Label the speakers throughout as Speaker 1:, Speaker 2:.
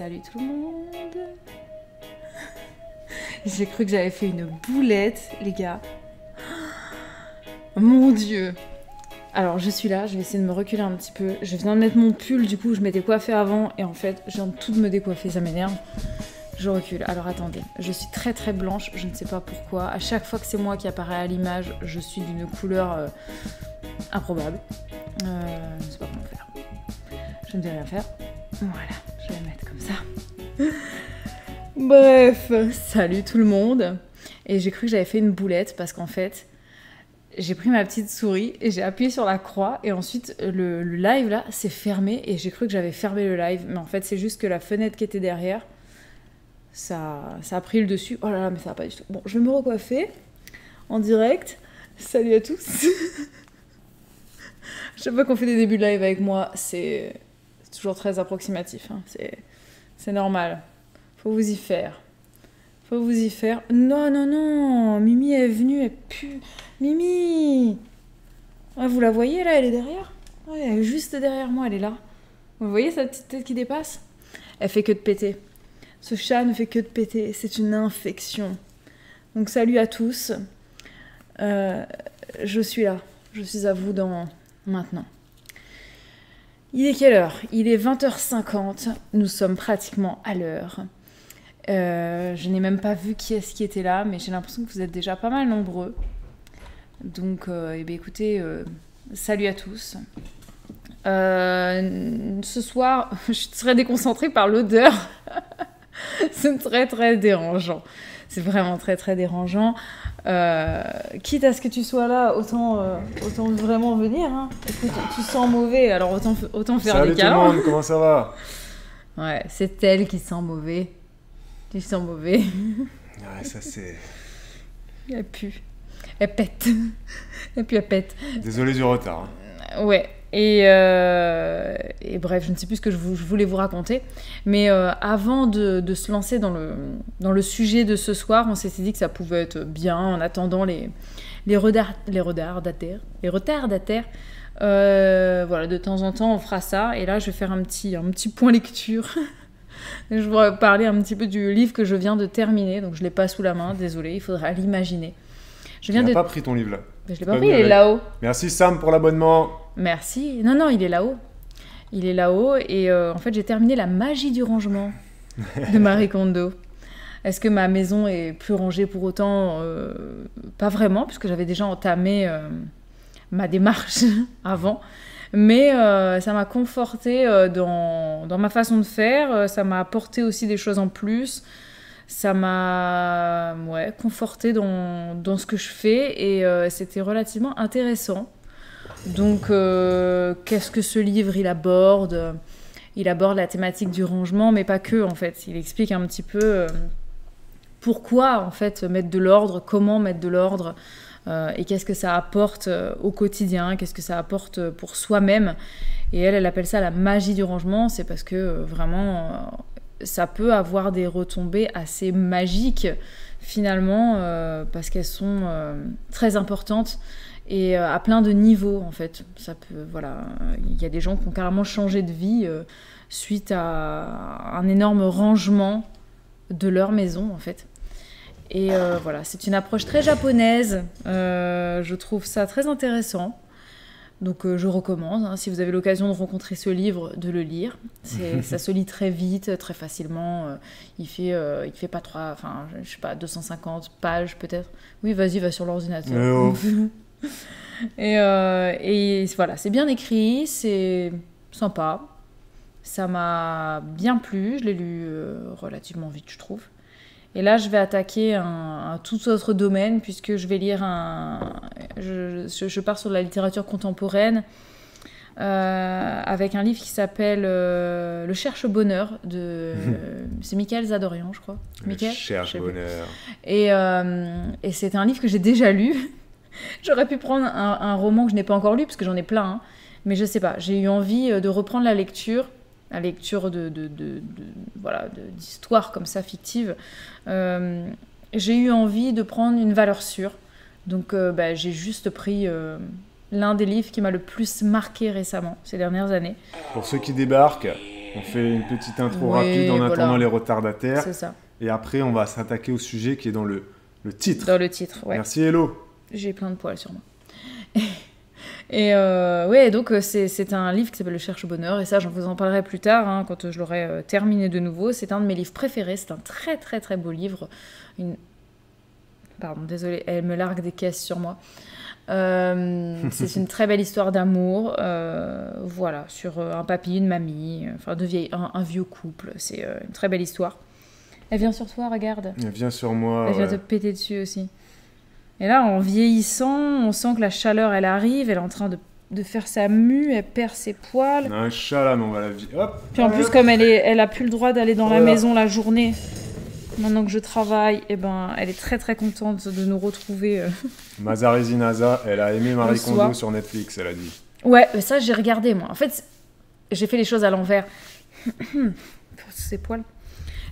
Speaker 1: Salut tout le monde. J'ai cru que j'avais fait une boulette, les gars. Mon Dieu. Alors, je suis là, je vais essayer de me reculer un petit peu. Je viens de mettre mon pull, du coup, je m'étais coiffée avant. Et en fait, je viens de tout de me décoiffer, ça m'énerve. Je recule. Alors, attendez. Je suis très très blanche, je ne sais pas pourquoi. À chaque fois que c'est moi qui apparaît à l'image, je suis d'une couleur improbable. Je ne sais pas comment faire. Je ne vais rien faire. Voilà, je vais la mettre comme ça. Bref, salut tout le monde. Et j'ai cru que j'avais fait une boulette parce qu'en fait, j'ai pris ma petite souris et j'ai appuyé sur la croix et ensuite le live là s'est fermé et j'ai cru que j'avais fermé le live. Mais en fait, c'est juste que la fenêtre qui était derrière, ça a pris le dessus. Oh là là, mais ça va pas du tout. Bon, je vais me recoiffer en direct. Salut à tous. Chaque fois qu'on fait des débuts de live avec moi, c'est toujours très approximatif. Hein. C'est normal. Faut vous y faire. Faut vous y faire. Non, non, non. Mimi est venue. Elle pue. Mimi. Ah, vous la voyez là, elle est derrière. Ouais, elle est juste derrière moi, elle est là. Vous voyez sa petite tête qui dépasse? Elle fait que de péter. Ce chat ne fait que de péter. C'est une infection. Donc salut à tous. Je suis là. Je suis à vous dans maintenant. Il est quelle heure? Il est 20h50. Nous sommes pratiquement à l'heure. Je n'ai même pas vu qui est-ce qui était là, mais j'ai l'impression que vous êtes déjà pas mal nombreux. Donc, eh bien, écoutez, salut à tous. Ce soir, je serai déconcentrée par l'odeur. C'est très, très dérangeant. C'est vraiment très, très dérangeant. Quitte à ce que tu sois là, autant vraiment venir. Hein. Écoute, tu sens mauvais, alors autant faire
Speaker 2: salut
Speaker 1: des câlins.
Speaker 2: Salut tout le monde, comment ça va?
Speaker 1: Ouais, c'est elle qui sent mauvais. Tu sens mauvais.
Speaker 2: Ouais, ça c'est...
Speaker 1: Elle pue. Elle pète. Et puis elle pète.
Speaker 2: Désolé du retard.
Speaker 1: Ouais. Et bref, je ne sais plus ce que je voulais vous raconter. Mais avant de se lancer dans le sujet de ce soir, on s'était dit que ça pouvait être bien en attendant les retardataires. Voilà, de temps en temps, on fera ça. Et là, je vais faire un petit point lecture. Je vais parler un petit peu du livre que je viens de terminer. Donc, je ne l'ai pas sous la main, désolé, il faudra l'imaginer.
Speaker 2: Tu n'as pas pris ton livre là.
Speaker 1: Je ne l'ai pas pris, il est là-haut.
Speaker 2: Merci Sam pour l'abonnement.
Speaker 1: Merci. Non, il est là-haut. Il est là-haut. Et en fait, j'ai terminé La magie du rangement de Marie Kondo. Est-ce que ma maison est plus rangée pour autant? Pas vraiment, puisque j'avais déjà entamé ma démarche avant. Mais ça m'a confortée dans ma façon de faire. Ça m'a apporté aussi des choses en plus. Ça m'a confortée dans ce que je fais. Et c'était relativement intéressant. Donc, qu'est-ce que ce livre il aborde? Il aborde la thématique du rangement, mais pas que, en fait. Il explique un petit peu pourquoi, en fait, mettre de l'ordre, comment mettre de l'ordre, et qu'est-ce que ça apporte au quotidien, qu'est-ce que ça apporte pour soi-même. Et elle appelle ça la magie du rangement. C'est parce que, vraiment, ça peut avoir des retombées assez magiques, finalement, parce qu'elles sont très importantes. Et à plein de niveaux, en fait. Ça peut, voilà, il y a des gens qui ont carrément changé de vie suite à un énorme rangement de leur maison, en fait. Et voilà, c'est une approche très japonaise. Je trouve ça très intéressant. Donc je recommande, hein, si vous avez l'occasion de rencontrer ce livre, de le lire. Ça se lit très vite, très facilement. Il fait pas 250 pages peut-être. Oui, vas-y, va sur l'ordinateur. Et voilà, c'est bien écrit, c'est sympa. Ça m'a bien plu, je l'ai lu relativement vite, je trouve. Et là, je vais attaquer un tout autre domaine, puisque je vais lire je pars sur la littérature contemporaine, avec un livre qui s'appelle Le Cherche-Bonheur, c'est Michael Zadorian, je crois.
Speaker 2: Le Cherche-Bonheur.
Speaker 1: Et c'est un livre que j'ai déjà lu. J'aurais pu prendre un roman que je n'ai pas encore lu, parce que j'en ai plein, hein. Mais je sais pas, j'ai eu envie de reprendre la lecture d'histoires comme ça, fictives. J'ai eu envie de prendre une valeur sûre. Donc j'ai juste pris l'un des livres qui m'a le plus marqué récemment, ces dernières années.
Speaker 2: Pour ceux qui débarquent, On fait une petite intro rapide en attendant les retardataires.
Speaker 1: C'est ça.
Speaker 2: Et après, on va s'attaquer au sujet qui est dans le titre.
Speaker 1: Dans le titre, ouais.
Speaker 2: Merci, Hello.
Speaker 1: J'ai plein de poils sur moi. Et ouais, donc c'est un livre qui s'appelle Le Cherche-Bonheur, et ça, j'en vous en parlerai plus tard, hein, quand je l'aurai terminé de nouveau. C'est un de mes livres préférés, c'est un très très très beau livre. Pardon, désolée, elle me largue des caisses sur moi. C'est une très belle histoire d'amour, voilà, sur un papy, une mamie, enfin un vieux couple. C'est une très belle histoire. Elle vient sur toi, regarde.
Speaker 2: Elle vient sur moi.
Speaker 1: Elle vient te péter dessus aussi. Et là, en vieillissant, on sent que la chaleur, elle arrive, elle est en train de faire sa mue, elle perd ses poils.
Speaker 2: On a un chat là, mais on va la vie. Hop.
Speaker 1: Puis en plus, comme elle a plus le droit d'aller dans la maison la journée, maintenant que je travaille, eh ben, elle est très très contente de nous retrouver.
Speaker 2: Mazarezi Naza, elle a aimé Marie Kondo sur Netflix, elle a dit.
Speaker 1: Ouais, ça j'ai regardé moi. En fait, j'ai fait les choses à l'envers. Ses poils.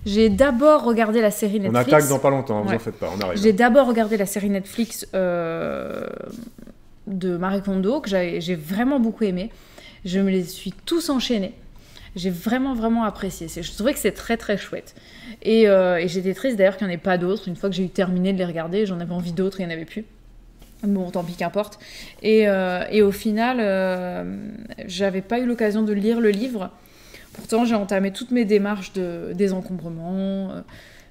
Speaker 1: J'ai d'abord regardé la série Netflix.
Speaker 2: On attaque dans pas longtemps, vous en faites pas, on arrive.
Speaker 1: J'ai d'abord regardé la série Netflix de Marie Kondo, que j'ai vraiment beaucoup aimé. Je me les suis tous enchaînés. J'ai vraiment, vraiment apprécié. Je trouvais que c'est très, très chouette. Et j'étais triste d'ailleurs qu'il n'y en ait pas d'autres. Une fois que j'ai eu terminé de les regarder, j'en avais envie d'autres, il n'y en avait plus. Bon, tant pis, qu'importe. Et au final, j'avais pas eu l'occasion de lire le livre. Pourtant, j'ai entamé toutes mes démarches de désencombrement,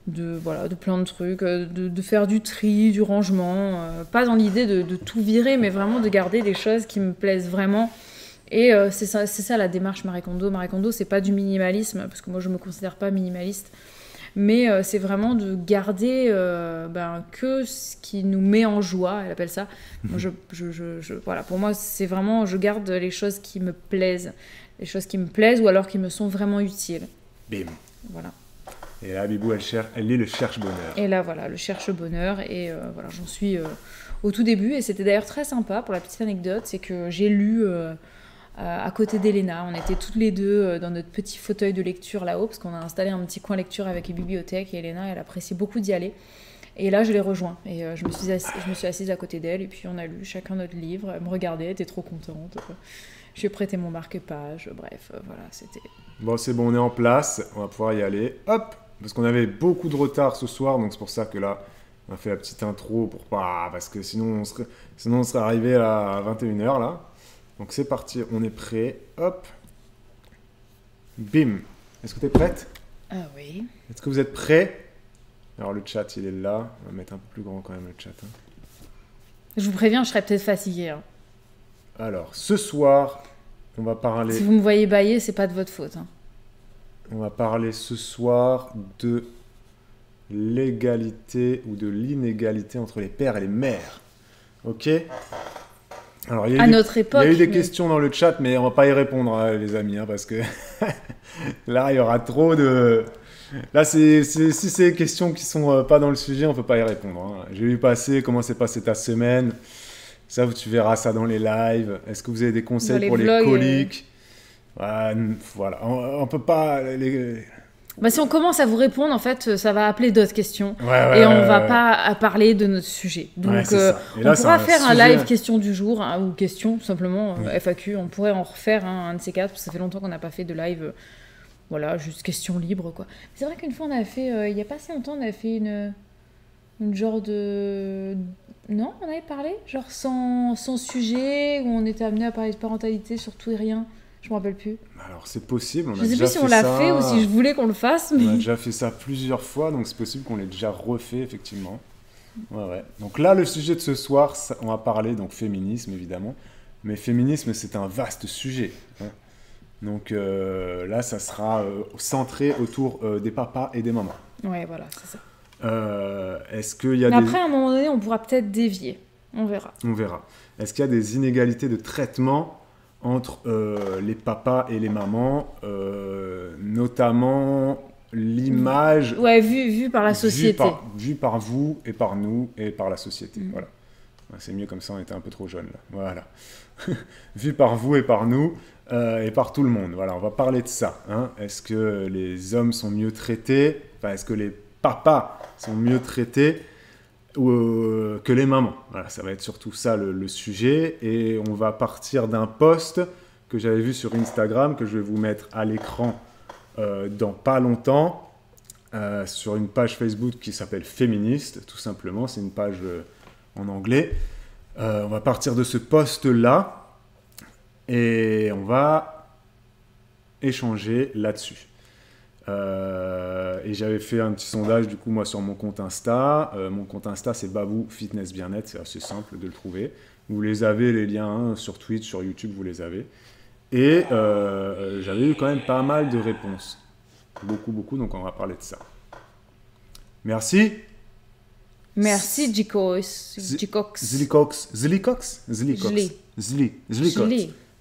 Speaker 1: de plein de trucs, de faire du tri, du rangement. Pas dans l'idée de tout virer, mais vraiment de garder des choses qui me plaisent vraiment. Et c'est ça la démarche Marie Kondo. Marie Kondo, c'est pas du minimalisme, parce que moi, je me considère pas minimaliste. Mais c'est vraiment de garder que ce qui nous met en joie, elle appelle ça. Moi, voilà, pour moi, c'est vraiment, je garde les choses qui me plaisent. Les choses qui me plaisent ou alors qui me sont vraiment utiles.
Speaker 2: Bim.
Speaker 1: Voilà.
Speaker 2: Et là, Bibou, elle lit le Cherche-Bonheur.
Speaker 1: Et là, voilà, le Cherche-Bonheur. Et voilà, j'en suis au tout début. Et c'était d'ailleurs très sympa, pour la petite anecdote, c'est que j'ai lu à côté d'Elena. On était toutes les deux dans notre petit fauteuil de lecture là-haut, parce qu'on a installé un petit coin lecture avec une bibliothèque. Et Elena, elle apprécie beaucoup d'y aller. Et là, je l'ai rejoint. Et je me suis assise à côté d'elle. Et puis, on a lu chacun notre livre. Elle me regardait, elle était trop contente. Je lui ai prêté mon marque-page, bref, voilà, c'était...
Speaker 2: Bon, c'est bon, on est en place, on va pouvoir y aller. Hop. Parce qu'on avait beaucoup de retard ce soir, donc c'est pour ça que là, on a fait la petite intro pour pas... Parce que sinon, on serait arrivé à 21h, là. Donc c'est parti, on est prêt. Hop. Bim. Est-ce que tu es prête?
Speaker 1: Ah oui.
Speaker 2: Est-ce que vous êtes prêts? Alors, le chat, il est là. On va mettre un peu plus grand quand même, le chat. Hein.
Speaker 1: Je vous préviens, je serais peut-être fatiguée. Hein.
Speaker 2: Alors, ce soir, on va parler...
Speaker 1: Si vous me voyez bâiller, c'est pas de votre faute. Hein.
Speaker 2: On va parler ce soir de l'égalité ou de l'inégalité entre les pères et les mères. Ok? Alors, il y a
Speaker 1: notre époque,
Speaker 2: il y a eu des questions dans le chat, mais on va pas y répondre, hein, les amis, hein, parce que là, il y aura trop de... Là, si c'est des questions qui sont pas dans le sujet, on peut pas y répondre. Hein. J'ai vu passer comment s'est passée ta semaine. Ça, tu verras ça dans les lives. Est-ce que vous avez des conseils pour les coliques? Voilà, on peut pas...
Speaker 1: si on commence à vous répondre, en fait, ça va appeler d'autres questions. Et on va pas parler de notre sujet. Donc, on pourra faire un live question du jour, hein, ou question, tout simplement, FAQ. On pourrait en refaire un de ces quatre, parce que ça fait longtemps qu'on n'a pas fait de live... Voilà, juste question libre, quoi. C'est vrai qu'une fois, on a fait... il n'y a pas si longtemps, on a fait une genre de... Non, on avait parlé genre sans sujet, où on était amené à parler de parentalité sur tout et rien. Je me rappelle plus.
Speaker 2: Alors, c'est possible.
Speaker 1: Je sais plus si on l'a fait ou si je voulais qu'on le fasse. Mais...
Speaker 2: On a déjà fait ça plusieurs fois, donc c'est possible qu'on l'ait déjà refait, effectivement. Ouais. Donc là, le sujet de ce soir, on va parler donc féminisme, évidemment. Mais féminisme, c'est un vaste sujet, hein. Donc là, ça sera centré autour des papas et des mamans.
Speaker 1: Ouais, voilà, c'est ça.
Speaker 2: Est-ce qu'il y a
Speaker 1: Après, à un moment donné, on pourra peut-être dévier. On verra.
Speaker 2: On verra. Est-ce qu'il y a des inégalités de traitement entre les papas et les mamans, notamment l'image...
Speaker 1: Ouais, vu par la société.
Speaker 2: Vu par vous et par nous et par la société. Voilà. C'est mieux comme ça, on était un peu trop jeunes, là. Voilà. Vu par vous et par nous... et par tout le monde. Voilà, on va parler de ça. Hein. Est-ce que les hommes sont mieux traités? Enfin, est-ce que les papas sont mieux traités que les mamans? Voilà, ça va être surtout ça le sujet. Et on va partir d'un post que j'avais vu sur Instagram, que je vais vous mettre à l'écran dans pas longtemps sur une page Facebook qui s'appelle Féministe, tout simplement. C'est une page en anglais. On va partir de ce post-là et on va échanger là-dessus. Et j'avais fait un petit sondage du coup moi sur mon compte Insta. Mon compte Insta c'est Babou Fitness Bien-être, c'est assez simple de le trouver. Vous les avez les liens sur Twitch, sur YouTube, vous les avez. Et j'avais eu quand même pas mal de réponses. Beaucoup, donc on va parler de ça. Merci.
Speaker 1: Merci, Jikox.
Speaker 2: Zlikox.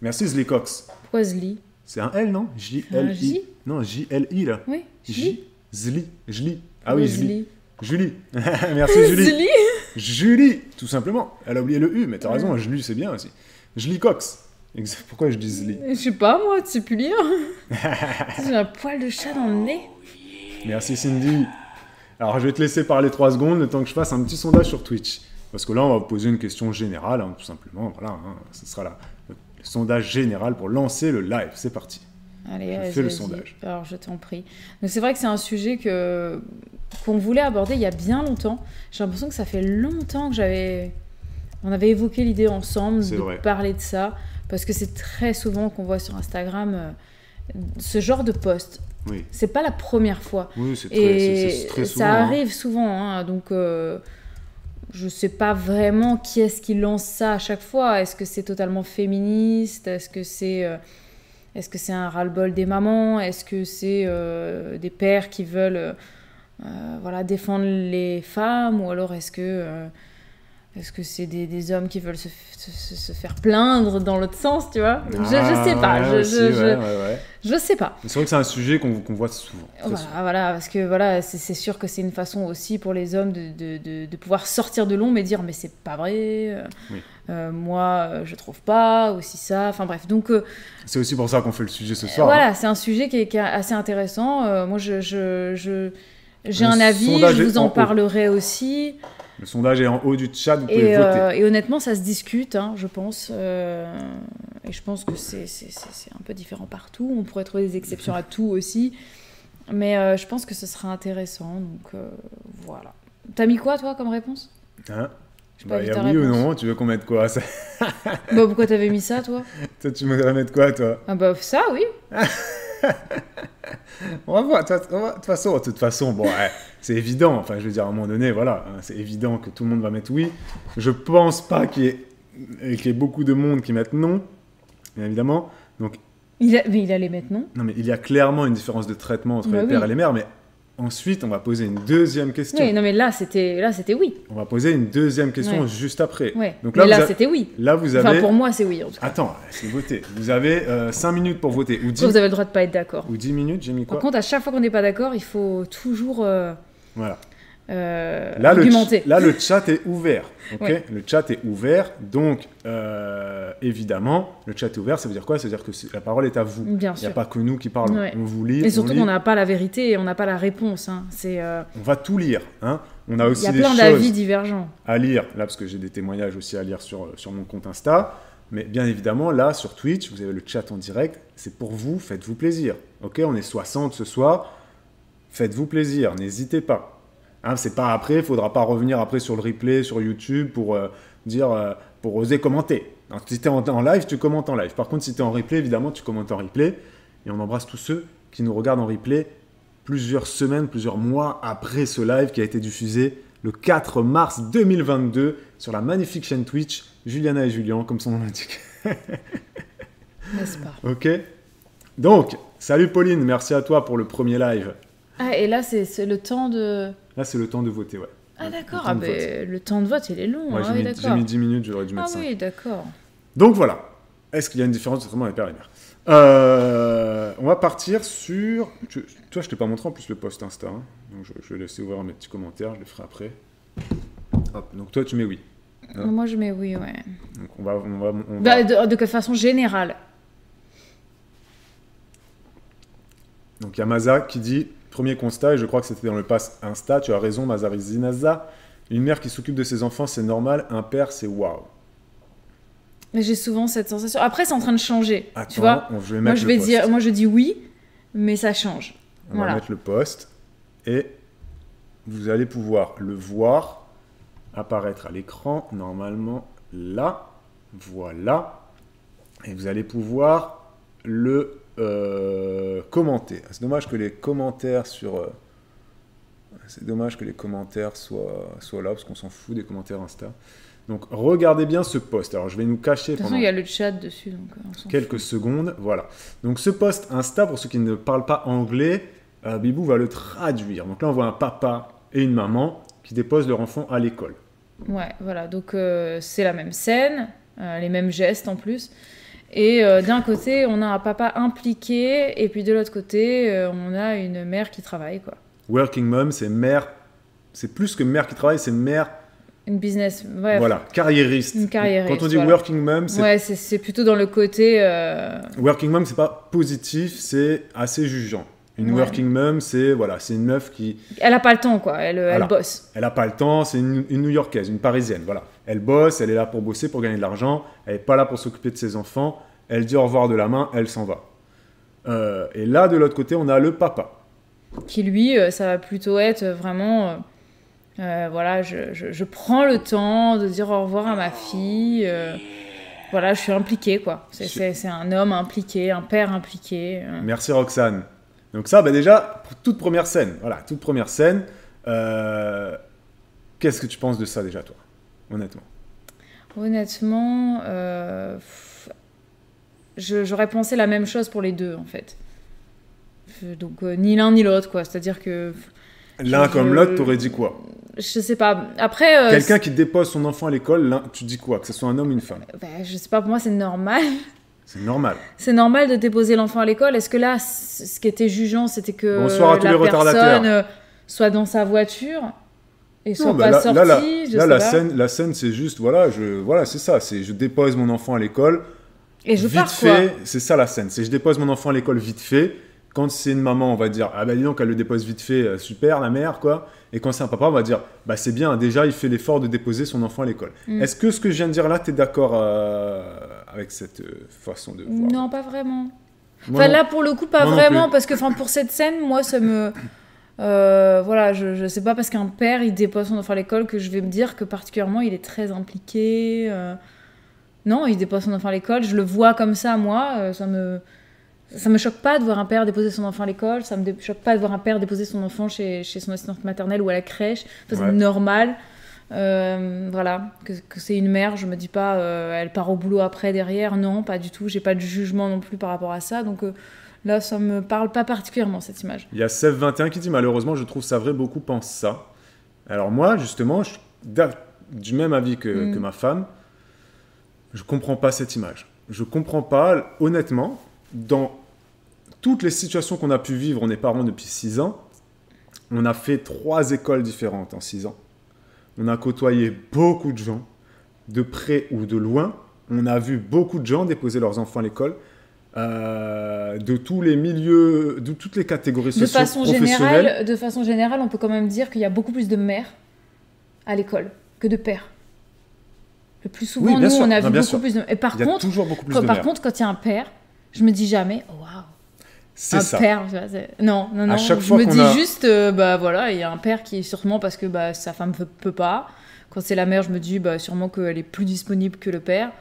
Speaker 2: Merci, Zlikox.
Speaker 1: Pourquoi Zli?
Speaker 2: C'est un L, non? J-L-I. Non, J-L-I, là.
Speaker 1: Oui,
Speaker 2: J. Zli. Ah
Speaker 1: oui,
Speaker 2: oui,
Speaker 1: Zli.
Speaker 2: Julie. Merci, Julie.
Speaker 1: Zli.
Speaker 2: Julie, tout simplement. Elle a oublié le U, mais t'as raison, Julie, c'est bien aussi. Zlikox. Pourquoi je dis Zli?
Speaker 1: Je sais pas, moi, tu sais plus lire. J'ai un poil de chat dans le nez.
Speaker 2: Merci, Cindy. Alors, je vais te laisser parler 3 secondes, le temps que je fasse un petit sondage sur Twitch. Parce que là, on va vous poser une question générale, tout simplement. Voilà, ce sera le sondage général pour lancer le live. C'est parti.
Speaker 1: Allez,
Speaker 2: je fais le sondage.
Speaker 1: Alors, je t'en prie. Donc, c'est vrai que c'est un sujet qu'on voulait aborder il y a bien longtemps. J'ai l'impression que ça fait longtemps que on avait évoqué l'idée ensemble de parler de ça. Parce que c'est très souvent qu'on voit sur Instagram ce genre de post.
Speaker 2: Oui.
Speaker 1: C'est pas la première fois.
Speaker 2: Oui, c'est très souvent.
Speaker 1: Ça arrive souvent, donc je sais pas vraiment qui est-ce qui lance ça à chaque fois. Est-ce que c'est totalement féministe? Est-ce que c'est un ras-le-bol des mamans? Est-ce que c'est des pères qui veulent défendre les femmes? Ou alors est-ce que c'est des hommes qui veulent se faire plaindre dans l'autre sens, tu vois? Je sais pas. Je sais pas.
Speaker 2: C'est vrai que c'est un sujet qu'on voit souvent.
Speaker 1: Voilà, parce que c'est sûr que c'est une façon aussi pour les hommes de pouvoir sortir de l'ombre et dire mais c'est pas vrai, moi je trouve pas, aussi ça, enfin bref. Donc
Speaker 2: c'est aussi pour ça qu'on fait le sujet ce soir.
Speaker 1: Voilà, c'est un sujet qui est assez intéressant. Moi j'ai un avis, je vous en parlerai aussi.
Speaker 2: Le sondage est en haut du chat, vous pouvez voter.
Speaker 1: Et honnêtement, ça se discute, je pense. Et je pense que c'est un peu différent partout. On pourrait trouver des exceptions à tout aussi. Mais je pense que ce sera intéressant. Donc voilà. T'as mis quoi, toi, comme réponse?
Speaker 2: Il y a oui ou non, tu veux qu'on mette quoi ça...
Speaker 1: Pourquoi t'avais mis ça, toi?
Speaker 2: Toi, tu voudrais mettre quoi, toi?
Speaker 1: Ça, oui.
Speaker 2: On va voir. De toute façon, bon, c'est évident. Enfin, je veux dire, à un moment donné, voilà, c'est évident que tout le monde va mettre oui. Je pense pas qu'il y ait beaucoup de monde qui mettent non, bien évidemment. Donc,
Speaker 1: mais il allait mettre non.
Speaker 2: Non, mais il y a clairement une différence de traitement entre les pères et les mères, mais ensuite, on va poser une deuxième question.
Speaker 1: Oui, non, mais là, c'était oui.
Speaker 2: On va poser une deuxième question juste après.
Speaker 1: Ouais.
Speaker 2: Donc
Speaker 1: là, c'était oui.
Speaker 2: Là, vous avez...
Speaker 1: Enfin, pour moi, c'est oui, en tout cas.
Speaker 2: Attends, laissez voter. Vous avez 5 minutes pour voter. Ou 10...
Speaker 1: Vous avez le droit de pas être d'accord.
Speaker 2: Ou 10 minutes, j'ai mis quoi?
Speaker 1: Par contre, à chaque fois qu'on n'est pas d'accord, il faut toujours
Speaker 2: argumenter. Là, le chat est ouvert.
Speaker 1: Ouais.
Speaker 2: Le chat est ouvert. Donc, évidemment, le chat est ouvert, ça veut dire quoi? Ça veut dire que la parole est à vous.
Speaker 1: Bien
Speaker 2: sûr. Il
Speaker 1: sûr.
Speaker 2: n'y a pas que nous qui parlons.
Speaker 1: Ouais.
Speaker 2: On vous lit.
Speaker 1: Et surtout qu'on n'a pas la vérité et on n'a pas la réponse.
Speaker 2: On va tout lire. On a aussi
Speaker 1: il y a plein d'avis divergents
Speaker 2: à lire, là, parce que j'ai des témoignages aussi à lire sur mon compte Insta. Mais bien évidemment, là, sur Twitch, vous avez le chat en direct. C'est pour vous, faites-vous plaisir. Ok, on est 60 ce soir. Faites-vous plaisir, n'hésitez pas. C'est pas après, il ne faudra pas revenir après sur le replay, sur YouTube, pour oser commenter. Alors, si tu es en live, tu commentes en live. Par contre, si tu es en replay, évidemment, tu commentes en replay. Et on embrasse tous ceux qui nous regardent en replay plusieurs semaines, plusieurs mois après ce live qui a été diffusé le 4 mars 2022 sur la magnifique chaîne Twitch, Juliana et Julien, comme son nom l'indique.
Speaker 1: N'est-ce pas?
Speaker 2: Ok. Donc, salut Pauline, merci à toi pour le premier live.
Speaker 1: Et là, c'est le temps de...
Speaker 2: Là, c'est le temps de voter, ouais.
Speaker 1: D'accord, le temps de vote, il est long.
Speaker 2: Ouais, j'ai mis 10 minutes, j'aurais dû mettre 5.
Speaker 1: Ah oui, d'accord.
Speaker 2: Donc voilà. Est-ce qu'il y a une différence entre les pères et les mères? On va partir sur... Toi, je t'ai pas montré en plus le post Insta. Donc je vais laisser ouvrir mes petits commentaires, je les ferai après. Hop, donc toi, tu mets oui.
Speaker 1: Moi, je mets oui, ouais.
Speaker 2: Donc on va...
Speaker 1: De façon générale.
Speaker 2: Donc il y a Maza qui dit... Premier constat, et je crois que c'était dans le pass Insta, tu as raison, Mazarizinaza. Une mère qui s'occupe de ses enfants, c'est normal. Un père, c'est waouh.
Speaker 1: Mais j'ai souvent cette sensation. Après, c'est en train de changer.
Speaker 2: Attends,
Speaker 1: tu vois.
Speaker 2: je vais mettre le post.
Speaker 1: Moi, je dis oui, mais ça change.
Speaker 2: On
Speaker 1: Voilà.
Speaker 2: va mettre le post et vous allez pouvoir le voir apparaître à l'écran, normalement là, voilà, et vous allez pouvoir le commenter. C'est dommage que les commentaires soient là, parce qu'on s'en fout des commentaires Insta. Donc regardez bien ce post. Alors je vais nous cacher
Speaker 1: De toute façon,
Speaker 2: pendant
Speaker 1: il y a le chat dessus, donc on s'en
Speaker 2: quelques
Speaker 1: fout.
Speaker 2: secondes. Voilà. Donc ce post Insta, pour ceux qui ne parlent pas anglais, Bibou va le traduire. Donc là, on voit un papa et une maman qui déposent leur enfant à l'école.
Speaker 1: Ouais, voilà, donc c'est la même scène, les mêmes gestes en plus. Et d'un côté, on a un papa impliqué, et puis de l'autre côté, on a une mère qui travaille, quoi.
Speaker 2: Working mom, c'est mère, c'est plus que mère qui travaille, c'est mère,
Speaker 1: Une business, ouais,
Speaker 2: voilà, carriériste.
Speaker 1: une carriériste,
Speaker 2: Quand on dit
Speaker 1: voilà.
Speaker 2: working mom, c'est
Speaker 1: Ouais, c'est plutôt dans le côté...
Speaker 2: working mom, c'est pas positif, c'est assez jugeant. Une
Speaker 1: Ouais.
Speaker 2: working mom, c'est voilà, c'est une meuf qui
Speaker 1: Elle a pas le temps, quoi, elle
Speaker 2: Voilà.
Speaker 1: bosse.
Speaker 2: elle a pas le temps, c'est une New-Yorkaise, une Parisienne, voilà. Elle bosse, elle est là pour bosser, pour gagner de l'argent, elle est pas là pour s'occuper de ses enfants, elle dit au revoir de la main, elle s'en va. Et là, de l'autre côté, on a le papa.
Speaker 1: Qui lui, ça va plutôt être vraiment... voilà, je prends le temps de dire au revoir à ma fille. Voilà, je suis impliquée, quoi. C'est un homme impliqué, un père impliqué.
Speaker 2: Merci Roxane. Donc ça, bah déjà, pour toute première scène. Voilà, toute première scène. Qu'est-ce que tu penses de ça déjà, toi, honnêtement?
Speaker 1: Honnêtement, j'aurais pensé la même chose pour les deux, en fait. Donc, ni l'un ni l'autre, quoi. C'est-à-dire que...
Speaker 2: L'un comme l'autre, t'aurais dit quoi?
Speaker 1: Je sais pas. Après...
Speaker 2: Quelqu'un qui dépose son enfant à l'école, tu dis quoi? Que ce soit un homme ou une femme?
Speaker 1: je sais pas, pour moi, c'est normal.
Speaker 2: C'est normal.
Speaker 1: C'est normal de déposer l'enfant à l'école. Est-ce que là, ce qui était jugeant, c'était que
Speaker 2: Bonsoir à tous
Speaker 1: la
Speaker 2: les retardataires.
Speaker 1: personne soit dans sa voiture et soit
Speaker 2: Non, bah
Speaker 1: pas
Speaker 2: là,
Speaker 1: sortie, je sais
Speaker 2: la
Speaker 1: pas.
Speaker 2: scène, c'est juste, voilà, c'est ça. C'est je dépose mon enfant à l'école.
Speaker 1: Et je
Speaker 2: Vite
Speaker 1: pars, quoi.
Speaker 2: fait, c'est ça la scène. C'est je dépose mon enfant à l'école vite fait. Quand c'est une maman, on va dire ah bah dis donc elle le dépose vite fait, super la mère quoi. Et quand c'est un papa, on va dire bah c'est bien, déjà il fait l'effort de déposer son enfant à l'école. Est-ce que ce que je viens de dire là, tu es d'accord avec cette façon de voir?
Speaker 1: Non, pas vraiment.
Speaker 2: Moi
Speaker 1: Enfin,
Speaker 2: non.
Speaker 1: là, pour le coup, pas
Speaker 2: Moi non
Speaker 1: vraiment,
Speaker 2: plus.
Speaker 1: parce que pour cette scène, moi, ça me... voilà, je sais pas parce qu'un père, il dépose son enfant à l'école que je vais me dire que particulièrement, il est très impliqué. Non, il dépose son enfant à l'école, je le vois comme ça, moi, ça me choque pas de voir un père déposer son enfant à l'école, ça me choque pas de voir un père déposer son enfant chez son assistante maternelle ou à la crèche, ça, c'est
Speaker 2: Ouais.
Speaker 1: normal. Voilà, que c'est une mère, je me dis pas elle part au boulot après derrière, non, pas du tout, j'ai pas de jugement non plus par rapport à ça, donc là ça me parle pas particulièrement cette image.
Speaker 2: Il y a Sève21 qui dit malheureusement je trouve ça vrai, beaucoup pensent ça. Alors moi justement, je suis du même avis que ma femme, je comprends pas cette image. Je comprends pas, honnêtement, dans toutes les situations qu'on a pu vivre, on est parents depuis 6 ans, on a fait 3 écoles différentes en 6 ans. On a côtoyé beaucoup de gens, de près ou de loin. On a vu beaucoup de gens déposer leurs enfants à l'école, de tous les milieux, de toutes les catégories socio-professionnelles.
Speaker 1: De façon générale, on peut quand même dire qu'il y a beaucoup plus de mères à l'école que de pères. Le plus souvent,
Speaker 2: Oui, bien
Speaker 1: nous,
Speaker 2: sûr.
Speaker 1: on a
Speaker 2: Non,
Speaker 1: vu
Speaker 2: bien
Speaker 1: beaucoup
Speaker 2: sûr.
Speaker 1: plus de... Et par
Speaker 2: Il y a
Speaker 1: contre,
Speaker 2: toujours beaucoup plus de mères.
Speaker 1: quand il y a un père, je me dis jamais, oh, waouh,
Speaker 2: C'est
Speaker 1: un
Speaker 2: ça.
Speaker 1: père, tu vois, non,
Speaker 2: À chaque
Speaker 1: je
Speaker 2: fois
Speaker 1: me
Speaker 2: qu'on
Speaker 1: dis
Speaker 2: a-
Speaker 1: juste, bah voilà, il y a un père qui est sûrement parce que bah, sa femme peut pas. Quand c'est la mère, je me dis bah, sûrement qu'elle est plus disponible que le père.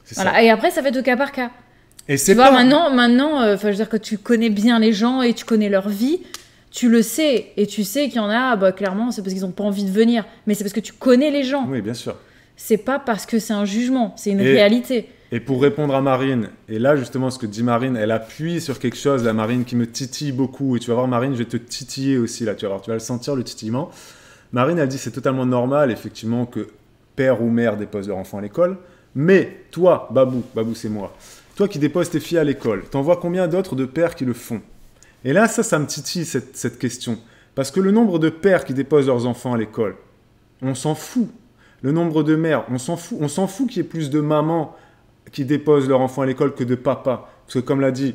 Speaker 2: C'est
Speaker 1: Voilà.
Speaker 2: ça.
Speaker 1: Et après, ça fait de cas par cas.
Speaker 2: Et
Speaker 1: Tu
Speaker 2: c'est
Speaker 1: vois,
Speaker 2: pas...
Speaker 1: maintenant, je veux dire que tu connais bien les gens et tu connais leur vie, tu le sais. Et tu sais qu'il y en a, bah, clairement, c'est parce qu'ils n'ont pas envie de venir. Mais c'est parce que tu connais les gens.
Speaker 2: Oui, bien sûr.
Speaker 1: C'est pas parce que c'est un jugement, c'est une
Speaker 2: Et-
Speaker 1: réalité.
Speaker 2: Et pour répondre à Marine, et là justement ce que dit Marine, elle appuie sur quelque chose, la Marine qui me titille beaucoup, et tu vas voir Marine, je vais te titiller aussi là, tu vas voir, tu vas le sentir le titillement. Marine, elle dit c'est totalement normal effectivement que père ou mère dépose leur enfant à l'école, mais toi, Babou c'est moi, toi qui déposes tes filles à l'école, t'en vois combien d'autres de pères qui le font? Et là ça me titille cette question, parce que le nombre de pères qui déposent leurs enfants à l'école, on s'en fout. Le nombre de mères, on s'en fout qu'il y ait plus de mamans qui déposent leur enfant à l'école que de papa. Parce que comme l'a dit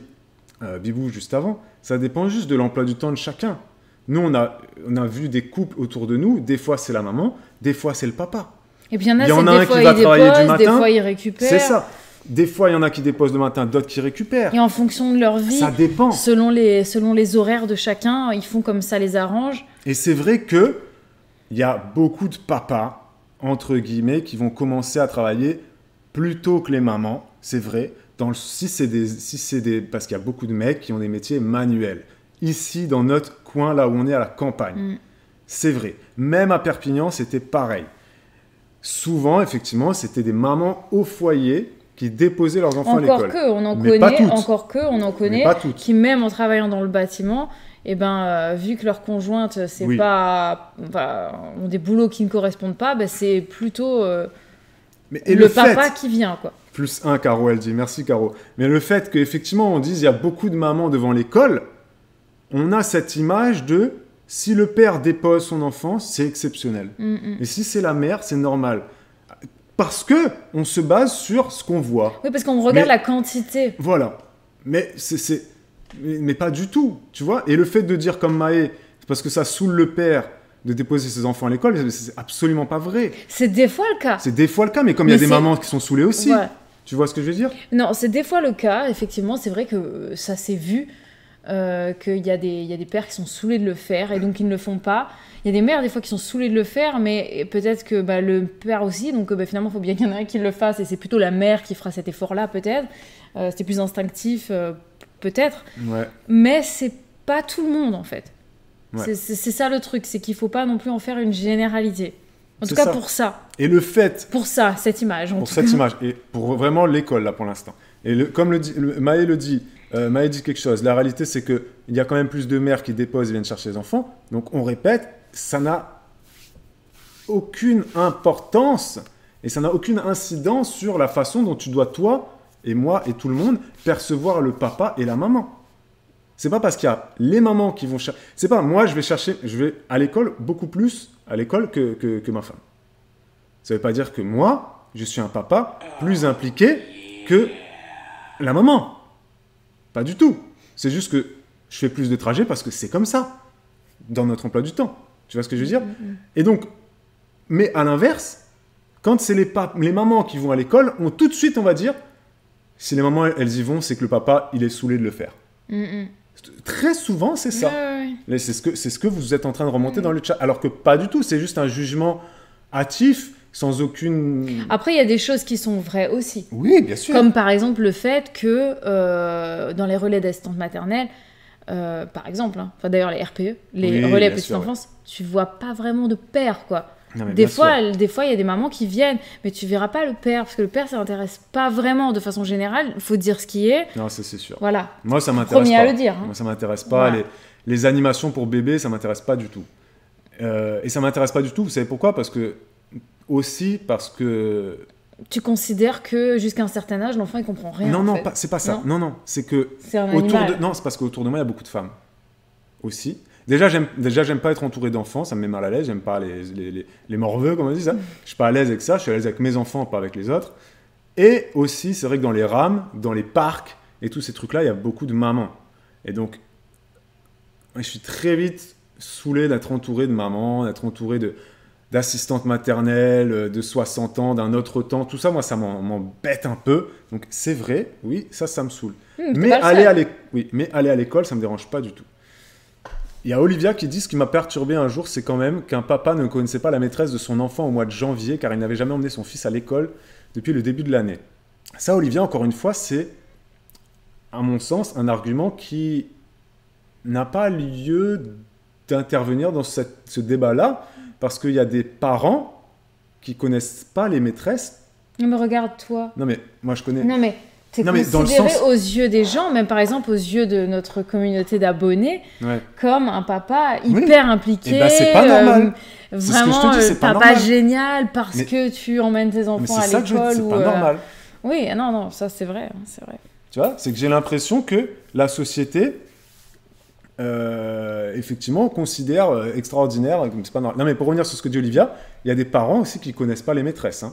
Speaker 2: Bibou juste avant, ça dépend juste de l'emploi du temps de chacun. Nous, on a vu des couples autour de nous, des fois c'est la maman, des fois c'est le papa.
Speaker 1: Et puis il y en a,
Speaker 2: Il y en
Speaker 1: c'est
Speaker 2: a
Speaker 1: des
Speaker 2: un
Speaker 1: fois
Speaker 2: qui va
Speaker 1: ils
Speaker 2: travailler du
Speaker 1: déposent, des
Speaker 2: matin,
Speaker 1: fois ils récupèrent.
Speaker 2: C'est ça. Des fois, il y en a qui déposent le matin, d'autres qui récupèrent.
Speaker 1: Et en fonction de leur vie,
Speaker 2: Ça dépend.
Speaker 1: selon les horaires de chacun, ils font comme ça les arrange.
Speaker 2: Et c'est vrai qu'il y a beaucoup de papas, entre guillemets, qui vont commencer à travailler plus tôt que les mamans. C'est vrai. Si c'est des, parce qu'il y a beaucoup de mecs qui ont des métiers manuels. Ici, dans notre coin, là où on est à la campagne. C'est vrai. Même à Perpignan, c'était pareil. Souvent, effectivement, c'était des mamans au foyer qui déposaient leurs enfants à l'école.
Speaker 1: Encore que, on en connaît, qui même en travaillant dans le bâtiment, vu que leur conjointe ont des boulots qui ne correspondent pas, c'est plutôt le papa qui vient, quoi.
Speaker 2: +1, Caro, elle dit. Merci, Caro. Mais le fait qu'effectivement, on dise il y a beaucoup de mamans devant l'école, on a cette image de si le père dépose son enfant, c'est exceptionnel. Et si c'est la mère, c'est normal. Parce qu'on se base sur ce qu'on voit.
Speaker 1: Oui, parce qu'on regarde la quantité.
Speaker 2: Voilà. Mais mais pas du tout, tu vois. Et le fait de dire comme Maë, parce que ça saoule le père de déposer ses enfants à l'école, c'est absolument pas vrai.
Speaker 1: C'est des fois le cas.
Speaker 2: C'est des fois le cas, mais comme il y a des mamans qui sont saoulées aussi. Ouais. Tu vois ce que je veux dire?
Speaker 1: Non, c'est des fois le cas. Effectivement, c'est vrai que ça s'est vu. Qu'il y a des pères qui sont saoulés de le faire et donc ils ne le font pas. Il y a des mères des fois qui sont saoulées de le faire, mais peut-être que le père aussi, donc finalement il faut bien qu'il y en ait un qui le fasse et c'est plutôt la mère qui fera cet effort-là peut-être. C'est plus instinctif peut-être, mais c'est pas tout le monde en fait. C'est ça le truc, c'est qu'il faut pas non plus en faire une généralité. En tout cas pour ça.
Speaker 2: Et le fait...
Speaker 1: Pour ça, cette image.
Speaker 2: Pour cette image, et pour vraiment l'école là pour l'instant. Et comme Maë le dit, Maë dit quelque chose. La réalité, c'est qu'il y a quand même plus de mères qui déposent et viennent chercher les enfants. Donc, on répète, ça n'a aucune importance et ça n'a aucune incidence sur la façon dont tu dois, toi et moi et tout le monde, percevoir le papa et la maman. C'est pas parce qu'il y a les mamans qui vont chercher... C'est pas, moi, je vais à l'école beaucoup plus à l'école que ma femme. Ça veut pas dire que moi, je suis un papa plus impliqué que la maman. Pas du tout. C'est juste que je fais plus de trajets parce que c'est comme ça, dans notre emploi du temps. Tu vois ce que je veux dire? Et donc, mais à l'inverse, quand c'est les mamans qui vont à l'école, tout de suite, on va dire, si les mamans, elles y vont, c'est que le papa, il est saoulé de le faire. Très souvent, c'est ça. C'est ce que vous êtes en train de remonter dans le chat. Alors que pas du tout, c'est juste un jugement hâtif, sans aucune...
Speaker 1: Après, il y a des choses qui sont vraies aussi.
Speaker 2: Oui, bien sûr.
Speaker 1: Comme par exemple le fait que dans les relais d'assistante maternelle, par exemple, d'ailleurs les RPE, les relais petite enfance, tu vois pas vraiment de père, quoi. Non, des fois, il y a des mamans qui viennent, mais tu verras pas le père, parce que le père, ça n'intéresse pas vraiment de façon générale. Il faut dire ce qui est.
Speaker 2: Non, ça c'est sûr.
Speaker 1: Voilà.
Speaker 2: Moi, ça m'intéresse
Speaker 1: Premier
Speaker 2: pas.
Speaker 1: à le dire.
Speaker 2: Moi, ça m'intéresse pas. Voilà. Les animations pour bébés, ça m'intéresse pas du tout. Et ça m'intéresse pas du tout. Vous savez pourquoi? Parce que
Speaker 1: tu considères que jusqu'à un certain âge, l'enfant il comprend rien.
Speaker 2: Non, c'est pas ça. Non, c'est que
Speaker 1: c'est un animal.
Speaker 2: Non, c'est parce qu'autour de moi il y a beaucoup de femmes aussi. Déjà, j'aime pas être entouré d'enfants, ça me met mal à l'aise. J'aime pas les morveux, comme on dit ça. Je suis pas à l'aise avec ça. Je suis à l'aise avec mes enfants, pas avec les autres. Et aussi, c'est vrai que dans les rames, dans les parcs et tous ces trucs-là, il y a beaucoup de mamans. Et donc, je suis très vite saoulé d'être entouré de mamans, d'être entouré d'assistantes maternelles, de 60 ans, d'un autre temps. Tout ça, moi, ça m'embête un peu. Donc, c'est vrai, oui, ça me saoule. Mais aller à l'école, ça me dérange pas du tout. Il y a Olivia qui dit ce qui m'a perturbé un jour, c'est quand même qu'un papa ne connaissait pas la maîtresse de son enfant au mois de janvier, car il n'avait jamais emmené son fils à l'école depuis le début de l'année. Ça, Olivia, encore une fois, c'est, à mon sens, un argument qui n'a pas lieu d'intervenir dans ce débat-là, parce qu'il y a des parents qui connaissent pas les maîtresses.
Speaker 1: Non mais regarde-toi.
Speaker 2: Non mais moi je connais.
Speaker 1: Non mais t'es considéré aux yeux des gens, même par exemple aux yeux de notre communauté d'abonnés, comme un papa hyper impliqué.
Speaker 2: Et ben, c'est pas normal.
Speaker 1: Vraiment,
Speaker 2: c'est pas
Speaker 1: papa
Speaker 2: normal.
Speaker 1: Génial parce que tu emmènes tes enfants à l'école.
Speaker 2: C'est pas normal.
Speaker 1: Oui, non, ça c'est vrai, c'est vrai.
Speaker 2: Tu vois, c'est que j'ai l'impression que la société, effectivement, considère extraordinaire. C'est pas normal. Non mais pour revenir sur ce que dit Olivia, il y a des parents aussi qui connaissent pas les maîtresses.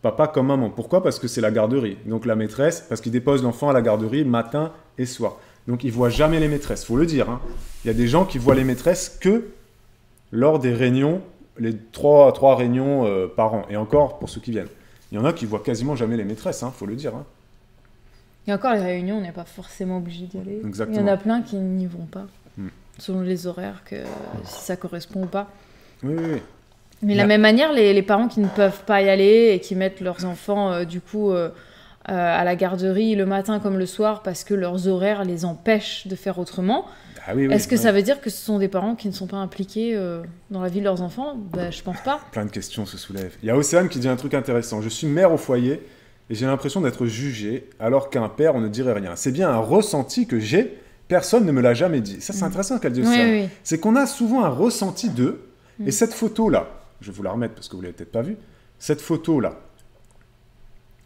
Speaker 2: Papa comme maman. Pourquoi? Parce que c'est la garderie. Donc la maîtresse, parce qu'ils déposent l'enfant à la garderie matin et soir. Donc ils ne voient jamais les maîtresses, il faut le dire. Il y a des gens qui voient les maîtresses que lors des réunions, les trois réunions par an. Et encore pour ceux qui viennent. Il y en a qui voient quasiment jamais les maîtresses, faut le dire.
Speaker 1: Et encore, les réunions, on n'est pas forcément obligé d'y aller.
Speaker 2: Exactement.
Speaker 1: Il y en a plein qui n'y vont pas,
Speaker 2: Mm.
Speaker 1: selon les horaires, si ça correspond ou pas.
Speaker 2: Oui, oui, oui.
Speaker 1: Mais de la même manière, les parents qui ne peuvent pas y aller et qui mettent leurs enfants, à la garderie le matin comme le soir parce que leurs horaires les empêchent de faire autrement,
Speaker 2: Ah oui, oui,
Speaker 1: est-ce que
Speaker 2: ouais.
Speaker 1: ça veut dire que ce sont des parents qui ne sont pas impliqués dans la vie de leurs enfants ? Je pense pas.
Speaker 2: Plein de questions se soulèvent. Il y a Océane qui dit un truc intéressant. Je suis mère au foyer et j'ai l'impression d'être jugée alors qu'un père, on ne dirait rien. C'est bien un ressenti que j'ai, personne ne me l'a jamais dit. Ça, c'est intéressant qu'elle dise
Speaker 1: Oui,
Speaker 2: ça.
Speaker 1: oui.
Speaker 2: C'est qu'on a souvent un ressenti d'eux. Et cette photo-là, je vais vous la remettre parce que vous ne l'avez peut-être pas vue, cette photo-là,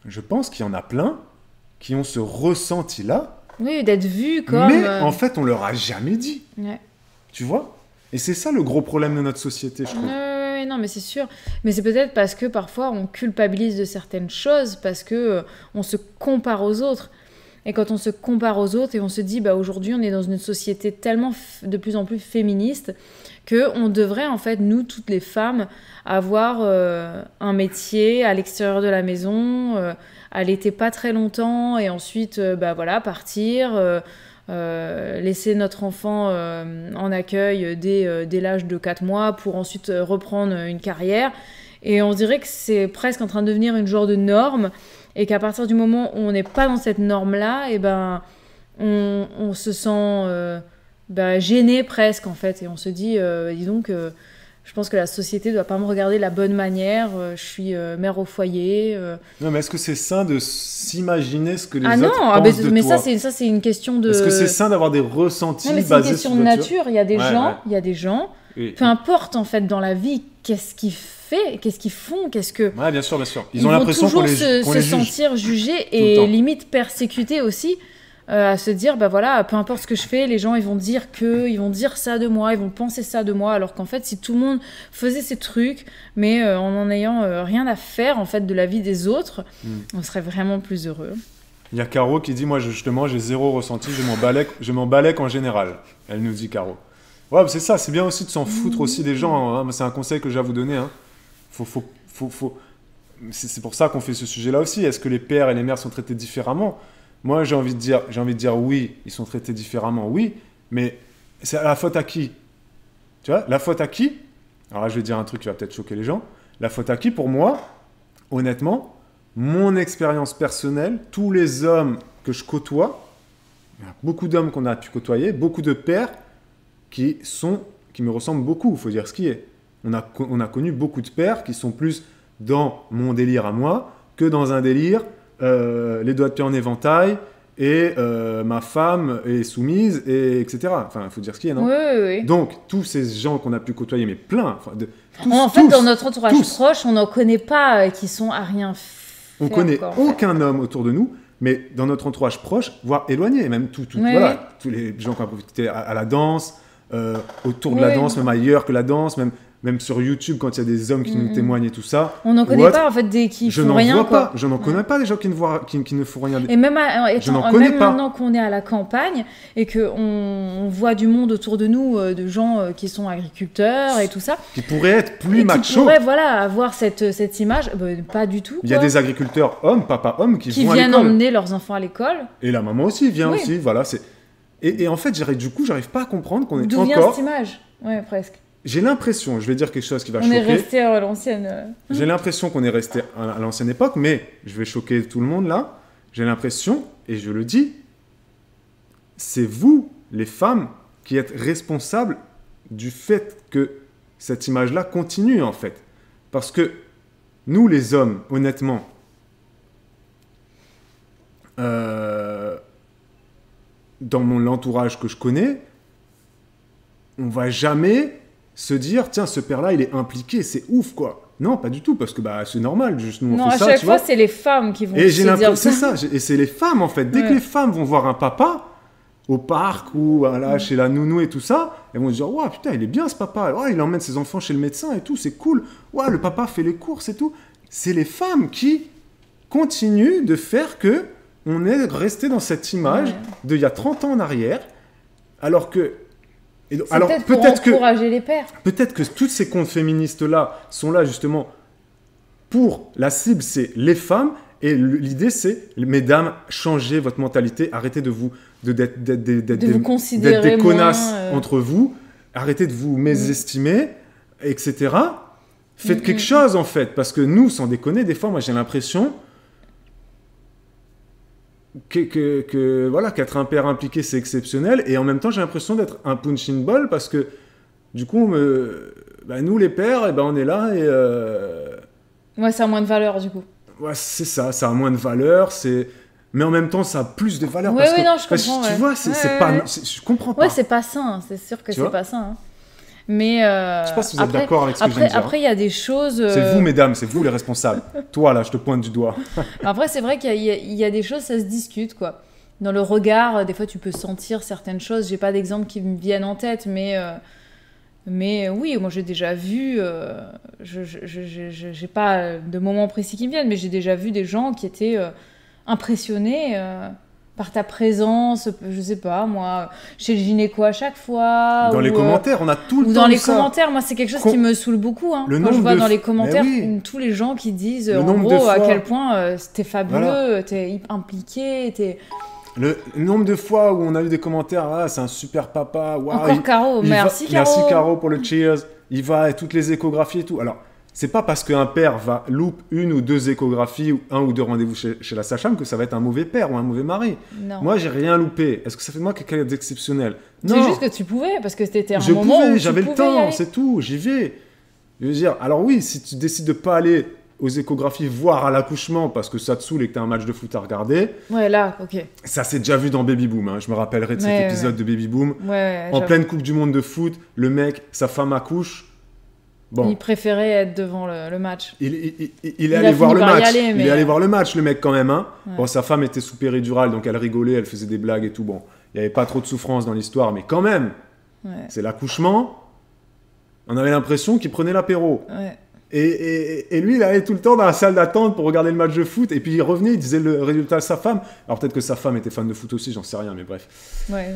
Speaker 2: je pense qu'il y en a plein qui ont ce ressenti-là,
Speaker 1: Oui, d'être vu comme...
Speaker 2: mais en fait, on leur a jamais dit.
Speaker 1: Ouais.
Speaker 2: Tu vois ? Et c'est ça le gros problème de notre société, je trouve.
Speaker 1: Ouais, non, mais c'est sûr. Mais c'est peut-être parce que parfois on culpabilise de certaines choses, parce que on se compare aux autres. Et quand on se compare aux autres et on se dit, aujourd'hui, on est dans une société tellement de plus en plus féministe qu'on devrait, en fait, nous, toutes les femmes, avoir un métier à l'extérieur de la maison, allaiter pas très longtemps et ensuite, partir... laisser notre enfant en accueil dès l'âge de 4 mois pour ensuite reprendre une carrière. Et on dirait que c'est presque en train de devenir une genre de norme et qu'à partir du moment où on n'est pas dans cette norme-là, on se sent gêné presque en fait. Et on se dit, dis donc, je pense que la société ne doit pas me regarder de la bonne manière, je suis mère au foyer.
Speaker 2: Non, mais est-ce que c'est sain de s'imaginer ce que les
Speaker 1: Ah
Speaker 2: autres
Speaker 1: non,
Speaker 2: pensent de
Speaker 1: mais
Speaker 2: toi ?
Speaker 1: ça c'est une question de...
Speaker 2: Est-ce que c'est sain d'avoir des ressentis
Speaker 1: Non, mais c'est une
Speaker 2: basés
Speaker 1: question
Speaker 2: sur
Speaker 1: de
Speaker 2: la
Speaker 1: nature. Il y a des
Speaker 2: Ouais,
Speaker 1: gens,
Speaker 2: ouais.
Speaker 1: il y a des gens,
Speaker 2: Et-
Speaker 1: peu importe en fait dans la vie, qu'est-ce qu'ils font, qu'est-ce que...
Speaker 2: Ouais, bien sûr, bien sûr. Ils
Speaker 1: Ils
Speaker 2: ont
Speaker 1: vont
Speaker 2: l'impression qu'on
Speaker 1: toujours
Speaker 2: les, qu'on
Speaker 1: se
Speaker 2: les juge.
Speaker 1: sentir jugés
Speaker 2: le
Speaker 1: et
Speaker 2: temps.
Speaker 1: limite persécutés aussi, à se dire, peu importe ce que je fais, les gens ils vont dire ils vont dire ça de moi, ils vont penser ça de moi, alors qu'en fait si tout le monde faisait ces trucs, mais en ayant rien à faire en fait de la vie des autres, on serait vraiment plus heureux.
Speaker 2: Il y a Caro qui dit, moi justement, j'ai zéro ressenti, je m'en balèque en général. Elle nous dit, Caro. Ouais, c'est ça, c'est bien aussi de s'en foutre aussi des gens. Hein. C'est un conseil que j'ai à vous donner. Hein. C'est pour ça qu'on fait ce sujet-là aussi. Est-ce que les pères et les mères sont traités différemment ? Moi, j'ai envie de dire oui, ils sont traités différemment, oui, mais c'est à la faute à qui ? Tu vois, la faute à qui ? Alors là, je vais dire un truc qui va peut-être choquer les gens. La faute à qui ? Pour moi, honnêtement, mon expérience personnelle, tous les hommes que je côtoie, il y a beaucoup d'hommes qu'on a pu côtoyer, beaucoup de pères qui me ressemblent beaucoup, il faut dire ce qui est. On a connu beaucoup de pères qui sont plus dans mon délire à moi que dans un délire les doigts de pied en éventail et ma femme est soumise, etc. Enfin, il faut dire ce qui est, non ?
Speaker 1: Oui.
Speaker 2: Donc, tous ces gens qu'on a pu côtoyer, mais plein,
Speaker 1: En fait, dans notre entourage proche, on n'en connaît pas qui sont à rien faire.
Speaker 2: On connaît
Speaker 1: quoi, en
Speaker 2: aucun homme autour de nous, mais dans notre entourage proche, voire éloigné, même tous les gens qui ont profité à la danse, autour de la danse, même ailleurs que la danse, même sur YouTube quand il y a des hommes qui nous témoignent et tout ça.
Speaker 1: On n'en connaît pas en fait qui font rien.
Speaker 2: Je n'en connais pas des gens qui ne font rien.
Speaker 1: Et même maintenant qu'on est à la campagne et qu'on voit du monde autour de nous, de gens qui sont agriculteurs et tout ça.
Speaker 2: Qui pourraient être plus machos.
Speaker 1: Qui pourraient avoir cette image, pas du tout.
Speaker 2: Il y a des agriculteurs hommes, papa-hommes, qui vont à l'école.
Speaker 1: Qui viennent emmener leurs enfants à l'école.
Speaker 2: Et la maman aussi vient aussi, voilà. Et en fait, j'arrive pas à comprendre qu'on est
Speaker 1: D'où vient cette image ? Ouais, presque.
Speaker 2: J'ai l'impression, je vais dire quelque chose qui va choquer.
Speaker 1: On est resté à l'ancienne.
Speaker 2: J'ai l'impression qu'on est resté à l'ancienne époque, mais je vais choquer tout le monde là. J'ai l'impression, et je le dis, c'est vous, les femmes, qui êtes responsables du fait que cette image-là continue en fait. Parce que nous, les hommes, honnêtement, dans l'entourage que je connais, on va jamais se dire, tiens, ce père-là, il est impliqué, c'est ouf, quoi. Non, pas du tout, parce que c'est normal, juste nous, on fait ça,
Speaker 1: à chaque fois, c'est les femmes qui vont
Speaker 2: se
Speaker 1: dire
Speaker 2: ça. C'est ça, et c'est les femmes, en fait. Dès que les femmes vont voir un papa, au parc, ou chez la nounou et tout ça, elles vont se dire, ouais, putain, il est bien, ce papa. Ouais, il emmène ses enfants chez le médecin et tout, c'est cool. Ouais, le papa fait les courses et tout. C'est les femmes qui continuent de faire que on est resté dans cette image d'il y a 30 ans en arrière, alors que...
Speaker 1: Alors, peut-être pour encourager les pères.
Speaker 2: Peut-être que toutes ces comptes féministes-là sont là justement pour la cible, c'est les femmes, Et l'idée, c'est, mesdames, changez votre mentalité, arrêtez de vous d'être
Speaker 1: vous considérer
Speaker 2: des connasses
Speaker 1: moins,
Speaker 2: entre vous, arrêtez de vous mésestimer, etc. Faites quelque chose, en fait, parce que nous, sans déconner, des fois, moi, j'ai l'impression voilà, qu'être un père impliqué, c'est exceptionnel, et en même temps, j'ai l'impression d'être un punching ball, parce que, du coup, nous, les pères, on est là, et...
Speaker 1: Ouais, ça a moins de valeur, du coup.
Speaker 2: Ouais, c'est ça a moins de valeur, mais en même temps, ça a plus de valeur.
Speaker 1: Ouais, non, je comprends.
Speaker 2: Tu vois, c'est pas... Je comprends pas.
Speaker 1: Ouais, c'est pas sain, c'est sûr que c'est pas sain. Mais
Speaker 2: je sais pas si vous êtes d'accord avec ce que je viens de dire.
Speaker 1: Après, il y a des choses...
Speaker 2: C'est vous, mesdames, c'est vous les responsables. Toi, là, je te pointe du doigt.
Speaker 1: Après, c'est vrai qu'il y a des choses, ça se discute, quoi. Dans le regard, des fois, tu peux sentir certaines choses. J'ai pas d'exemple qui me viennent en tête, mais oui, moi, j'ai déjà vu... j'ai pas de moments précis qui me viennent, mais j'ai déjà vu des gens qui étaient impressionnés... par ta présence, je sais pas, moi, chez le gynéco à chaque fois.
Speaker 2: Dans les commentaires, on a tout le temps
Speaker 1: dans les
Speaker 2: ça.
Speaker 1: Commentaires, moi, c'est quelque chose qui me saoule beaucoup. Hein,
Speaker 2: quand
Speaker 1: je vois dans les commentaires tous les gens qui disent, en gros, à quel point t'es fabuleux, t'es impliqué, t'es...
Speaker 2: Le nombre de fois où on a eu des commentaires, c'est un super papa. Wow,
Speaker 1: encore Caro, merci Caro.
Speaker 2: Merci Caro pour le cheers. Il va à toutes les échographies et tout. Alors, c'est pas parce qu'un père va louper 1 ou 2 échographies ou 1 ou 2 rendez-vous chez la sage-femme que ça va être un mauvais père ou un mauvais mari.
Speaker 1: Non.
Speaker 2: Moi, j'ai rien loupé. Est-ce que ça fait de moi quelqu'un d'exceptionnel?
Speaker 1: Non. C'est juste que tu pouvais, parce que c'était un moment où
Speaker 2: j'avais le temps, c'est tout, j'y vais. Je veux dire, alors oui, si tu décides de pas aller aux échographies voir à l'accouchement parce que ça te saoule et que t'as un match de foot à regarder.
Speaker 1: Ouais, là, ok.
Speaker 2: Ça s'est déjà vu dans Baby Boom. Hein. Je me rappellerai de cet épisode de Baby Boom. En pleine Coupe du Monde de foot, le mec, sa femme accouche. Bon.
Speaker 1: Il préférait être devant le match.
Speaker 2: Il est allé voir le match. Il est allé voir le match, le mec, quand même. Hein.
Speaker 1: Ouais.
Speaker 2: Bon, sa femme était sous péridurale, donc elle rigolait, elle faisait des blagues et tout. Bon, il n'y avait pas trop de souffrance dans l'histoire, mais quand même, c'est l'accouchement. On avait l'impression qu'il prenait l'apéro.
Speaker 1: Ouais.
Speaker 2: Et lui, il allait tout le temps dans la salle d'attente pour regarder le match de foot. Et puis il revenait, il disait le résultat à sa femme. Alors peut-être que sa femme était fan de foot aussi, j'en sais rien, mais bref.
Speaker 1: Ouais.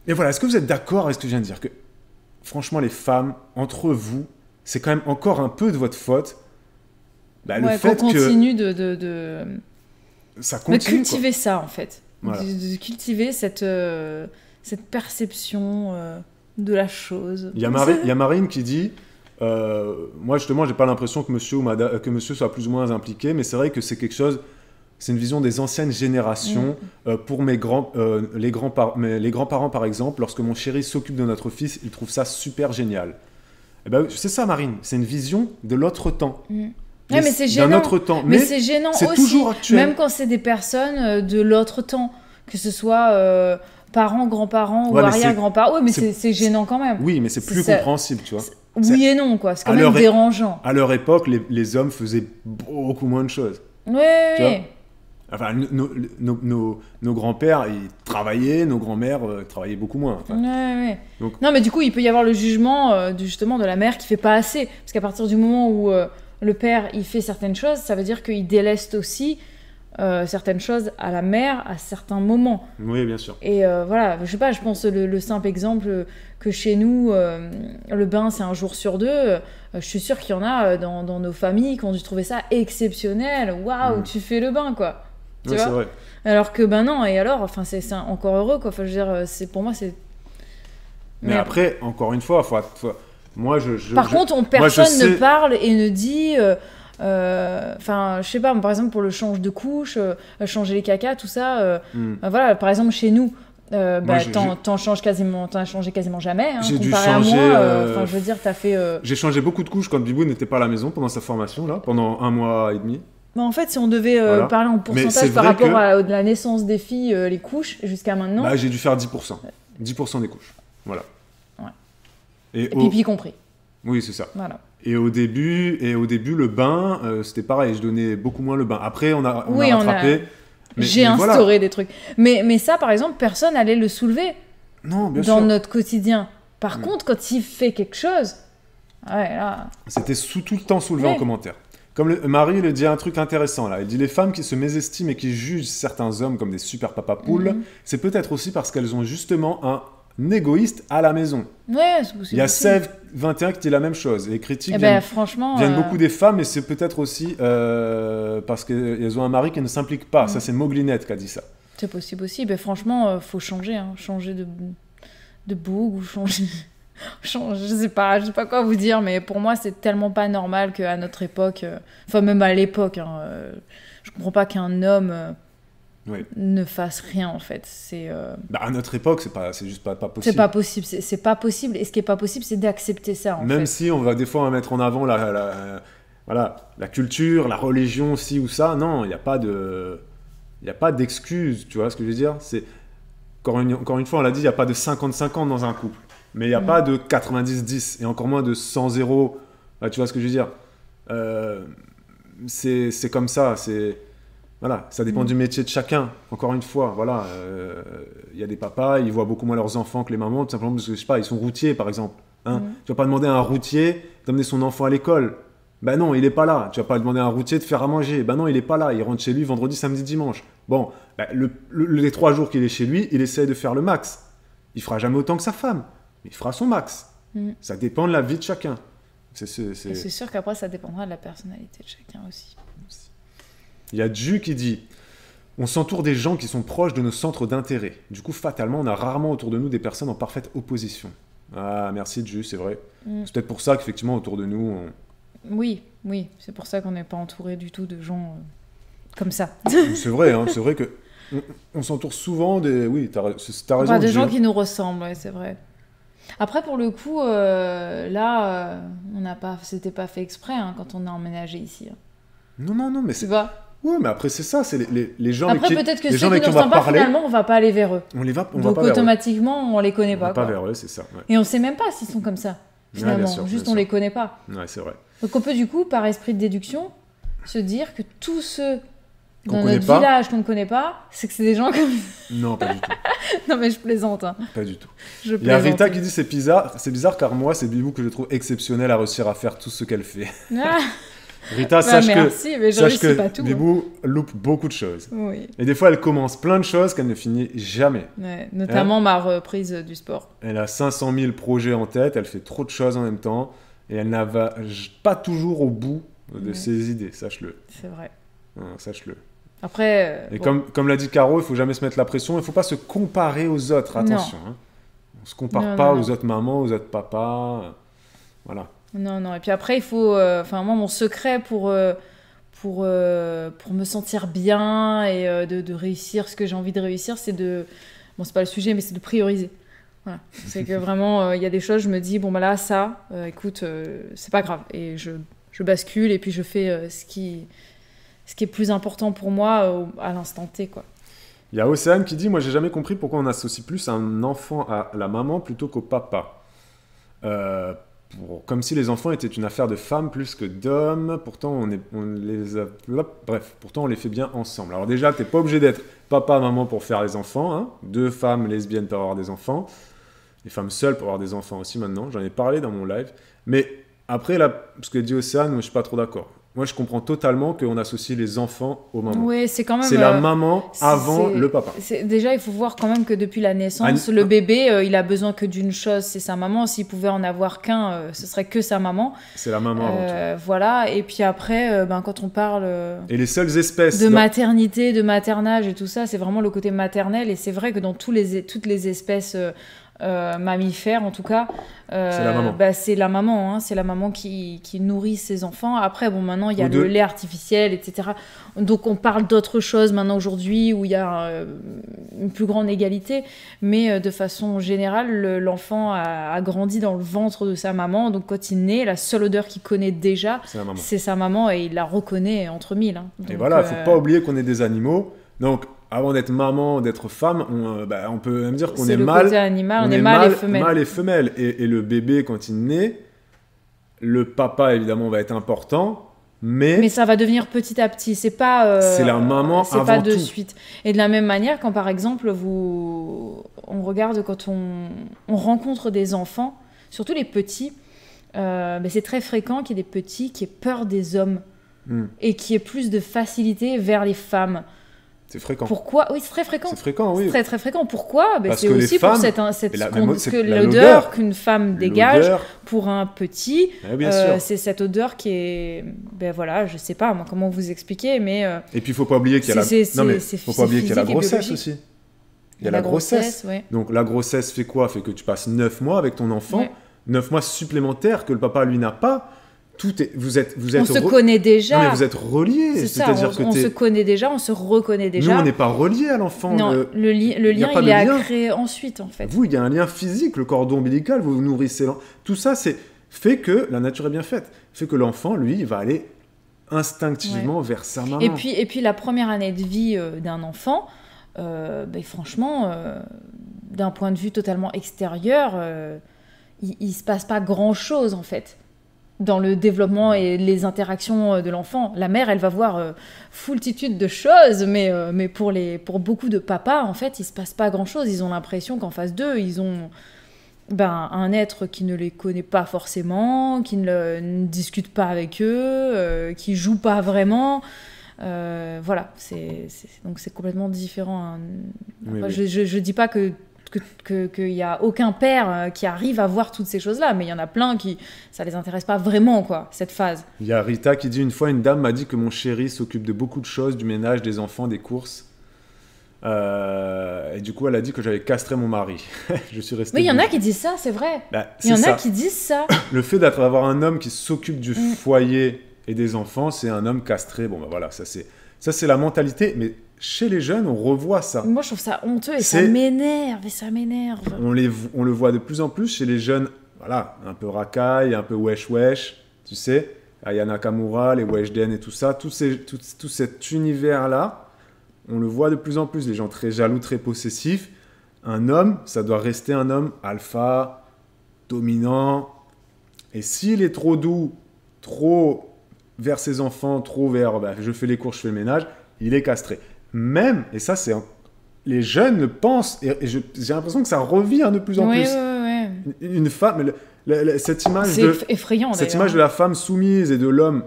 Speaker 2: Et voilà, est-ce que vous êtes d'accord avec ce que je viens de dire que, franchement, les femmes, entre vous, c'est quand même encore un peu de votre faute. Le fait
Speaker 1: qu'on continue
Speaker 2: ça continue,
Speaker 1: de cultiver ça, en fait.
Speaker 2: Voilà.
Speaker 1: De cultiver cette perception de la chose.
Speaker 2: Il y a Marine qui dit... moi justement j'ai pas l'impression que monsieur soit plus ou moins impliqué, mais c'est vrai que c'est quelque chose, c'est une vision des anciennes générations. Pour les grands-parents par exemple, lorsque mon chéri s'occupe de notre fils, il trouve ça super génial. Et c'est ça Marine, c'est une vision de l'autre temps.
Speaker 1: Mais c'est gênant.
Speaker 2: Autre temps.
Speaker 1: Mais c'est gênant
Speaker 2: c'est
Speaker 1: aussi,
Speaker 2: toujours actuel.
Speaker 1: même quand c'est des personnes de l'autre temps, que ce soit parents, grands-parents ou arrière-grands-parents. Oui, mais c'est gênant quand même.
Speaker 2: Oui, mais c'est plus compréhensible, tu vois.
Speaker 1: Oui et non, quoi. C'est quand même dérangeant.
Speaker 2: À leur époque, les hommes faisaient beaucoup moins de choses.
Speaker 1: Oui.
Speaker 2: Enfin, nos grands-pères, ils travaillaient, nos grands-mères travaillaient beaucoup moins. Enfin.
Speaker 1: Ouais. Donc... Non, mais du coup, il peut y avoir le jugement justement de la mère qui fait pas assez. Parce qu'à partir du moment où le père, il fait certaines choses, ça veut dire qu'il déleste aussi certaines choses à la mère à certains moments.
Speaker 2: Oui, bien sûr.
Speaker 1: Et voilà, je sais pas, je pense le simple exemple que chez nous, le bain, c'est un jour sur 2. Je suis sûre qu'il y en a dans nos familles qui ont dû trouver ça exceptionnel. Waouh, tu fais le bain, quoi. Tu vois,
Speaker 2: c'est vrai.
Speaker 1: Alors que non, et alors, enfin, c'est encore heureux, quoi. Enfin, je veux dire, pour moi, c'est...
Speaker 2: Mais après, encore une fois, moi,
Speaker 1: Par contre, personne ne parle et ne dit... Enfin, je sais pas, par exemple, pour le change de couche, changer les cacas, tout ça, voilà, par exemple, chez nous, t'en as changé quasiment jamais, hein,
Speaker 2: j'ai dû
Speaker 1: comparé
Speaker 2: changer,
Speaker 1: à moi, enfin, je veux dire, t'as fait...
Speaker 2: J'ai changé beaucoup de couches quand Bibou n'était pas à la maison pendant sa formation, là, pendant 1 mois et demi.
Speaker 1: En fait, si on devait parler en pourcentage par rapport à la naissance des filles, les couches, jusqu'à maintenant...
Speaker 2: j'ai dû faire 10%. 10% des couches, voilà.
Speaker 1: Ouais.
Speaker 2: Et
Speaker 1: pipi compris.
Speaker 2: Oui, c'est ça.
Speaker 1: Voilà.
Speaker 2: Et au début, le bain, c'était pareil, je donnais beaucoup moins le bain. Après, on a rattrapé.
Speaker 1: J'ai instauré des trucs. Mais ça, par exemple, personne n'allait le soulever dans notre quotidien. Par contre, quand il fait quelque chose, là...
Speaker 2: C'était tout le temps soulevé en commentaire. Comme Marie le dit un truc intéressant là. Elle dit les femmes qui se mésestiment et qui jugent certains hommes comme des super papas poules, c'est peut-être aussi parce qu'elles ont justement égoïste à la maison.
Speaker 1: Ouais,
Speaker 2: Il y a Sève 21 qui dit la même chose. Et les critiques
Speaker 1: franchement,
Speaker 2: viennent beaucoup des femmes, et c'est peut-être aussi parce qu'elles ont un mari qui ne s'implique pas. Ça, c'est Moglinette qui a dit ça.
Speaker 1: C'est possible aussi. Ben, franchement, faut changer. Hein. Changer de boug ou changer... je sais pas quoi vous dire, mais pour moi, c'est tellement pas normal qu'à notre époque... Enfin, même à l'époque, hein, je comprends pas qu'un homme... ne fasse rien en fait.
Speaker 2: À notre époque, c'est juste pas possible.
Speaker 1: C'est pas possible. Et ce qui est pas possible, c'est d'accepter ça.
Speaker 2: Même si on va des fois mettre en avant la culture, la religion, ci ou ça, non, il n'y a pas d'excuse. Tu vois ce que je veux dire ? C'est encore une fois, on l'a dit, il n'y a pas de 50-50 dans un couple, mais il n'y a pas de 90-10 et encore moins de 100-0. Tu vois ce que je veux dire ? C'est comme ça. Voilà, ça dépend du métier de chacun. Encore une fois, voilà, y a des papas, ils voient beaucoup moins leurs enfants que les mamans, tout simplement parce que, je sais pas, ils sont routiers, par exemple. Hein. Tu vas pas demander à un routier d'amener son enfant à l'école. Ben non, il est pas là. Tu vas pas demander à un routier de faire à manger. Ben non, il est pas là. Il rentre chez lui vendredi, samedi, dimanche. Bon, les 3 jours qu'il est chez lui, il essaie de faire le max. Il fera jamais autant que sa femme, mais il fera son max. Ça dépend de la vie de chacun.
Speaker 1: Et c'est sûr qu'après, ça dépendra de la personnalité de chacun aussi.
Speaker 2: Il y a Ju qui dit « On s'entoure des gens qui sont proches de nos centres d'intérêt. Du coup, fatalement, on a rarement autour de nous des personnes en parfaite opposition. » Ah, merci Ju, c'est vrai. C'est peut-être pour ça qu'effectivement, autour de nous...
Speaker 1: Oui, c'est pour ça qu'on n'est pas entouré du tout de gens comme ça.
Speaker 2: C'est vrai, hein, c'est vrai que on s'entoure souvent des... Oui, t'as raison.
Speaker 1: Des gens qui nous ressemblent, ouais, c'est vrai. Après, pour le coup, c'était pas fait exprès hein, quand on a emménagé ici.
Speaker 2: Non, mais c'est...
Speaker 1: Tu vois ?
Speaker 2: Oui, mais après, c'est ça, c'est les gens
Speaker 1: après, peut-être que ceux qui nous ressemblent pas, finalement, on va pas aller vers eux. Donc, automatiquement, on les connaît pas.
Speaker 2: On va pas vers eux, c'est ça. Ouais.
Speaker 1: Et on sait même pas s'ils sont comme ça, finalement. Ouais, bien sûr, on les connaît pas.
Speaker 2: Ouais, c'est vrai.
Speaker 1: Donc, on peut, du coup, par esprit de déduction, se dire que tous ceux dans notre village qu'on ne connaît pas, c'est que c'est des gens comme...
Speaker 2: Non, pas du tout.
Speaker 1: Non, mais je plaisante. Hein.
Speaker 2: Pas du tout. Il y a Rita qui dit c'est bizarre car moi, c'est Bibou que je trouve exceptionnelle à réussir à faire tout ce qu'elle fait. Ah. Rita, sache que Bibou loupe beaucoup de choses.
Speaker 1: Oui.
Speaker 2: Et des fois, elle commence plein de choses qu'elle ne finit jamais.
Speaker 1: Ouais, notamment ma reprise du sport.
Speaker 2: Elle a 500 000 projets en tête, elle fait trop de choses en même temps, et elle n'a pas toujours au bout de ses idées, sache-le.
Speaker 1: C'est vrai.
Speaker 2: Sache-le.
Speaker 1: Après...
Speaker 2: Et comme l'a dit Caro, il ne faut jamais se mettre la pression, il ne faut pas se comparer aux autres, attention. Hein. On ne se compare pas aux autres mamans, aux autres papas, voilà.
Speaker 1: Non. Et puis après, il faut... moi, mon secret pour me sentir bien et de réussir ce que j'ai envie de réussir, c'est de... Bon, c'est pas le sujet, mais c'est de prioriser. Voilà. C'est que vraiment, il y a des choses, je me dis, bon, bah là, ça, écoute, c'est pas grave. Et je bascule et puis je fais ce qui est plus important pour moi à l'instant T, quoi.
Speaker 2: Il y a Océane qui dit « Moi, j'ai jamais compris pourquoi on associe plus un enfant à la maman plutôt qu'au papa. Comme si les enfants étaient une affaire de femmes plus que d'hommes. Pourtant, pourtant, on les fait bien ensemble. Alors déjà, t'es pas obligé d'être papa, maman pour faire les enfants. Hein. 2 femmes lesbiennes peuvent avoir des enfants. Les femmes seules peuvent avoir des enfants aussi maintenant. J'en ai parlé dans mon live. Mais après, là, ce que dit Océane, moi, je suis pas trop d'accord. Moi, je comprends totalement qu'on associe les enfants aux mamans.
Speaker 1: Oui, c'est quand même...
Speaker 2: C'est la maman avant le papa.
Speaker 1: Déjà, il faut voir quand même que depuis la naissance, le bébé, il a besoin que d'une chose, c'est sa maman. S'il pouvait en avoir qu'un, ce serait que sa maman.
Speaker 2: C'est la maman avant tout.
Speaker 1: Voilà, et puis après, quand on parle...
Speaker 2: et les seules espèces...
Speaker 1: De maternité, de maternage et tout ça, c'est vraiment le côté maternel. Et c'est vrai que dans toutes les espèces... mammifères en tout cas,
Speaker 2: c'est la maman.
Speaker 1: C'est la maman, hein, c'est la maman qui nourrit ses enfants. Après, bon, maintenant il y a le lait artificiel, etc. Donc on parle d'autres choses maintenant aujourd'hui où il y a une plus grande égalité, mais de façon générale, l'enfant a grandi dans le ventre de sa maman. Donc quand il naît, la seule odeur qu'il connaît déjà, c'est sa maman et il la reconnaît entre mille. Hein. Donc,
Speaker 2: et voilà, faut pas oublier qu'on est des animaux. Donc avant d'être maman, d'être femme, on peut même dire qu'on est mâle.
Speaker 1: Côté animal, on est mâle et femelle.
Speaker 2: Mâle et femelle. Et le bébé, quand il naît, le papa, évidemment, va être important, mais
Speaker 1: ça va devenir petit à petit. C'est pas...
Speaker 2: c'est la maman
Speaker 1: c'est
Speaker 2: avant
Speaker 1: pas de
Speaker 2: tout.
Speaker 1: Suite. Et de la même manière, quand par exemple, on regarde, quand on rencontre des enfants, surtout les petits, c'est très fréquent qu'il y ait des petits qui aient peur des hommes et qui aient plus de facilité vers les femmes.
Speaker 2: C'est fréquent.
Speaker 1: Pourquoi? Oui, c'est très fréquent.
Speaker 2: C'est fréquent, oui.
Speaker 1: C'est très très fréquent. Pourquoi?
Speaker 2: Parce
Speaker 1: c'est
Speaker 2: que les
Speaker 1: aussi
Speaker 2: femmes-
Speaker 1: pour
Speaker 2: l'odeur
Speaker 1: l'odeur qu'une femme dégage
Speaker 2: L'odeur,
Speaker 1: pour un petit.
Speaker 2: bien sûr.
Speaker 1: C'est cette odeur qui est, ben voilà, je sais pas moi comment vous expliquer, mais
Speaker 2: Et puis il faut pas oublier qu'il y a
Speaker 1: c'est-
Speaker 2: non mais
Speaker 1: c'est-
Speaker 2: faut pas oublier qu'il y a la
Speaker 1: physique et
Speaker 2: grossesse
Speaker 1: biologique.
Speaker 2: aussi. Il y a la grossesse.
Speaker 1: ouais.
Speaker 2: Donc la grossesse fait quoi? Fait que tu passes 9 mois avec ton enfant,
Speaker 1: Ouais.
Speaker 2: 9 mois supplémentaires que le papa lui n'a pas. Vous êtes
Speaker 1: On se connaît déjà.
Speaker 2: Non mais vous êtes reliés.
Speaker 1: C'est ça,
Speaker 2: C'est-à-dire
Speaker 1: on se connaît déjà, on se reconnaît déjà.
Speaker 2: Nous on n'est pas reliés à l'enfant.
Speaker 1: Non, le
Speaker 2: y a
Speaker 1: lien,
Speaker 2: pas
Speaker 1: il
Speaker 2: de
Speaker 1: est à
Speaker 2: lien.
Speaker 1: créer ensuite, en fait.
Speaker 2: Vous, il y a un lien physique, le cordon ombilical, vous nourrissez l'enfant. Tout ça, fait que la nature est bien faite. Fait que l'enfant, lui, il va aller instinctivement vers sa maman.
Speaker 1: Et puis la première année de vie d'un enfant, ben, franchement, d'un point de vue totalement extérieur, il se passe pas grand-chose, en fait, dans le développement et les interactions de l'enfant. La mère, elle va voir foultitude de choses, mais pour beaucoup de papas, en fait, il se passe pas grand-chose. Ils ont l'impression qu'en face d'eux, ils ont un être qui ne les connaît pas forcément, qui ne discute pas avec eux, qui joue pas vraiment. Voilà, donc c'est complètement différent. Hein.
Speaker 2: Oui,
Speaker 1: Enfin,
Speaker 2: oui.
Speaker 1: Je dis pas qu'il y a aucun père qui arrive à voir toutes ces choses-là, mais il y en a plein qui ça les intéresse pas vraiment, quoi, cette phase.
Speaker 2: Il y a Rita qui dit, une fois, une dame m'a dit que mon chéri s'occupe de beaucoup de choses, du ménage, des enfants, des courses. Et du coup, elle a dit que j'avais castré mon mari. Je suis resté...
Speaker 1: Oui, il y en a qui disent ça, c'est vrai.
Speaker 2: Bah,
Speaker 1: Il y en
Speaker 2: c'est
Speaker 1: a
Speaker 2: ça.
Speaker 1: qui disent ça.
Speaker 2: Le fait d'avoir un homme qui s'occupe du foyer et des enfants, c'est un homme castré. Bon, ben voilà, ça c'est la mentalité. Mais chez les jeunes, on revoit ça.
Speaker 1: Moi, je trouve ça honteux et ça
Speaker 2: C'est-
Speaker 1: m'énerve, On
Speaker 2: On le voit de plus en plus chez les jeunes, voilà, un peu racaille, un peu wesh, tu sais, Aya Nakamura, les Weshden et tout ça, tout cet univers-là, on le voit de plus en plus, les gens très jaloux, très possessifs. Un homme, ça doit rester un homme alpha, dominant, et s'il est trop doux, trop vers ses enfants, trop vers je fais les courses, je fais le ménage, il est castré. Même, et ça c'est... Les jeunes le pensent, et j'ai l'impression que ça revient de plus en plus.
Speaker 1: Ouais.
Speaker 2: Une femme, cette image
Speaker 1: C'est effrayant,
Speaker 2: cette
Speaker 1: d'ailleurs.
Speaker 2: image de la femme soumise et de l'homme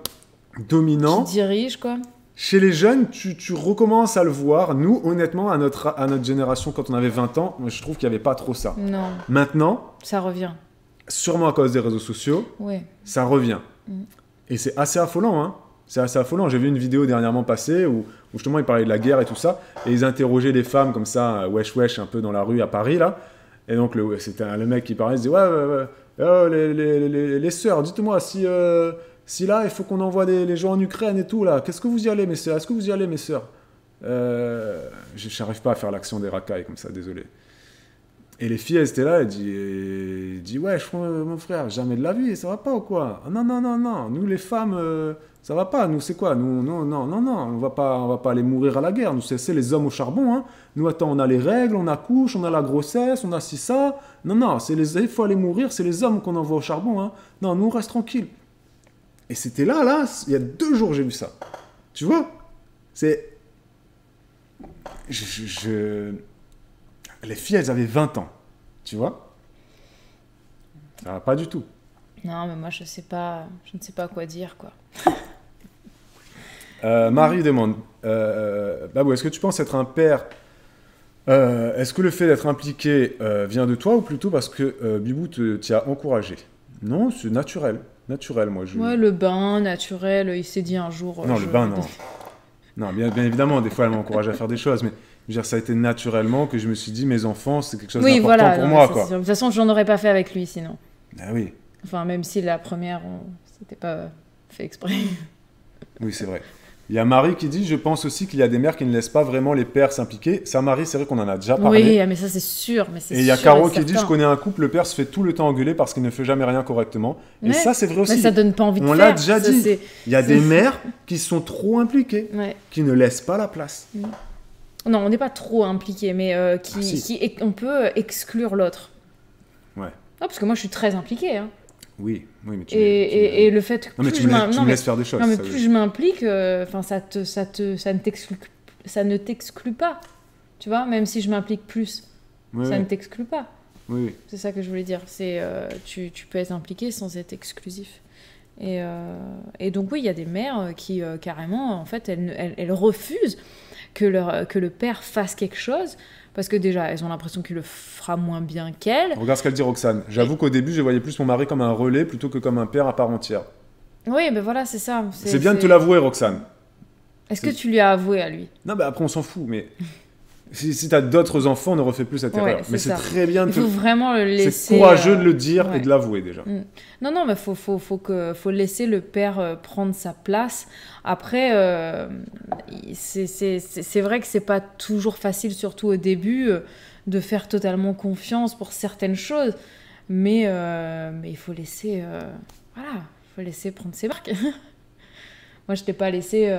Speaker 2: dominant,
Speaker 1: Qui dirige, quoi.
Speaker 2: chez les jeunes, tu recommences à le voir. Nous, honnêtement, à notre génération, quand on avait 20 ans, moi, je trouve qu'il n'y avait pas trop ça.
Speaker 1: Non,
Speaker 2: Maintenant,
Speaker 1: ça revient.
Speaker 2: sûrement à cause des réseaux sociaux,
Speaker 1: Ouais.
Speaker 2: ça revient. Et c'est assez affolant, hein. C'est assez affolant. J'ai vu une vidéo dernièrement passée où justement ils parlaient de la guerre et tout ça, et ils interrogeaient les femmes comme ça, wesh, un peu dans la rue à Paris, là. Et donc c'était le mec qui parlait, il disait ouais, oh, les sœurs, dites-moi si là il faut qu'on envoie les gens en Ukraine et tout là, qu'est-ce que vous y allez mes sœurs? Est-ce que vous y allez mes sœurs? Je n'arrive pas à faire l'accent des racailles comme ça, désolé. Et les filles, elles étaient là, elles disent ouais, mon frère, jamais de la vie, ça va pas ou quoi? Ah, non, nous les femmes, ça va pas, nous c'est quoi? Nous, non, on va pas aller mourir à la guerre, nous c'est les hommes au charbon, hein. Nous, attends, on a les règles, on accouche, on a la grossesse, on a ci, ça. Non, il faut aller mourir, c'est les hommes qu'on envoie au charbon, hein. Non, nous on reste tranquille. Et c'était là, il y a 2 jours j'ai vu ça. Tu vois? C'est... Les filles, elles avaient 20 ans, tu vois? Ça va pas du tout.
Speaker 1: Non, mais moi, je ne sais pas quoi dire, quoi.
Speaker 2: Marie demande, Babou, est-ce que tu penses être un père est-ce que le fait d'être impliqué vient de toi ou plutôt parce que Bibou t'y a encouragé? Non, c'est naturel, moi.
Speaker 1: Ouais, le bain, naturel, il s'est dit un jour...
Speaker 2: Non, le bain, non. Non, bien évidemment, des fois, elle m'a encouragé à faire des choses, mais je veux dire, ça a été naturellement que je me suis dit, mes enfants, c'est quelque chose d'important pour moi, quoi.
Speaker 1: De toute façon, je n'en aurais pas fait avec lui, sinon.
Speaker 2: Ah oui.
Speaker 1: Enfin, même si la première, c'était pas fait exprès.
Speaker 2: Oui, c'est vrai. Il y a Marie qui dit, je pense aussi qu'il y a des mères qui ne laissent pas vraiment les pères s'impliquer. Ça, Marie, c'est vrai qu'on en a déjà parlé.
Speaker 1: Oui, mais ça, c'est sûr.
Speaker 2: Et il y a Caro qui dit, je connais un couple, le père se fait tout le temps engueuler parce qu'il ne fait jamais rien correctement. Et ça, c'est vrai aussi.
Speaker 1: Mais ça donne pas envie de faire.
Speaker 2: On l'a déjà dit. Il y a des mères qui sont trop impliquées, qui ne laissent pas la place.
Speaker 1: Non, on n'est pas trop impliqués, mais on peut exclure l'autre.
Speaker 2: Ouais.
Speaker 1: Ah, parce que moi, je suis très impliquée, hein.
Speaker 2: Oui, mais tu
Speaker 1: et le fait que
Speaker 2: non, mais tu me laisses faire des choses.
Speaker 1: Non, mais plus je m'implique, ça ne t'exclut pas. Tu vois, même si je m'implique plus, ça ne t'exclut pas.
Speaker 2: Oui.
Speaker 1: C'est ça que je voulais dire. C'est tu peux être impliqué sans être exclusif. Et donc oui, il y a des mères qui carrément, en fait, elles refusent que le père fasse quelque chose, parce que déjà, elles ont l'impression qu'il le fera moins bien qu'elle.
Speaker 2: Regarde ce qu'elle dit, Roxane. J'avoue qu'au début, je voyais plus mon mari comme un relais plutôt que comme un père à part entière.
Speaker 1: Oui, ben voilà, c'est ça.
Speaker 2: C'est bien de te l'avouer, Roxane.
Speaker 1: Est-ce que tu lui as avoué à lui?
Speaker 2: Non, bah après, on s'en fout, mais si tu as d'autres enfants, on ne refait plus cette erreur. Mais c'est très bien de
Speaker 1: Il faut vraiment le laisser...
Speaker 2: C'est courageux de le dire et de l'avouer, déjà.
Speaker 1: Non, mais faut laisser le père prendre sa place. Après, c'est vrai que c'est pas toujours facile, surtout au début, de faire totalement confiance pour certaines choses. Mais il faut laisser... voilà, il faut laisser prendre ses marques. Moi, je t'ai pas laissé...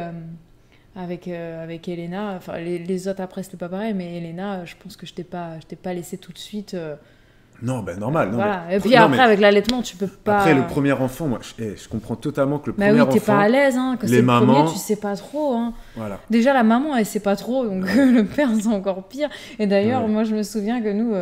Speaker 1: avec Elena, enfin les autres après c'était pas pareil, mais Elena, je pense que je t'ai pas laissé tout de suite.
Speaker 2: Non, ben normal. Non,
Speaker 1: voilà.
Speaker 2: Mais...
Speaker 1: Et puis après, avec l'allaitement, tu peux pas.
Speaker 2: Après, le premier enfant, moi, je comprends totalement que le
Speaker 1: bah
Speaker 2: premier
Speaker 1: oui, t'es
Speaker 2: enfant.
Speaker 1: pas à l'aise, hein. Quand c'est le premier, tu sais pas trop, hein.
Speaker 2: Voilà.
Speaker 1: Déjà, la maman, elle sait pas trop, donc le père, c'est encore pire. Et d'ailleurs, moi, je me souviens que nous,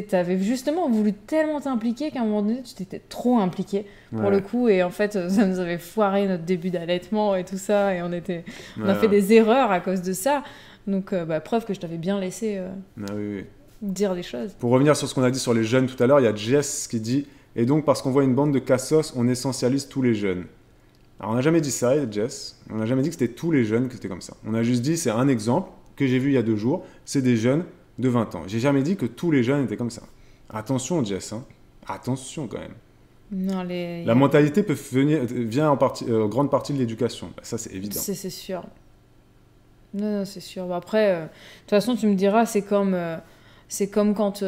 Speaker 1: t'avais justement voulu tellement t'impliquer qu'à un moment donné, tu t'étais trop impliqué pour le coup, et en fait, ça nous avait foiré notre début d'allaitement et tout ça, et on a fait des erreurs à cause de ça. Donc, preuve que je t'avais bien laissé.
Speaker 2: Oui.
Speaker 1: Dire des choses.
Speaker 2: Pour revenir sur ce qu'on a dit sur les jeunes tout à l'heure, il y a Jess qui dit « Et donc, parce qu'on voit une bande de cassos, on essentialise tous les jeunes. » Alors, on n'a jamais dit ça, Jess. On n'a jamais dit que c'était tous les jeunes que c'était comme ça. On a juste dit, c'est un exemple que j'ai vu il y a 2 jours, c'est des jeunes de 20 ans. J'ai jamais dit que tous les jeunes étaient comme ça. Attention, Jess. Hein. Attention, quand même.
Speaker 1: Non,
Speaker 2: La mentalité vient en grande partie de l'éducation. Ça, c'est évident.
Speaker 1: C'est sûr. Non, c'est sûr. Après, de toute façon, tu me diras, c'est comme quand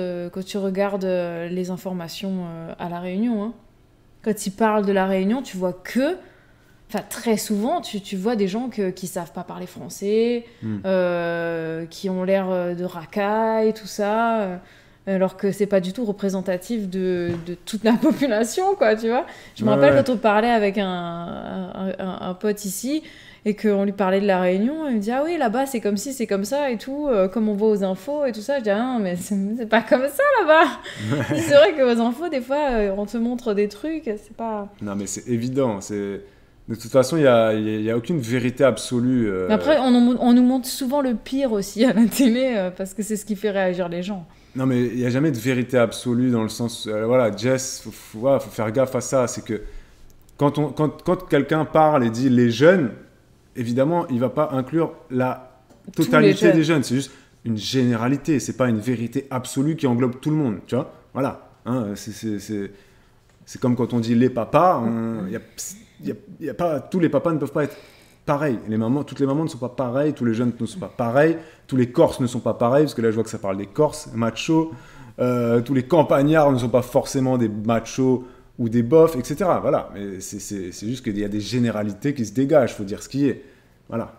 Speaker 1: tu regardes les informations à La Réunion. Hein. Quand ils parlent de La Réunion, tu vois que... Enfin, très souvent, tu vois des gens qui savent pas parler français, qui ont l'air de racailles, tout ça, alors que c'est pas du tout représentatif de toute la population, quoi, tu vois. Je me rappelle quand on parlait avec un pote ici, et qu'on lui parlait de La Réunion, il me dit « Ah oui, là-bas, c'est comme ci, c'est comme ça, et tout, comme on voit aux infos, et tout ça. » Je dis « Ah non, mais c'est pas comme ça, là-bas. » C'est vrai qu'aux infos, des fois, on te montre des trucs, c'est pas...
Speaker 2: Non, mais c'est évident, c'est... De toute façon, il n'y a aucune vérité absolue.
Speaker 1: Après, on nous montre souvent le pire aussi à la télé, parce que c'est ce qui fait réagir les gens.
Speaker 2: Non, mais il n'y a jamais de vérité absolue dans le sens... voilà, Jess, faut faire gaffe à ça. C'est que quand quelqu'un parle et dit « les jeunes », évidemment, il ne va pas inclure la totalité des jeunes. C'est juste une généralité. Ce n'est pas une vérité absolue qui englobe tout le monde. Tu vois, voilà. Hein, c'est comme quand on dit « les papas ». Y a pas, tous les papas ne peuvent pas être pareils. Toutes les mamans ne sont pas pareilles, tous les jeunes ne sont pas pareils, tous les Corses ne sont pas pareils, parce que là je vois que ça parle des Corses, machos, tous les campagnards ne sont pas forcément des machos ou des bofs, etc. Voilà, mais c'est juste qu'il y a des généralités qui se dégagent, il faut dire ce qui est. Voilà.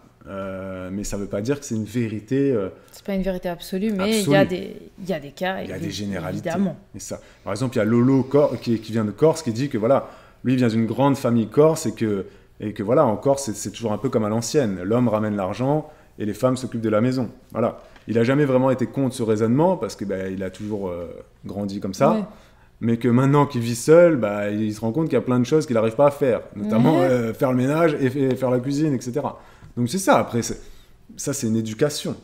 Speaker 2: Mais ça ne veut pas dire que c'est une vérité...
Speaker 1: c'est pas une vérité absolue, mais il y a des cas,
Speaker 2: il y a des généralités.
Speaker 1: Évidemment.
Speaker 2: Et ça. Par exemple, il y a Lolo qui vient de Corse qui dit que voilà, lui vient d'une grande famille corse et que voilà, en Corse, c'est toujours un peu comme à l'ancienne. L'homme ramène l'argent et les femmes s'occupent de la maison. Voilà. Il n'a jamais vraiment été contre ce raisonnement parce qu'il a toujours grandi comme ça. Ouais. Mais que maintenant qu'il vit seul, il se rend compte qu'il y a plein de choses qu'il n'arrive pas à faire. Notamment faire le ménage et faire la cuisine, etc. Donc c'est ça. Après, ça, c'est une éducation.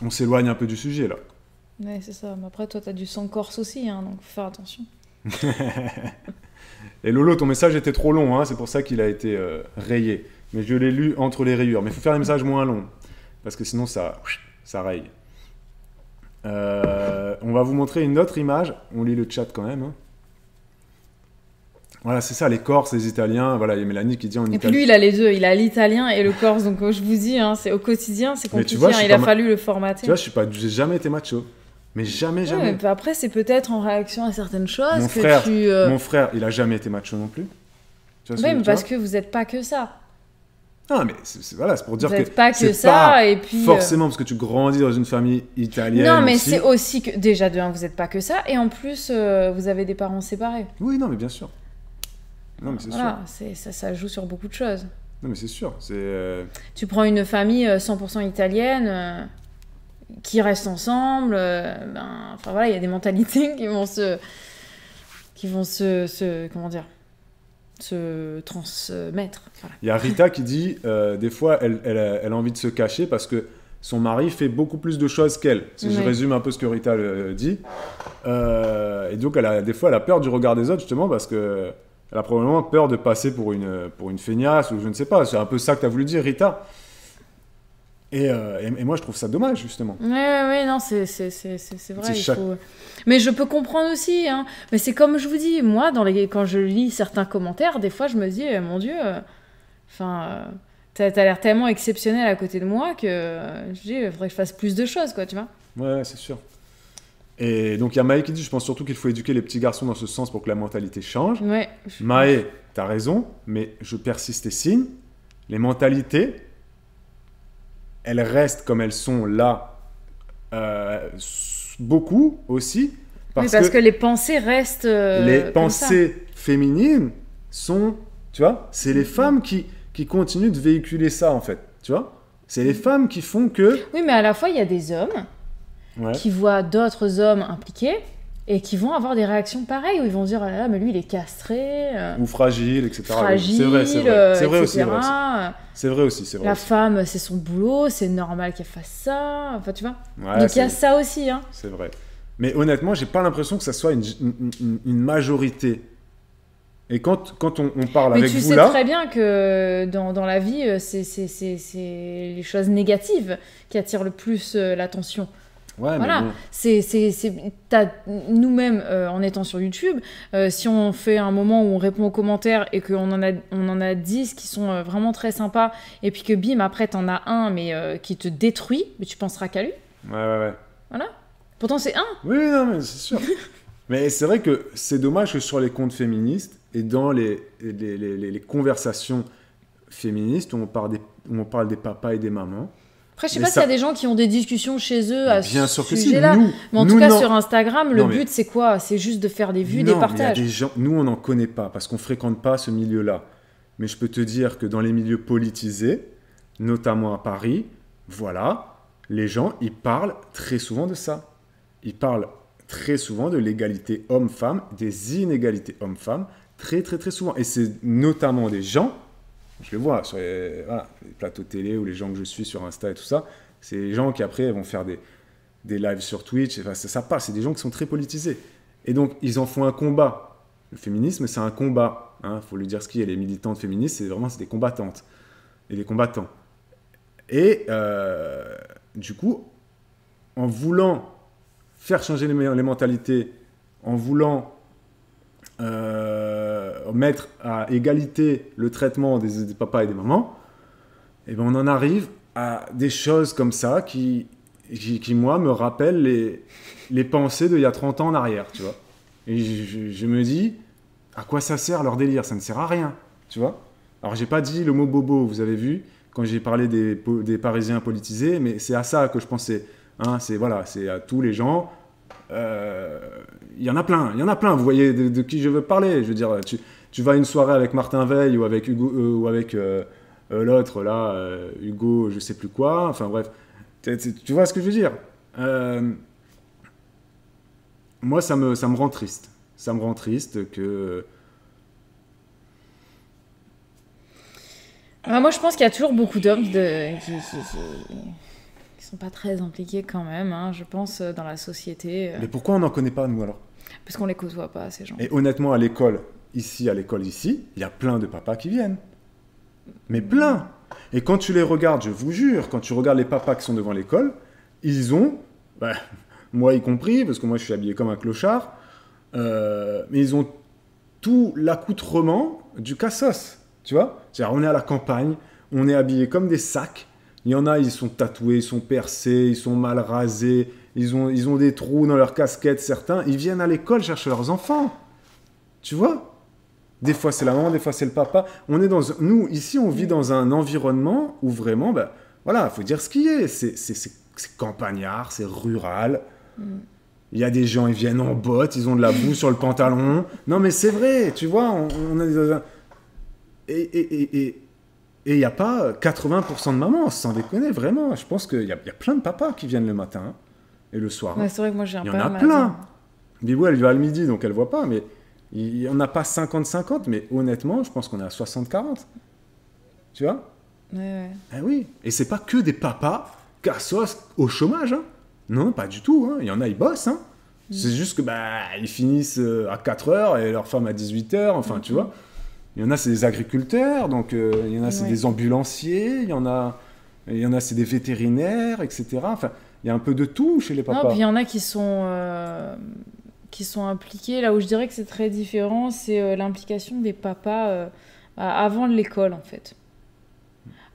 Speaker 2: On s'éloigne un peu du sujet, là.
Speaker 1: Ouais, c'est ça. Mais après, toi, tu as du sang corse aussi, hein, donc faut faire attention.
Speaker 2: Et Lolo, ton message était trop long, hein, c'est pour ça qu'il a été rayé. Mais je l'ai lu entre les rayures. Mais il faut faire des messages moins longs, parce que sinon ça raye. On va vous montrer une autre image. On lit le chat quand même. Hein. Voilà, c'est ça, les Corses, les Italiens. Voilà, il y a Mélanie qui dit en italien.
Speaker 1: Et puis lui, il a les deux. Il a l'italien et le corse. Donc je vous dis, hein, c'est au quotidien, c'est compliqué. Vois, il a fallu le formater.
Speaker 2: Tu vois, j'ai jamais été macho. Mais jamais.
Speaker 1: Mais après, c'est peut-être en réaction à certaines choses
Speaker 2: Mon frère, il a jamais été macho non plus.
Speaker 1: Oui, mais parce que vous n'êtes pas que ça.
Speaker 2: Ah, mais c'est pour dire que...
Speaker 1: Vous n'êtes pas que ça, et puis...
Speaker 2: Forcément, parce que tu grandis dans une famille italienne.
Speaker 1: Non, mais c'est aussi que... Déjà, de un, vous n'êtes pas que ça, et en plus, vous avez des parents séparés.
Speaker 2: Oui, non, mais bien sûr. Non, mais c'est
Speaker 1: sûr. Ça joue sur beaucoup de choses.
Speaker 2: Non, mais c'est sûr.
Speaker 1: Tu prends une famille 100% italienne... qui restent ensemble, enfin voilà, il y a des mentalités qui vont se comment dire, se transmettre. Voilà.
Speaker 2: Il y a Rita qui dit, des fois, elle a envie de se cacher parce que son mari fait beaucoup plus de choses qu'elle. Si je résume un peu ce que Rita dit. Et donc, des fois, elle a peur du regard des autres, justement, parce que elle a probablement peur de passer pour une feignasse, ou je ne sais pas. C'est un peu ça que tu as voulu dire, Rita. Et moi, je trouve ça dommage, justement.
Speaker 1: Ouais, non, c'est vrai. Mais je peux comprendre aussi. Hein. Mais c'est comme je vous dis, moi, quand je lis certains commentaires, des fois, je me dis, mon Dieu, t'as l'air tellement exceptionnel à côté de moi que je dis, il faudrait que je fasse plus de choses, quoi, tu vois.
Speaker 2: Ouais, c'est sûr. Et donc, il y a Maë qui dit, je pense surtout qu'il faut éduquer les petits garçons dans ce sens pour que la mentalité change.
Speaker 1: Ouais.
Speaker 2: Maë, t'as raison, mais je persiste et signe. Les mentalités, elles restent comme elles sont là, beaucoup aussi.
Speaker 1: Parce que les pensées restent
Speaker 2: les pensées féminines sont, tu vois, c'est les femmes qui continuent de véhiculer ça, en fait, tu vois. C'est les femmes qui font que...
Speaker 1: Oui, mais à la fois, il y a des hommes qui voient d'autres hommes impliqués et qui vont avoir des réactions pareilles, où ils vont dire, ah là là, mais lui, il est castré.
Speaker 2: Ou fragile, etc.
Speaker 1: Fragile,
Speaker 2: c'est vrai
Speaker 1: etc.
Speaker 2: aussi. C'est vrai aussi.
Speaker 1: La femme, c'est son boulot, c'est normal qu'elle fasse ça. Enfin, tu vois.
Speaker 2: Ouais,
Speaker 1: donc, il y a ça aussi. Hein.
Speaker 2: C'est vrai. Mais honnêtement, j'ai pas l'impression que ça soit une majorité. Et quand on parle avec vous là...
Speaker 1: Mais tu sais très bien que dans la vie, c'est les choses négatives qui attirent le plus l'attention.
Speaker 2: Ouais,
Speaker 1: voilà,
Speaker 2: mais bon.
Speaker 1: Nous-mêmes, en étant sur YouTube, si on fait un moment où on répond aux commentaires et qu'on en a 10 qui sont vraiment très sympas, et puis que bim, après t'en as un mais qui te détruit, mais tu penseras qu'à lui.
Speaker 2: Ouais.
Speaker 1: Voilà. Pourtant, c'est un.
Speaker 2: Oui, non, mais c'est sûr. Mais c'est vrai que c'est dommage que sur les comptes féministes et dans les conversations féministes où on parle des papas et des mamans.
Speaker 1: Après, je sais pas s'il y a des gens qui ont des discussions chez eux à
Speaker 2: bien
Speaker 1: ce
Speaker 2: sûr
Speaker 1: sujet-là. Mais en tout cas, sur Instagram, le
Speaker 2: but,
Speaker 1: but, c'est quoi? C'est juste de faire des vues, des partages.
Speaker 2: Il y a des gens, nous, on n'en connaît pas parce qu'on ne fréquente pas ce milieu-là. Mais je peux te dire que dans les milieux politisés, notamment à Paris, voilà, les gens, ils parlent très souvent de ça. Ils parlent très souvent de l'égalité homme-femme, des inégalités homme-femme, très souvent. Et c'est notamment des gens... Je les vois sur les plateaux télé ou les gens que je suis sur Insta et tout ça. C'est les gens qui après vont faire des lives sur Twitch. Enfin, ça passe. C'est des gens qui sont très politisés. Et donc, ils en font un combat. Le féminisme, c'est un combat. Faut lui dire ce qu'il y a. Les militantes féministes, c'est des combattantes et des combattants. Et du coup, en voulant faire changer les mentalités, en voulant... mettre à égalité le traitement des papas et des mamans, et ben on en arrive à des choses comme ça qui moi, me rappellent les pensées d'il y a 30 ans en arrière, tu vois. Et je me dis, à quoi ça sert leur délire? Ça ne sert à rien, tu vois. Alors, j'ai pas dit le mot bobo, vous avez vu, quand j'ai parlé des Parisiens politisés, mais c'est à ça que je pensais. C'est à tous les gens... Il y en a plein, vous voyez de qui je veux parler. Je veux dire, tu vas à une soirée avec Martin Veil ou avec Hugo, ou avec l'autre là, Hugo, je sais plus quoi, enfin bref, tu vois ce que je veux dire. Moi, ça me rend triste. Ça me rend triste que...
Speaker 1: Moi, je pense qu'il y a toujours beaucoup d'hommes qui sont pas très impliqués quand même, hein, je pense, dans la société.
Speaker 2: Mais pourquoi on n'en connaît pas, nous, alors?
Speaker 1: Parce qu'on les côtoie pas, ces gens.
Speaker 2: Et honnêtement, à l'école ici, il y a plein de papas qui viennent. Mais plein. Et quand tu les regardes, je vous jure, quand tu regardes les papas qui sont devant l'école, ils ont, moi y compris, parce que moi je suis habillé comme un clochard, mais ils ont tout l'accoutrement du cassos, tu vois. C'est-à-dire, on est à la campagne, on est habillé comme des sacs. Il y en a, ils sont tatoués, ils sont percés, ils sont mal rasés, ils ont des trous dans leur casquette, certains. Ils viennent à l'école chercher leurs enfants. Tu vois? Des fois, c'est la maman, des fois, c'est le papa. Nous, ici, on vit dans un environnement où vraiment, il faut dire ce qu'il y a. C'est campagnard, c'est rural. Il y a des gens, ils viennent en bottes, ils ont de la boue sur le pantalon. Non, mais c'est vrai, tu vois, on a et il n'y a pas 80% de mamans, sans déconner, vraiment. Je pense qu'il y a plein de papas qui viennent le matin, hein, et le soir.
Speaker 1: Ouais, c'est vrai que moi j'ai un
Speaker 2: père. Il y en a plein. Bibou, elle vient le midi, donc elle ne voit pas, mais Il n'y en a pas 50-50, mais honnêtement, je pense qu'on est à 60-40. Tu vois?
Speaker 1: Ouais.
Speaker 2: Ah oui. Et c'est pas que des papas qui sont au chômage. Hein. Non, pas du tout. Hein. Il y en a, ils bossent. Hein. C'est juste que ils finissent à 4 heures et leur femme à 18 heures. Enfin, tu vois. Il y en a, c'est des agriculteurs. Donc, il y en a, c'est des ambulanciers. Il y en a, c'est des vétérinaires, etc. Enfin, il y a un peu de tout chez les papas.
Speaker 1: Non, puis il y en a qui sont impliqués. Là où je dirais que c'est très différent, c'est l'implication des papas avant l'école, en fait.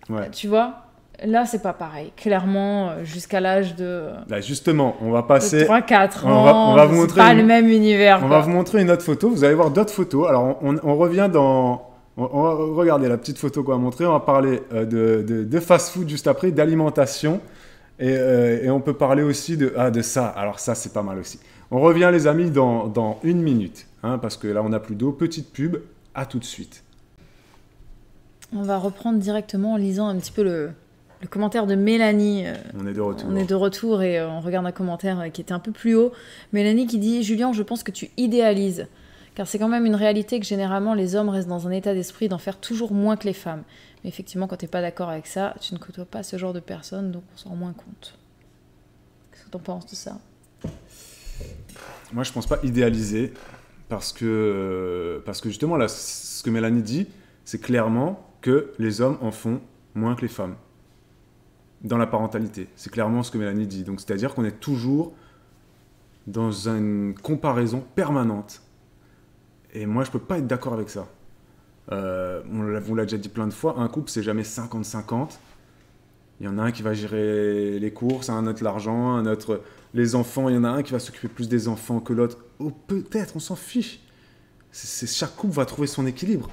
Speaker 2: Ouais.
Speaker 1: Tu vois, là, c'est pas pareil. Clairement, jusqu'à l'âge de...
Speaker 2: Là, justement, on va passer...
Speaker 1: 3-4 ans,
Speaker 2: on va vous montrer
Speaker 1: pas le même univers.
Speaker 2: On va vous montrer une autre photo. Vous allez voir d'autres photos. Alors, on revient dans... On va regarder la petite photo qu'on va montrer. On va parler de fast-food juste après, d'alimentation. Et on peut parler aussi de ça. Alors ça, c'est pas mal aussi. On revient, les amis, dans 1 minute. Hein, parce que là, on n'a plus d'eau. Petite pub. À tout de suite.
Speaker 1: On va reprendre directement en lisant un petit peu le commentaire de Mélanie.
Speaker 2: On est de retour.
Speaker 1: On est de retour et on regarde un commentaire qui était un peu plus haut. Mélanie qui dit « Julien, je pense que tu idéalises. Car c'est quand même une réalité que généralement les hommes restent dans un état d'esprit d'en faire toujours moins que les femmes. Mais effectivement, quand tu n'es pas d'accord avec ça, tu ne côtoies pas ce genre de personnes, donc on s'en rend moins compte. » Qu'est-ce que tu en penses de ça?
Speaker 2: Moi, je pense pas idéaliser. Parce que justement, là, ce que Mélanie dit, c'est clairement que les hommes en font moins que les femmes. Dans la parentalité. C'est clairement ce que Mélanie dit. Donc, c'est-à-dire qu'on est toujours dans une comparaison permanente. Et moi, je ne peux pas être d'accord avec ça. On vous l'a déjà dit plein de fois, un couple, c'est jamais 50-50. Il y en a un qui va gérer les courses, un autre l'argent, un autre les enfants. Il y en a un qui va s'occuper plus des enfants que l'autre. Oh, peut-être, on s'en fiche. Chaque couple va trouver son équilibre.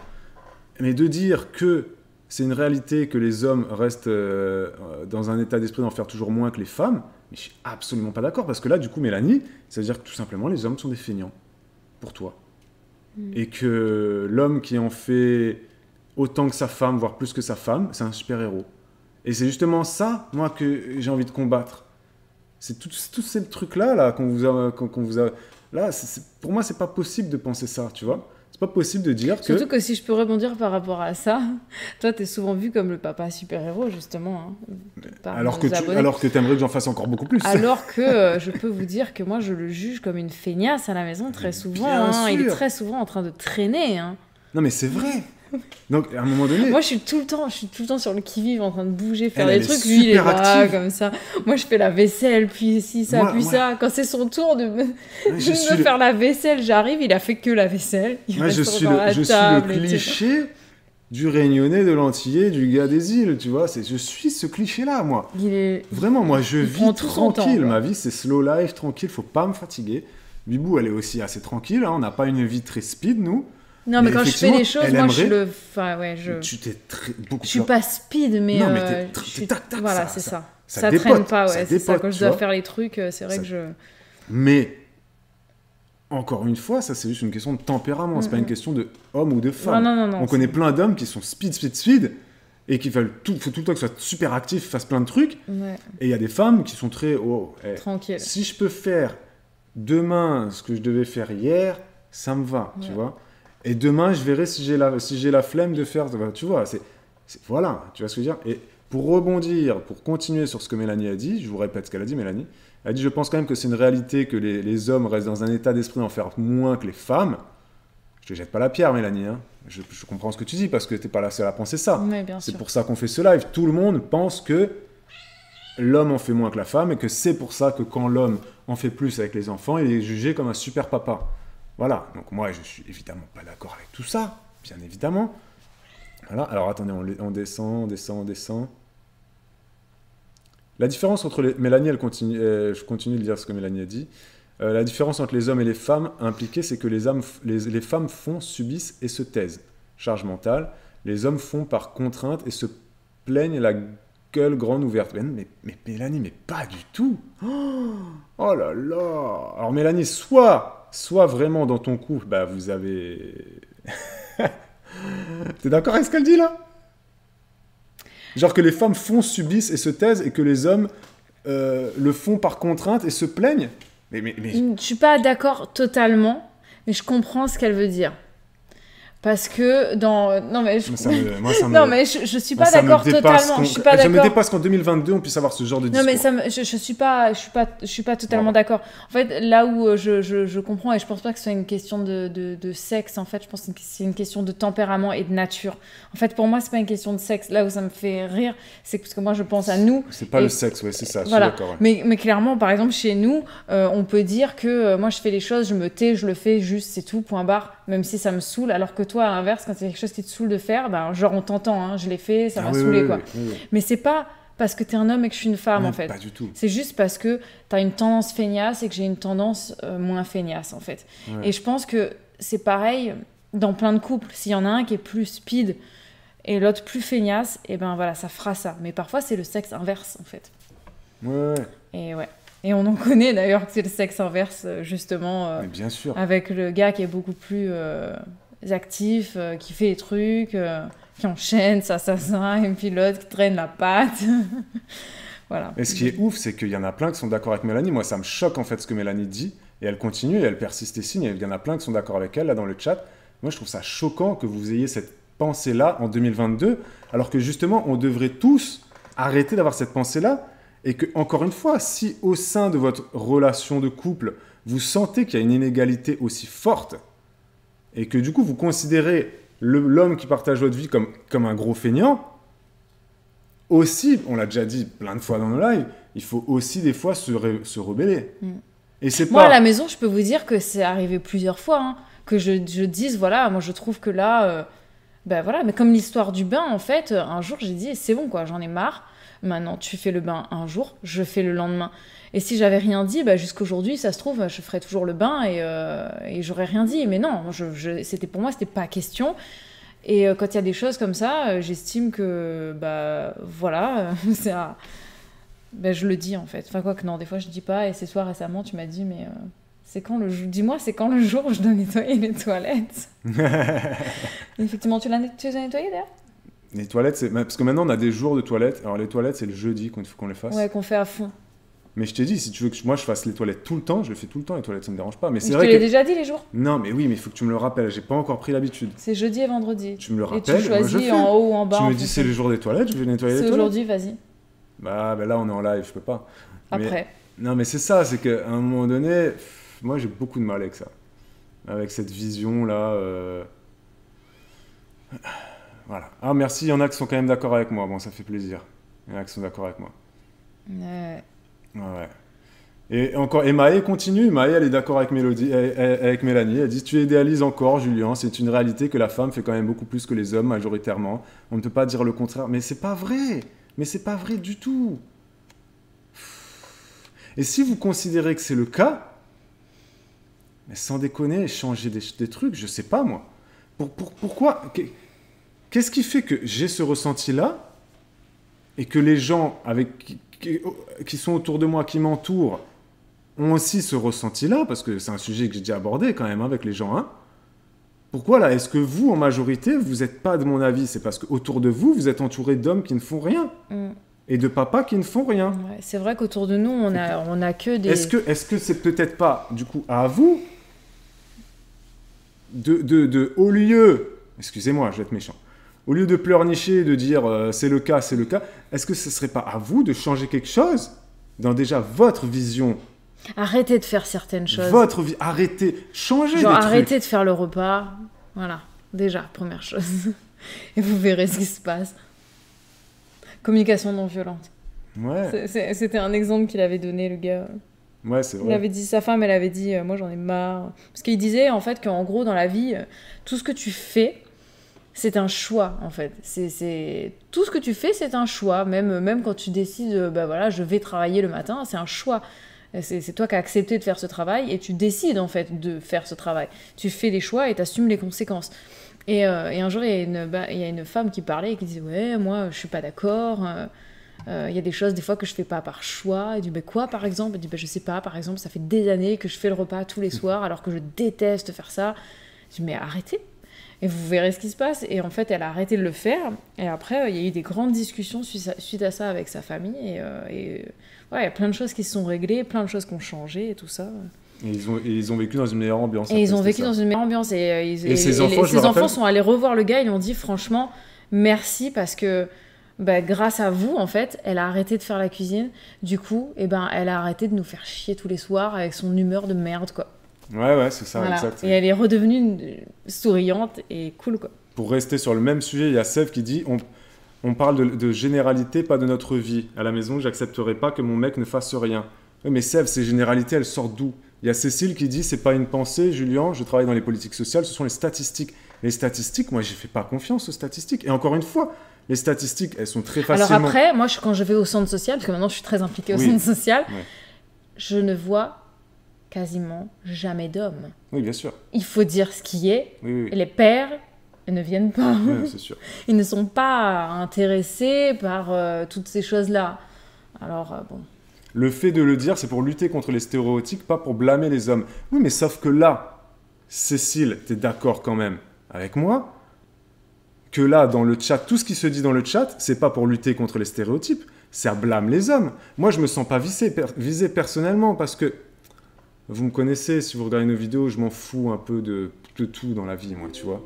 Speaker 2: Mais de dire que c'est une réalité que les hommes restent dans un état d'esprit d'en faire toujours moins que les femmes, mais je suis absolument pas d'accord. Parce que là, du coup, Mélanie, ça veut dire que tout simplement, les hommes sont des feignants pour toi. Et que l'homme qui en fait autant que sa femme, voire plus que sa femme, c'est un super-héros. Et c'est justement ça, moi, que j'ai envie de combattre. C'est tous ces trucs-là là, qu'on vous a... Là, pour moi, c'est pas possible de penser ça, tu vois. C'est pas possible de dire que...
Speaker 1: Surtout que si je peux rebondir par rapport à ça, toi, t'es souvent vu comme le papa super-héros, justement. Hein,
Speaker 2: alors que t'aimerais que j'en fasse encore beaucoup plus.
Speaker 1: Alors que je peux vous dire que moi, je le juge comme une feignasse à la maison très souvent. Hein. Il est très souvent en train de traîner. Hein.
Speaker 2: Non, mais c'est vrai. Donc, à un moment donné...
Speaker 1: Moi, je suis tout le temps sur le qui-vive, en train de bouger, faire des trucs. Lui, il est là, comme ça. Moi, je fais la vaisselle, puis ci, ça, puis ça. Quand c'est son tour de me faire la vaisselle, j'arrive, il a fait que la vaisselle.
Speaker 2: Moi, je suis le cliché du Réunionnais, de l'Antillais, du gars des îles, tu vois. Je suis ce cliché-là, moi. Vraiment, moi, je vis tranquille. Ma vie, c'est slow life, tranquille, faut pas me fatiguer. Bibou, elle est aussi assez tranquille. Hein. On n'a pas une vie très speed, nous.
Speaker 1: Non, mais quand je fais les choses, moi, je suis pas speed, mais...
Speaker 2: Non, mais t'es tac-tac,
Speaker 1: voilà, c'est ça. Ça traîne pas, ouais, c'est ça. Quand je dois faire les trucs, c'est vrai que je...
Speaker 2: Mais, encore une fois, ça, c'est juste une question de tempérament. C'est pas une question de homme ou de femme.
Speaker 1: Non,
Speaker 2: on connaît plein d'hommes qui sont speed, et qui veulent faut tout le temps qu'ils soient super actifs, fassent plein de trucs.
Speaker 1: Ouais.
Speaker 2: Et il y a des femmes qui sont très...
Speaker 1: tranquille.
Speaker 2: Si je peux faire demain ce que je devais faire hier, ça me va, tu vois. Et demain, je verrai si j'ai la flemme de faire... Tu vois, voilà, tu vois ce que je veux dire. Et pour rebondir, pour continuer sur ce que Mélanie a dit, je vous répète ce qu'elle a dit, Mélanie. Elle a dit, je pense quand même que c'est une réalité que les hommes restent dans un état d'esprit d'en faire moins que les femmes. Je te jette pas la pierre, Mélanie. Hein. Je comprends ce que tu dis, parce que tu n'es pas la seule à penser ça.
Speaker 1: Oui, bien sûr.
Speaker 2: C'est pour ça qu'on fait ce live. Tout le monde pense que l'homme en fait moins que la femme, et que c'est pour ça que quand l'homme en fait plus avec les enfants, il est jugé comme un super papa. Voilà, donc moi je suis évidemment pas d'accord avec tout ça, bien évidemment. Voilà, alors attendez, on descend. La différence entre les... Mélanie, je continue de dire ce que Mélanie a dit. La différence entre les hommes et les femmes impliquées, c'est que les femmes font, subissent et se taisent. Charge mentale. Les hommes font par contrainte et se plaignent la gueule grande ouverte. Mais Mélanie, mais pas du tout. Oh là là. Alors Mélanie, soit vraiment dans ton couple, bah vous avez... T'es d'accord avec ce qu'elle dit là? Genre que les femmes font, subissent et se taisent, et que les hommes le font par contrainte et se plaignent.
Speaker 1: Je suis pas d'accord totalement, Mais je comprends ce qu'elle veut dire. Parce que dans... Non, mais je...
Speaker 2: Moi, ça me...
Speaker 1: Non, mais je suis pas d'accord totalement. Je suis pas
Speaker 2: Ça me
Speaker 1: d'accord.
Speaker 2: dépasse qu'en 2022, on puisse avoir ce genre de discours.
Speaker 1: Non, mais je suis pas totalement d'accord. En fait, là où je comprends, et je pense pas que ce soit une question de sexe, en fait, je pense que c'est une question de tempérament et de nature. En fait, pour moi, c'est pas une question de sexe. Là où ça me fait rire, c'est parce que moi, je pense à nous.
Speaker 2: C'est pas le sexe, ouais, c'est ça,
Speaker 1: Voilà.
Speaker 2: je suis d'accord. Ouais.
Speaker 1: Mais clairement, par exemple, chez nous, on peut dire que moi, je fais les choses, je me tais, je le fais, juste, c'est tout, point barre, même si ça me saoule, alors que toi, à l'inverse, quand c'est quelque chose qui te saoule de faire, ben, genre on t'entend, hein, je l'ai fait, ça m'a saoulé, quoi.
Speaker 2: Oui.
Speaker 1: Mais c'est pas parce que t'es un homme et que je suis une femme, en fait.
Speaker 2: Pas du tout.
Speaker 1: C'est juste parce que t'as une tendance feignasse et que j'ai une tendance moins feignasse, en fait.
Speaker 2: Ouais.
Speaker 1: Et je pense que c'est pareil dans plein de couples. S'il y en a un qui est plus speed et l'autre plus feignasse, et ben voilà, ça fera ça. Mais parfois, c'est le sexe inverse, en fait.
Speaker 2: Ouais.
Speaker 1: Et ouais. Et on en connaît d'ailleurs que c'est le sexe inverse, justement.
Speaker 2: Mais bien sûr.
Speaker 1: Avec le gars qui est beaucoup plus actif, qui fait des trucs, qui enchaîne, ça, et puis l'autre qui traîne la patte. Voilà.
Speaker 2: Et ce qui est ouf, c'est qu'il y en a plein qui sont d'accord avec Mélanie. Moi, ça me choque en fait ce que Mélanie dit. Et elle continue, et elle persiste et signe. Il y en a plein qui sont d'accord avec elle là dans le chat. Moi, je trouve ça choquant que vous ayez cette pensée-là en 2022, alors que justement, on devrait tous arrêter d'avoir cette pensée-là. Et que, encore une fois, si au sein de votre relation de couple, vous sentez qu'il y a une inégalité aussi forte, et que du coup, vous considérez l'homme qui partage votre vie comme un gros feignant, aussi, on l'a déjà dit plein de fois dans nos lives, il faut aussi des fois se rebeller. Et c'est
Speaker 1: moi,
Speaker 2: pas...
Speaker 1: à la maison, je peux vous dire que c'est arrivé plusieurs fois, hein, que je dise, voilà, moi je trouve que là, ben voilà, mais comme l'histoire du bain, en fait, un jour j'ai dit, c'est bon quoi, j'en ai marre, maintenant tu fais le bain un jour, je fais le lendemain. Et si j'avais rien dit, bah, jusqu'aujourd'hui, ça se trouve, je ferais toujours le bain et j'aurais rien dit. Mais non, pour moi, c'était pas question. Et quand il y a des choses comme ça, j'estime que, bah, voilà, bah, je le dis en fait. Enfin, quoi que non, des fois je dis pas. Et c'est toi récemment, tu m'as dit, mais dis-moi, c'est quand le jour où je dois nettoyer les toilettes. Effectivement, tu les as nettoyées d'ailleurs?
Speaker 2: Les toilettes, parce que maintenant on a des jours de toilettes. Alors les toilettes, c'est le jeudi qu'il faut qu'on les fasse.
Speaker 1: Ouais, qu'on fait à fond.
Speaker 2: Mais je t'ai dit, si tu veux que moi je fasse les toilettes tout le temps, je le fais tout le temps, les toilettes, ça me dérange pas. Mais c'est
Speaker 1: je
Speaker 2: vrai
Speaker 1: te l'ai déjà dit les jours.
Speaker 2: Non, mais oui, mais il faut que tu me le rappelles, j'ai pas encore pris l'habitude.
Speaker 1: C'est jeudi et vendredi.
Speaker 2: Tu me le
Speaker 1: Et
Speaker 2: rappelles,
Speaker 1: tu choisis
Speaker 2: moi, je fais.
Speaker 1: en haut ou en bas.
Speaker 2: Tu me dis c'est le jour des toilettes, je vais nettoyer les
Speaker 1: C'est
Speaker 2: toilettes.
Speaker 1: aujourd'hui, vas-y.
Speaker 2: Bah là on est en live, je peux pas.
Speaker 1: Après.
Speaker 2: Non, mais c'est ça, c'est qu'à un moment donné, moi j'ai beaucoup de mal avec ça. Avec cette vision-là. Voilà. Ah, merci, il y en a qui sont quand même d'accord avec moi. Bon, ça fait plaisir. Il y en a qui sont d'accord avec moi. Ouais. Et encore, et Maë continue. Maë, elle est d'accord avec Mélanie. Elle dit tu idéalises encore, Julien. C'est une réalité que la femme fait quand même beaucoup plus que les hommes majoritairement. On ne peut pas dire le contraire. Mais c'est pas vrai. Mais c'est pas vrai du tout. Et si vous considérez que c'est le cas, mais sans déconner, changer des trucs, je sais pas moi. Pourquoi qu'est-ce qui fait que j'ai ce ressenti-là et que les gens qui sont autour de moi, qui m'entourent, ont aussi ce ressenti-là, parce que c'est un sujet que j'ai déjà abordé quand même avec les gens. Hein. Pourquoi là, est-ce que vous, en majorité, vous n'êtes pas de mon avis? C'est parce qu'autour de vous, vous êtes entouré d'hommes qui ne font rien. Et de papas qui ne font rien.
Speaker 1: Ouais, c'est vrai qu'autour de nous, on a que des...
Speaker 2: Est-ce que c'est peut-être pas, du coup, à vous, au lieu... Excusez-moi, je vais être méchant. Au lieu de pleurnicher et de dire c'est le cas, est-ce que ce serait pas à vous de changer quelque chose dans déjà votre vision?
Speaker 1: Arrêtez de faire certaines choses.
Speaker 2: Arrêtez, changez
Speaker 1: Genre
Speaker 2: des trucs.
Speaker 1: arrêtez de faire le repas. Voilà, déjà, première chose. Et vous verrez ce qui se passe. Communication non violente.
Speaker 2: Ouais.
Speaker 1: C'était un exemple qu'il avait donné, le gars.
Speaker 2: Ouais, c'est vrai.
Speaker 1: Il avait dit, sa femme, elle avait dit, moi j'en ai marre. Parce qu'il disait en fait qu'en gros, dans la vie, tout ce que tu fais, c'est un choix en fait. Tout ce que tu fais, c'est un choix. Même quand tu décides, bah voilà, je vais travailler le matin, c'est un choix. C'est toi qui as accepté de faire ce travail et tu décides en fait de faire ce travail. Tu fais des choix et tu assumes les conséquences. Et un jour, il y a une femme qui parlait et qui disait « Ouais, moi, je suis pas d'accord. Il y a des choses, des fois, que je fais pas par choix. » Elle dit « Quoi, par exemple ?» Elle dit « Je sais pas. Par exemple, ça fait des années que je fais le repas tous les soirs alors que je déteste faire ça. » Je dis « Mais arrêtez. Et vous verrez ce qui se passe. » Et en fait, elle a arrêté de le faire. Et après, il y a eu des grandes discussions suite à ça avec sa famille. Et ouais, il y a plein de choses qui se sont réglées, plein de choses qui ont changé et tout ça.
Speaker 2: Et ils ont vécu dans une meilleure ambiance.
Speaker 1: Et ils ont vécu dans une meilleure ambiance. Et
Speaker 2: ces enfants
Speaker 1: sont allés revoir le gars, ils lui ont dit franchement, merci parce que grâce à vous, en fait, elle a arrêté de faire la cuisine. Du coup, elle a arrêté de nous faire chier tous les soirs avec son humeur de merde, quoi.
Speaker 2: Ouais, c'est ça,
Speaker 1: voilà.
Speaker 2: Exact.
Speaker 1: Et elle est redevenue souriante et cool, quoi.
Speaker 2: Pour rester sur le même sujet, il y a Sèvres qui dit on parle de généralité, pas de notre vie. À la maison, j'accepterai pas que mon mec ne fasse rien. Oui, mais Sèvres, ces généralités, elles sortent d'où? Il y a Cécile qui dit c'est pas une pensée, Julien, je travaille dans les politiques sociales, ce sont les statistiques. Les statistiques, moi, je fais pas confiance aux statistiques. Et encore une fois, les statistiques, elles sont très facilement...
Speaker 1: Alors après, moi, quand je vais au centre social, parce que maintenant je suis très impliquée au centre social, je ne vois quasiment jamais d'hommes.
Speaker 2: Oui, bien sûr.
Speaker 1: Il faut dire ce qui est.
Speaker 2: Oui.
Speaker 1: Les pères ne viennent pas.
Speaker 2: Oui, c'est sûr.
Speaker 1: Ils ne sont pas intéressés par toutes ces choses-là. Alors, bon...
Speaker 2: Le fait de le dire, c'est pour lutter contre les stéréotypes, pas pour blâmer les hommes. Oui, mais sauf que là, Cécile, t'es d'accord quand même avec moi que là, dans le chat, tout ce qui se dit dans le chat, c'est pas pour lutter contre les stéréotypes, ça blâme les hommes. Moi, je me sens pas visé personnellement parce que vous me connaissez, si vous regardez nos vidéos, je m'en fous un peu de tout dans la vie, moi, tu vois.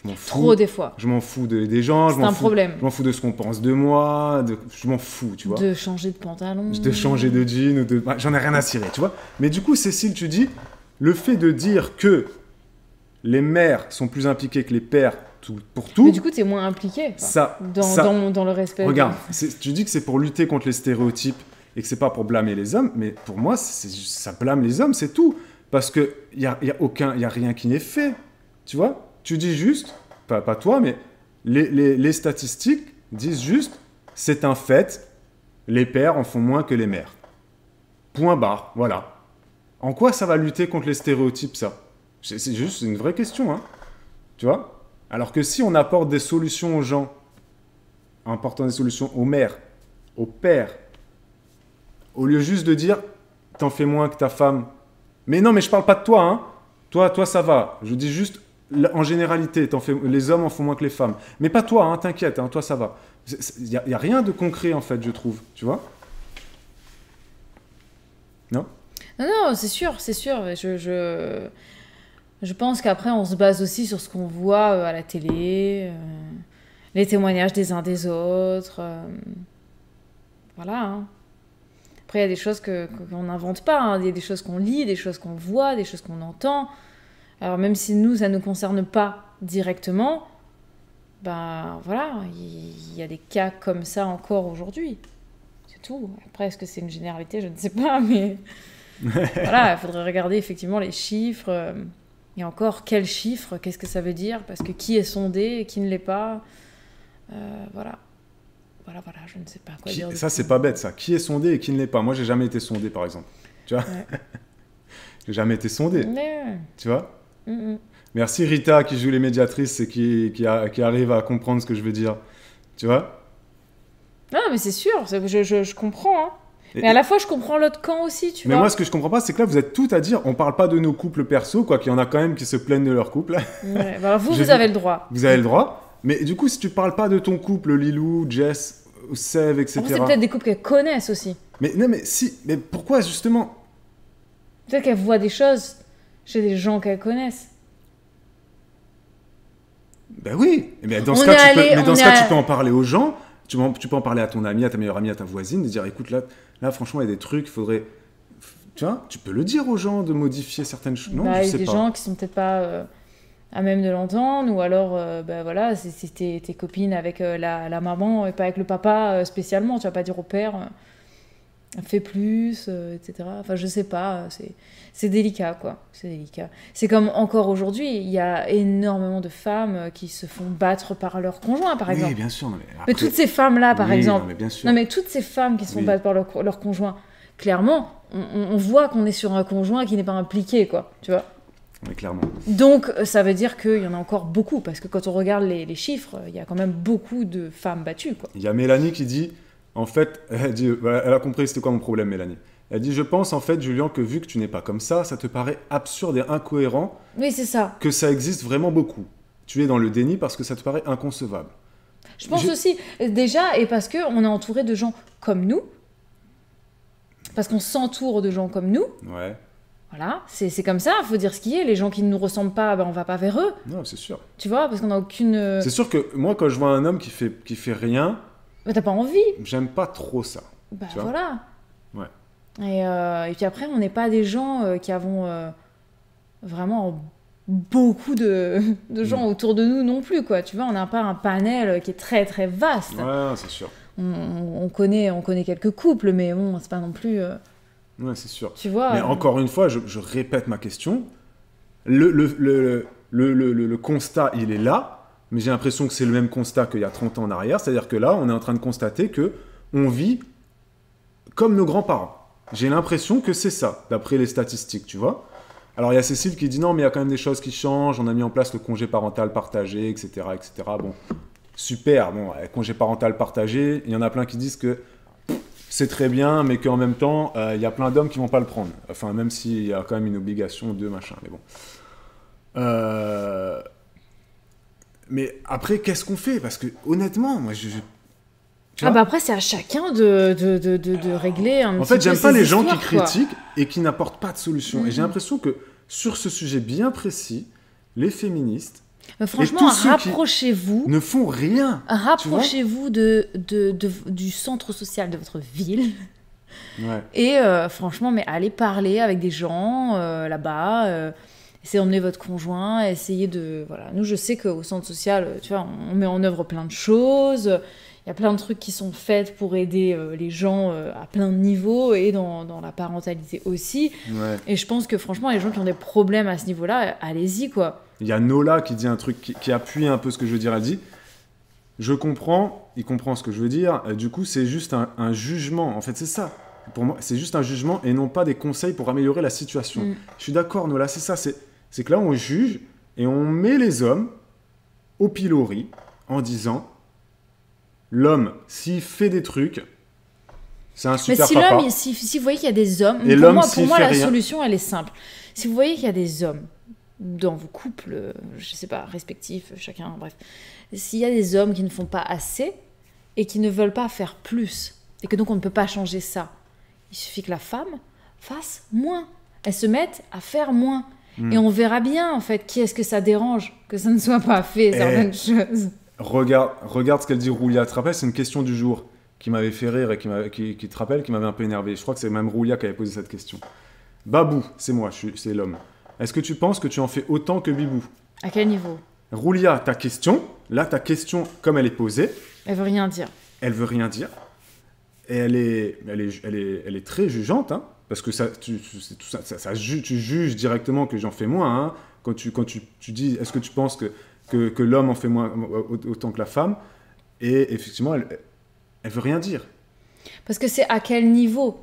Speaker 2: Je m'en fous.
Speaker 1: Trop des fois.
Speaker 2: Je m'en fous des gens.
Speaker 1: C'est un problème.
Speaker 2: Je m'en fous de ce qu'on pense de moi. Je m'en fous, tu vois.
Speaker 1: De changer de pantalon.
Speaker 2: De changer de jean. J'en ai rien à cirer, tu vois. Mais du coup, Cécile, tu dis, le fait de dire que les mères sont plus impliquées que les pères pour tout...
Speaker 1: Mais du coup, tu es moins impliqué dans le respect.
Speaker 2: Regarde, tu dis que c'est pour lutter contre les stéréotypes et que c'est pas pour blâmer les hommes, mais pour moi, ça blâme les hommes, c'est tout. Parce qu'il n'y a rien qui n'est fait, tu vois. Tu dis juste, pas toi, mais les statistiques disent juste, c'est un fait, les pères en font moins que les mères. Point barre, voilà. En quoi ça va lutter contre les stéréotypes, ça? C'est juste une vraie question, hein. Tu vois? Alors que si on apporte des solutions aux gens, en apportant des solutions aux mères, aux pères, au lieu juste de dire, t'en fais moins que ta femme. Mais non, mais je parle pas de toi, hein. Toi, ça va. Je dis juste... En généralité, les hommes en font moins que les femmes. Mais pas toi, hein, t'inquiète, hein, toi ça va. Il n'y a rien de concret en fait, je trouve. Tu vois? Non?
Speaker 1: Non, c'est sûr. Je pense qu'après, on se base aussi sur ce qu'on voit à la télé, les témoignages des uns des autres. Voilà. Hein. Après, il y a des choses qu'on n'invente pas. Hein. Il y a des choses qu'on lit, des choses qu'on voit, des choses qu'on entend. Alors même si nous, ça ne nous concerne pas directement, voilà, il y a des cas comme ça encore aujourd'hui. C'est tout. Après, est-ce que c'est une généralité? Je ne sais pas, mais voilà, il faudrait regarder effectivement les chiffres. Et encore, quels chiffres? Qu'est-ce que ça veut dire? Parce que qui est sondé et qui ne l'est pas? Voilà, je ne sais pas quoi dire.
Speaker 2: Ça, c'est pas bête, ça. Qui est sondé et qui ne l'est pas? Moi, j'ai jamais été sondé, par exemple. Tu vois? Ouais. J'ai jamais été sondé.
Speaker 1: Mais...
Speaker 2: Tu vois? Merci Rita qui joue les médiatrices et qui arrive à comprendre ce que je veux dire. Tu vois?
Speaker 1: Non, mais c'est sûr, je comprends. Hein. Mais à la fois, je comprends l'autre camp aussi, tu vois.
Speaker 2: Mais moi, ce que je comprends pas, c'est que là, vous êtes tout à dire, on parle pas de nos couples perso, quoi, qu'il y en a quand même qui se plaignent de leur couple.
Speaker 1: Ouais, vous avez le droit.
Speaker 2: Vous avez le droit. Mais du coup, si tu parles pas de ton couple, Lilou, Jess, Sève, etc.
Speaker 1: Après, c'est peut-être des couples qu'elles connaissent aussi.
Speaker 2: Mais non, mais pourquoi justement?
Speaker 1: Peut-être qu'elles voient des choses chez des gens qu'elles connaissent.
Speaker 2: Ben oui, mais dans ce cas, tu peux en parler aux gens, tu peux en parler à ton ami, à ta meilleure amie, à ta voisine, de dire écoute, là franchement, il y a des trucs, il faudrait. Tu vois, tu peux le dire aux gens de modifier certaines choses. Non, je sais pas. Il y a des
Speaker 1: gens qui sont peut-être pas à même de l'entendre, ou alors, voilà, c'est tes copines avec la maman et pas avec le papa spécialement, tu vas pas dire au père. Fais plus, etc. Enfin, je sais pas, c'est délicat, quoi. C'est délicat. C'est comme encore aujourd'hui, il y a énormément de femmes qui se font battre par leur conjoint, par exemple.
Speaker 2: Oui, bien sûr.
Speaker 1: Mais toutes ces femmes-là, par exemple.
Speaker 2: Non, mais bien sûr.
Speaker 1: Non, mais toutes ces femmes qui se font battre par leur conjoint, clairement, on voit qu'on est sur un conjoint qui n'est pas impliqué, quoi. Tu vois?
Speaker 2: Oui, clairement.
Speaker 1: Donc, ça veut dire qu'il y en a encore beaucoup, parce que quand on regarde les chiffres, il y a quand même beaucoup de femmes battues, quoi.
Speaker 2: Il y a Mélanie qui dit... En fait, elle a compris c'était quoi mon problème, Mélanie. Elle dit, je pense en fait, Julien, que vu que tu n'es pas comme ça te paraît absurde et incohérent.
Speaker 1: Oui, c'est ça.
Speaker 2: Que ça existe vraiment beaucoup. Tu es dans le déni parce que ça te paraît inconcevable.
Speaker 1: Je pense aussi, déjà, et parce qu'on est entouré de gens comme nous, parce qu'on s'entoure de gens comme nous.
Speaker 2: Ouais.
Speaker 1: Voilà, c'est comme ça, il faut dire ce qui est. Les gens qui ne nous ressemblent pas, ben, on va pas vers eux.
Speaker 2: Non, c'est sûr.
Speaker 1: Tu vois, parce qu'on n'a aucune...
Speaker 2: C'est sûr que moi, quand je vois un homme qui fait rien,
Speaker 1: Mais t'as pas envie.
Speaker 2: j'aime pas trop ça.
Speaker 1: Bah
Speaker 2: Tu vois.
Speaker 1: voilà.
Speaker 2: Ouais.
Speaker 1: Et puis après, on n'est pas des gens qui avons vraiment beaucoup de gens autour de nous non plus, quoi. Tu vois, on n'a pas un panel qui est très très vaste.
Speaker 2: Ouais, c'est sûr.
Speaker 1: On connaît quelques couples, mais bon, c'est pas non plus...
Speaker 2: Ouais, c'est sûr.
Speaker 1: tu vois.
Speaker 2: Mais encore une fois, je répète ma question. Le constat, il est là, mais j'ai l'impression que c'est le même constat qu'il y a 30 ans en arrière. C'est-à-dire que là, on est en train de constater que on vit comme nos grands-parents. J'ai l'impression que c'est ça, d'après les statistiques, tu vois. Alors, il y a Cécile qui dit non, mais il y a quand même des choses qui changent. On a mis en place le congé parental partagé, etc., etc. Bon, super. Bon, congé parental partagé, il y en a plein qui disent que c'est très bien, mais qu'en même temps, il y a plein d'hommes qui vont pas le prendre. Enfin, même s'il y a quand même une obligation de machin, mais bon. Mais après, qu'est-ce qu'on fait? Parce que honnêtement, moi, tu vois,
Speaker 1: Bah après, c'est à chacun de régler un
Speaker 2: en
Speaker 1: petit
Speaker 2: fait,
Speaker 1: peu
Speaker 2: j'aime pas
Speaker 1: ses
Speaker 2: les gens qui
Speaker 1: histoires, quoi.
Speaker 2: critiquent et qui n'apportent pas de solution. Et j'ai
Speaker 1: Mhm.
Speaker 2: l'impression que sur ce sujet bien précis, les féministes
Speaker 1: Franchement,
Speaker 2: tous ceux qui
Speaker 1: rapprochez-vous.
Speaker 2: ne font rien.
Speaker 1: Rapprochez-vous du centre social de votre ville.
Speaker 2: Ouais.
Speaker 1: Et franchement, mais allez parler avec des gens là-bas. Essayez d'emmener votre conjoint. Essayez de... Voilà. Nous, je sais qu'au centre social, tu vois, on met en œuvre plein de choses. Il y a plein de trucs qui sont faits pour aider les gens à plein de niveaux et dans la parentalité aussi.
Speaker 2: Ouais.
Speaker 1: Et je pense que franchement, les gens qui ont des problèmes à ce niveau-là, allez-y, quoi.
Speaker 2: Il y a Nola qui dit un truc qui appuie un peu ce que je veux dire. Elle dit je comprends, il comprend ce que je veux dire. Du coup, c'est juste un jugement. En fait, c'est ça. Pour moi, c'est juste un jugement et non pas des conseils pour améliorer la situation.
Speaker 1: Mm.
Speaker 2: Je suis d'accord, Nola, c'est ça. C'est que là, on juge et on met les hommes au pilori en disant l'homme, s'il fait des trucs, c'est un
Speaker 1: Mais
Speaker 2: super
Speaker 1: si
Speaker 2: papa.
Speaker 1: l'homme, si vous voyez qu'il y a des hommes,
Speaker 2: Et
Speaker 1: pour
Speaker 2: l'homme,
Speaker 1: moi,
Speaker 2: s'il
Speaker 1: la
Speaker 2: fait rien.
Speaker 1: solution, elle est simple. Si vous voyez qu'il y a des hommes dans vos couples, je sais pas, respectifs, chacun, bref, s'il y a des hommes qui ne font pas assez et qui ne veulent pas faire plus, et que donc on ne peut pas changer ça, il suffit que la femme fasse moins. Elle se mette à faire moins. Et on verra bien, en fait, qui est-ce que ça dérange que ça ne soit pas fait, certaines choses.
Speaker 2: Regarde ce qu'elle dit, Roulia. Tu te rappelles, c'est une question du jour qui m'avait fait rire et qui te rappelle, qui m'avait un peu énervé. Je crois que c'est même Roulia qui avait posé cette question. Babou, c'est moi, c'est l'homme. Est-ce que tu penses que tu en fais autant que Bibou?
Speaker 1: À quel niveau?
Speaker 2: Roulia, ta question, comme elle est posée,
Speaker 1: Elle veut rien dire.
Speaker 2: elle veut rien dire. Et elle est très jugeante, hein, parce que tu juges directement que j'en fais moins. Hein, quand tu dis, est-ce que tu penses que l'homme en fait moins autant que la femme? Et effectivement, elle veut rien dire.
Speaker 1: Parce que c'est à quel niveau?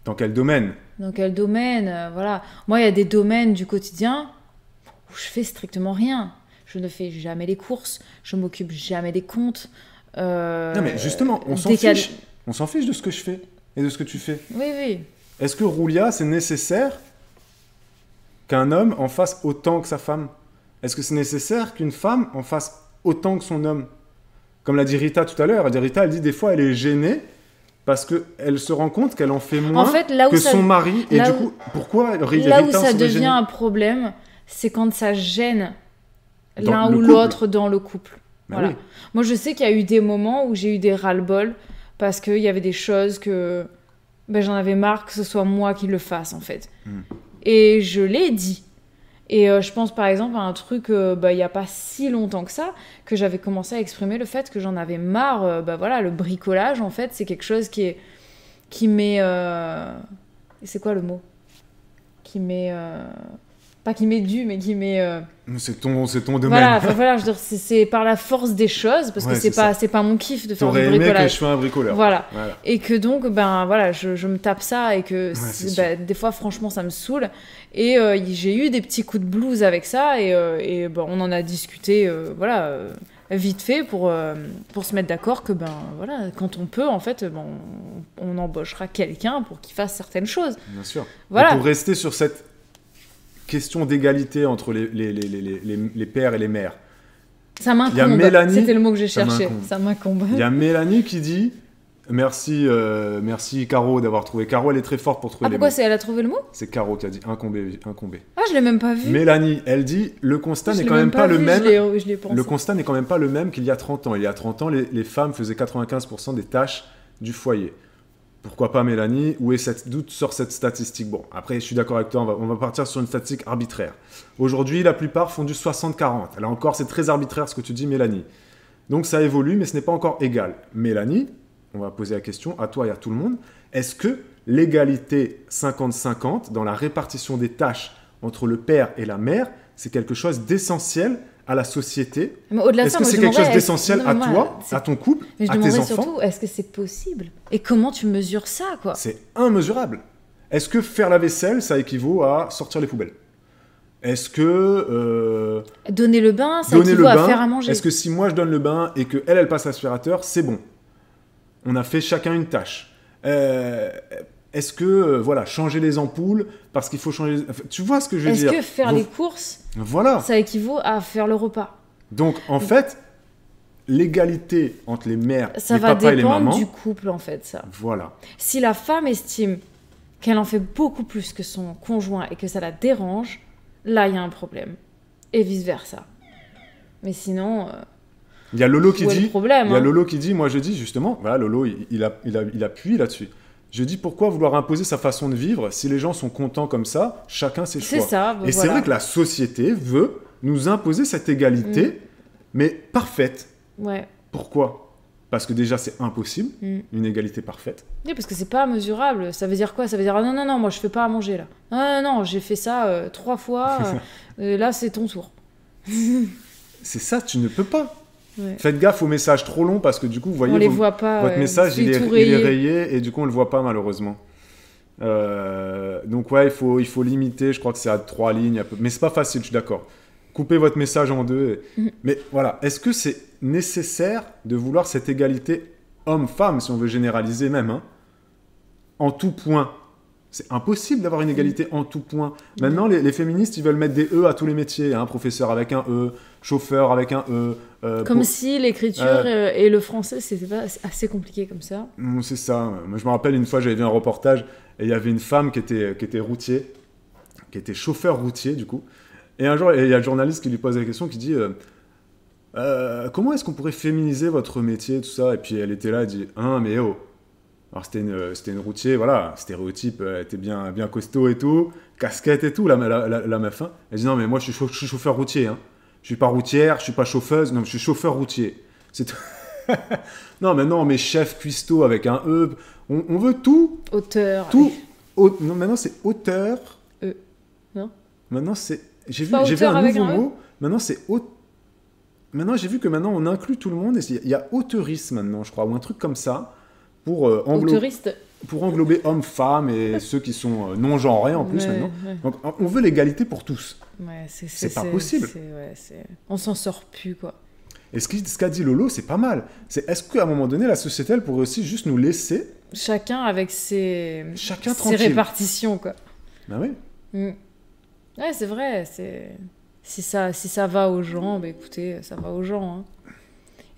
Speaker 2: Dans quel domaine?
Speaker 1: Dans quel domaine voilà. Moi, il y a des domaines du quotidien où je fais strictement rien. Je ne fais jamais les courses, je m'occupe jamais des comptes.
Speaker 2: Non, mais justement, on s'en fiche. On s'en fiche de ce que je fais et de ce que tu fais.
Speaker 1: Oui, oui.
Speaker 2: Est-ce que Roulia, c'est nécessaire qu'un homme en fasse autant que sa femme? Est-ce que c'est nécessaire qu'une femme en fasse autant que son homme? Comme l'a dit Rita tout à l'heure, elle dit des fois elle est gênée parce qu'elle se rend compte qu'elle en fait moins que son mari. Et du coup, pourquoi Rita
Speaker 1: là où ça
Speaker 2: serait
Speaker 1: devient
Speaker 2: gênée?
Speaker 1: un problème, c'est quand ça gêne
Speaker 2: Dans
Speaker 1: l'un
Speaker 2: le
Speaker 1: ou
Speaker 2: couple.
Speaker 1: l'autre dans le couple.
Speaker 2: Bah
Speaker 1: Voilà.
Speaker 2: oui.
Speaker 1: Moi, je sais qu'il y a eu des moments où j'ai eu des ras-le-bol parce qu'il y avait des choses que j'en avais marre que ce soit moi qui le fasse, en fait. Et je l'ai dit. Et je pense par exemple à un truc, il n'y a pas si longtemps que ça, que j'avais commencé à exprimer le fait que j'en avais marre. Voilà, le bricolage, en fait, c'est quelque chose qui m'est... C'est quoi le mot? Qui m'est... Pas qui m'est dû, mais qui m'est...
Speaker 2: C'est ton domaine.
Speaker 1: Voilà, enfin, voilà, je veux dire, c'est par la force des choses, parce que
Speaker 2: Ouais,
Speaker 1: c'est pas mon kiff de faire du
Speaker 2: T'aurais aimé que
Speaker 1: bricolage.
Speaker 2: je sois un bricoleur.
Speaker 1: Voilà. Et que donc, voilà, je me tape ça et que des fois, franchement, ça me saoule. Et j'ai eu des petits coups de blues avec ça et on en a discuté, vite fait pour se mettre d'accord que, voilà, quand on peut, en fait, on embauchera quelqu'un pour qu'il fasse certaines choses.
Speaker 2: Bien sûr.
Speaker 1: Voilà.
Speaker 2: Et pour rester sur cette question d'égalité entre les pères et les mères.
Speaker 1: Ça m'incombe.
Speaker 2: Il y a Mélanie,
Speaker 1: c'était le mot que j'ai cherché.
Speaker 2: m'incombe.
Speaker 1: Ça m'incombe.
Speaker 2: Il y a Mélanie qui dit Merci, merci Caro d'avoir trouvé. Caro, elle est très forte pour trouver les mots.
Speaker 1: Pourquoi elle a trouvé le mot?
Speaker 2: C'est Caro qui a dit incombé.
Speaker 1: Ah, je l'ai même pas vu.
Speaker 2: Mélanie, elle dit le constat n'est quand même pas le même. Le constat n'est quand même pas le même qu'il y a 30 ans. Il y a 30 ans, les femmes faisaient 95% des tâches du foyer. Pourquoi pas Mélanie? D'où sort cette statistique? Bon, après, je suis d'accord avec toi, on va partir sur une statistique arbitraire. Aujourd'hui, la plupart font du 60-40. Là encore, c'est très arbitraire ce que tu dis, Mélanie. Donc ça évolue, mais ce n'est pas encore égal. Mélanie, on va poser la question à toi et à tout le monde. Est-ce que l'égalité 50-50 dans la répartition des tâches entre le père et la mère, c'est quelque chose d'essentiel à la société? Est-ce que c'est quelque chose d'essentiel à toi, à ton couple, à tes enfants?
Speaker 1: Surtout, est-ce que c'est possible? Et comment tu mesures ça, quoi?
Speaker 2: C'est immesurable. Est-ce que faire la vaisselle, ça équivaut à sortir les poubelles? Est-ce que...
Speaker 1: donner le bain, ça équivaut à faire à manger?
Speaker 2: Est-ce que si moi je donne le bain et qu'elle passe l'aspirateur, c'est bon? On a fait chacun une tâche. Est-ce que, voilà, changer les ampoules parce qu'il faut changer... Tu vois ce que je veux dire?
Speaker 1: Est-ce que faire les courses,
Speaker 2: voilà,
Speaker 1: ça équivaut à faire le repas?
Speaker 2: Donc, en fait, l'égalité entre les mères,
Speaker 1: ça
Speaker 2: les
Speaker 1: va
Speaker 2: papas et les mamans...
Speaker 1: dépendre du couple, en fait, ça.
Speaker 2: Voilà.
Speaker 1: Si la femme estime qu'elle en fait beaucoup plus que son conjoint et que ça la dérange, là, il y a un problème. Et vice-versa. Mais sinon...
Speaker 2: Il y a Lolo qui dit...
Speaker 1: problème,
Speaker 2: il y a Lolo qui dit, moi je dis justement, voilà, Lolo, il appuie là-dessus. Je dis, pourquoi vouloir imposer sa façon de vivre si les gens sont contents comme ça, chacun ses choix.
Speaker 1: C'est ça,
Speaker 2: et c'est vrai que la société veut nous imposer cette égalité, mais parfaite.
Speaker 1: Ouais.
Speaker 2: Pourquoi? Parce que déjà, c'est impossible, une égalité parfaite.
Speaker 1: Oui, parce que c'est pas mesurable. Ça veut dire quoi? Ça veut dire, ah, non, moi je fais pas à manger là. Ah, non, j'ai fait ça 3 fois, là c'est ton tour.
Speaker 2: C'est ça, tu ne peux pas.
Speaker 1: Ouais.
Speaker 2: Faites gaffe aux messages trop longs parce que du coup, vous voyez,
Speaker 1: on les voit pas,
Speaker 2: votre message il est rayé et du coup, on le voit pas malheureusement. Donc ouais, il faut limiter, je crois que c'est à 3 lignes, mais c'est pas facile, je suis d'accord. Coupez votre message en 2. Mais voilà, est-ce que c'est nécessaire de vouloir cette égalité homme-femme, si on veut généraliser même, hein, en tout point? C'est impossible d'avoir une égalité en tout point. Maintenant, les féministes, ils veulent mettre des E à tous les métiers. Hein, professeur avec un E, chauffeur avec un E.
Speaker 1: Comme si l'écriture et le français, c'était pas assez compliqué comme ça.
Speaker 2: C'est ça. Moi, je me rappelle, une fois, j'avais vu un reportage et il y avait une femme qui était routier, qui était chauffeur routier, du coup. Et un jour, il y a le journaliste qui lui pose la question, qui dit comment est-ce qu'on pourrait féminiser votre métier, tout ça? Et puis elle était là, elle dit mais oh. Alors c'était une routier, voilà, stéréotype, elle était bien costaud et tout, casquette et tout, la meuf. Hein. Elle dit non mais moi je suis chauffeur routier, hein. Je suis pas routière, je suis pas chauffeuse, non je suis chauffeur routier. C'est tout. non mais chef cuistot avec un E, on veut tout.
Speaker 1: Auteur.
Speaker 2: Tout. Non maintenant c'est auteur.
Speaker 1: Non.
Speaker 2: Maintenant c'est j'ai vu un nouveau mot. Maintenant c'est Maintenant j'ai vu que maintenant on inclut tout le monde et il y a auteuriste maintenant je crois ou un truc comme ça. Pour englober hommes, femmes et ceux qui sont non-genrés en plus maintenant. Ouais. Donc on veut l'égalité pour tous.
Speaker 1: Ouais,
Speaker 2: c'est pas possible.
Speaker 1: On s'en sort plus, quoi.
Speaker 2: Et ce qu'a dit Lolo, c'est pas mal. Est-ce qu'à un moment donné, la société, elle pourrait aussi juste nous laisser...
Speaker 1: Chacun avec ses répartitions, quoi.
Speaker 2: Ben oui.
Speaker 1: Ouais, c'est vrai. Si ça va aux gens, bah écoutez, ça va aux gens. Hein.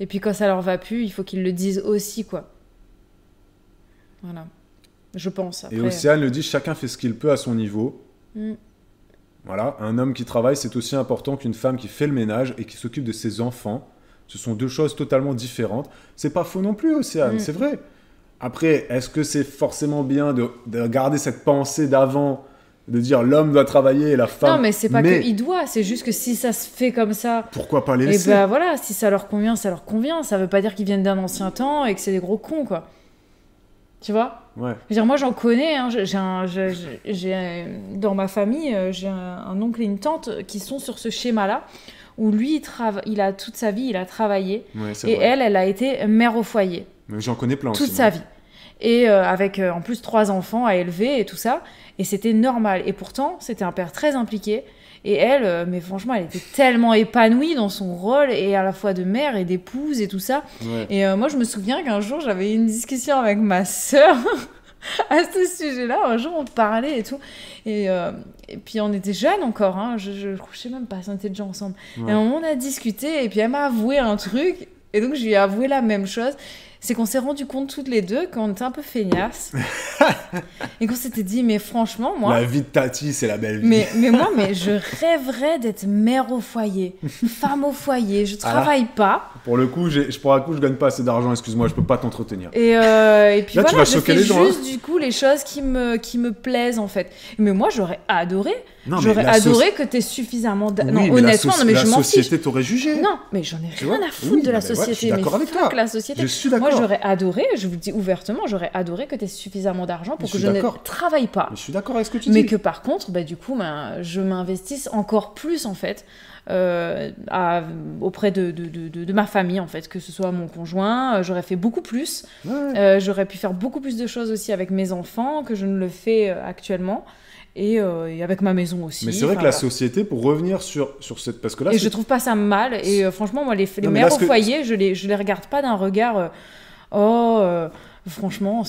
Speaker 1: Et puis quand ça leur va plus, il faut qu'ils le disent aussi, quoi. Voilà, je pense. Après...
Speaker 2: Et Océane le dit, chacun fait ce qu'il peut à son niveau. Voilà, un homme qui travaille, c'est aussi important qu'une femme qui fait le ménage et qui s'occupe de ses enfants. Ce sont deux choses totalement différentes. C'est pas faux non plus, Océane, c'est vrai. Après, est-ce que c'est forcément bien de garder cette pensée d'avant, de dire l'homme doit travailler et la femme...
Speaker 1: Non, mais c'est pas qu'il doit, c'est juste que si ça se fait comme ça...
Speaker 2: Pourquoi pas les laisser?
Speaker 1: Et ben voilà, si ça leur convient, ça leur convient. Ça veut pas dire qu'ils viennent d'un ancien temps et que c'est des gros cons, quoi. Tu vois?
Speaker 2: Ouais.
Speaker 1: Je veux dire, moi, j'en connais. Hein, dans ma famille, j'ai un oncle et une tante qui sont sur ce schéma-là, où lui, il a toute sa vie, il a travaillé.
Speaker 2: Ouais,
Speaker 1: et
Speaker 2: vrai.
Speaker 1: Elle a été mère au foyer.
Speaker 2: Mais j'en connais plein
Speaker 1: toute
Speaker 2: aussi.
Speaker 1: Sa vie. Et avec, en plus, 3 enfants à élever et tout ça. Et c'était normal. Et pourtant, c'était un père très impliqué. Et elle, mais franchement, elle était tellement épanouie dans son rôle, et à la fois de mère et d'épouse et tout ça.
Speaker 2: Ouais.
Speaker 1: Et moi, je me souviens qu'un jour, j'avais eu une discussion avec ma sœur à ce sujet-là. Un jour, on parlait et tout. Et puis, on était jeunes encore. Hein. Je sais même pas si on était déjà ensemble. Ouais. Et à un moment, on a discuté, et puis elle m'a avoué un truc. Et donc, je lui ai avoué la même chose. c'est qu'on s'est rendu compte toutes les deux qu'on était un peu feignasses. Et qu'on s'était dit, mais franchement, moi...
Speaker 2: La vie de Tati, c'est la belle vie.
Speaker 1: Mais moi, je rêverais d'être mère au foyer, femme au foyer. Je travaille pas.
Speaker 2: Pour le coup, je gagne pas assez d'argent, excuse-moi, je peux pas t'entretenir.
Speaker 1: Et puis
Speaker 2: là,
Speaker 1: voilà,
Speaker 2: tu vas
Speaker 1: je
Speaker 2: choquer
Speaker 1: fais
Speaker 2: les gens,
Speaker 1: juste du coup les choses qui me plaisent en fait. Mais moi, j'aurais adoré.
Speaker 2: Non, mais
Speaker 1: J'aurais
Speaker 2: la
Speaker 1: adoré que t'aies suffisamment...
Speaker 2: Oui,
Speaker 1: non,
Speaker 2: mais
Speaker 1: honnêtement, non, mais je m'en fiche.
Speaker 2: La société t'aurait jugé.
Speaker 1: Non, mais j'en ai
Speaker 2: Tu
Speaker 1: rien
Speaker 2: vois
Speaker 1: à foutre
Speaker 2: Oui,
Speaker 1: de la
Speaker 2: mais ouais,
Speaker 1: société.
Speaker 2: je suis d'accord avec toi.
Speaker 1: La société.
Speaker 2: Je suis d'accord.
Speaker 1: Moi, j'aurais adoré, je vous le dis ouvertement, j'aurais adoré que tu aies suffisamment d'argent pour
Speaker 2: Je
Speaker 1: que
Speaker 2: suis
Speaker 1: je ne
Speaker 2: d'accord.
Speaker 1: travaille pas.
Speaker 2: Je suis d'accord avec ce que tu
Speaker 1: Mais
Speaker 2: dis.
Speaker 1: que par contre, du coup, je m'investisse encore plus en fait auprès de ma famille en fait, que ce soit mon conjoint, j'aurais fait beaucoup plus.
Speaker 2: Ouais.
Speaker 1: J'aurais pu faire beaucoup plus de choses aussi avec mes enfants que je ne le fais actuellement. Et avec ma maison aussi.
Speaker 2: Mais c'est vrai que la société, pour revenir sur cette... Parce que là,
Speaker 1: et je trouve pas ça mal. Et franchement, moi, les mères au foyer, je les regarde pas d'un regard... franchement,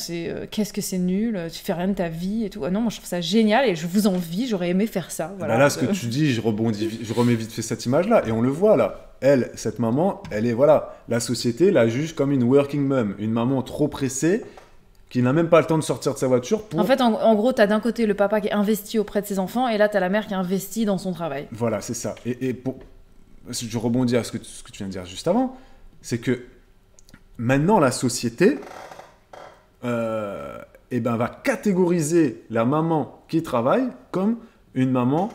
Speaker 1: qu'est-ce que c'est nul, tu fais rien de ta vie et tout. Ah non, moi je trouve ça génial et je vous envie, j'aurais aimé faire ça. Voilà.
Speaker 2: Là, ce que tu dis, je remets vite fait cette image-là et on le voit là. Elle, cette maman, elle est, voilà, la société la juge comme une working mom, une maman trop pressée qui n'a même pas le temps de sortir de sa voiture pour...
Speaker 1: En fait, en gros, t'as d'un côté le papa qui est investi auprès de ses enfants et là, t'as la mère qui est investie dans son travail.
Speaker 2: Voilà, c'est ça. Et je rebondis à ce que tu viens de dire juste avant, c'est que maintenant, la société... va catégoriser la maman qui travaille comme une maman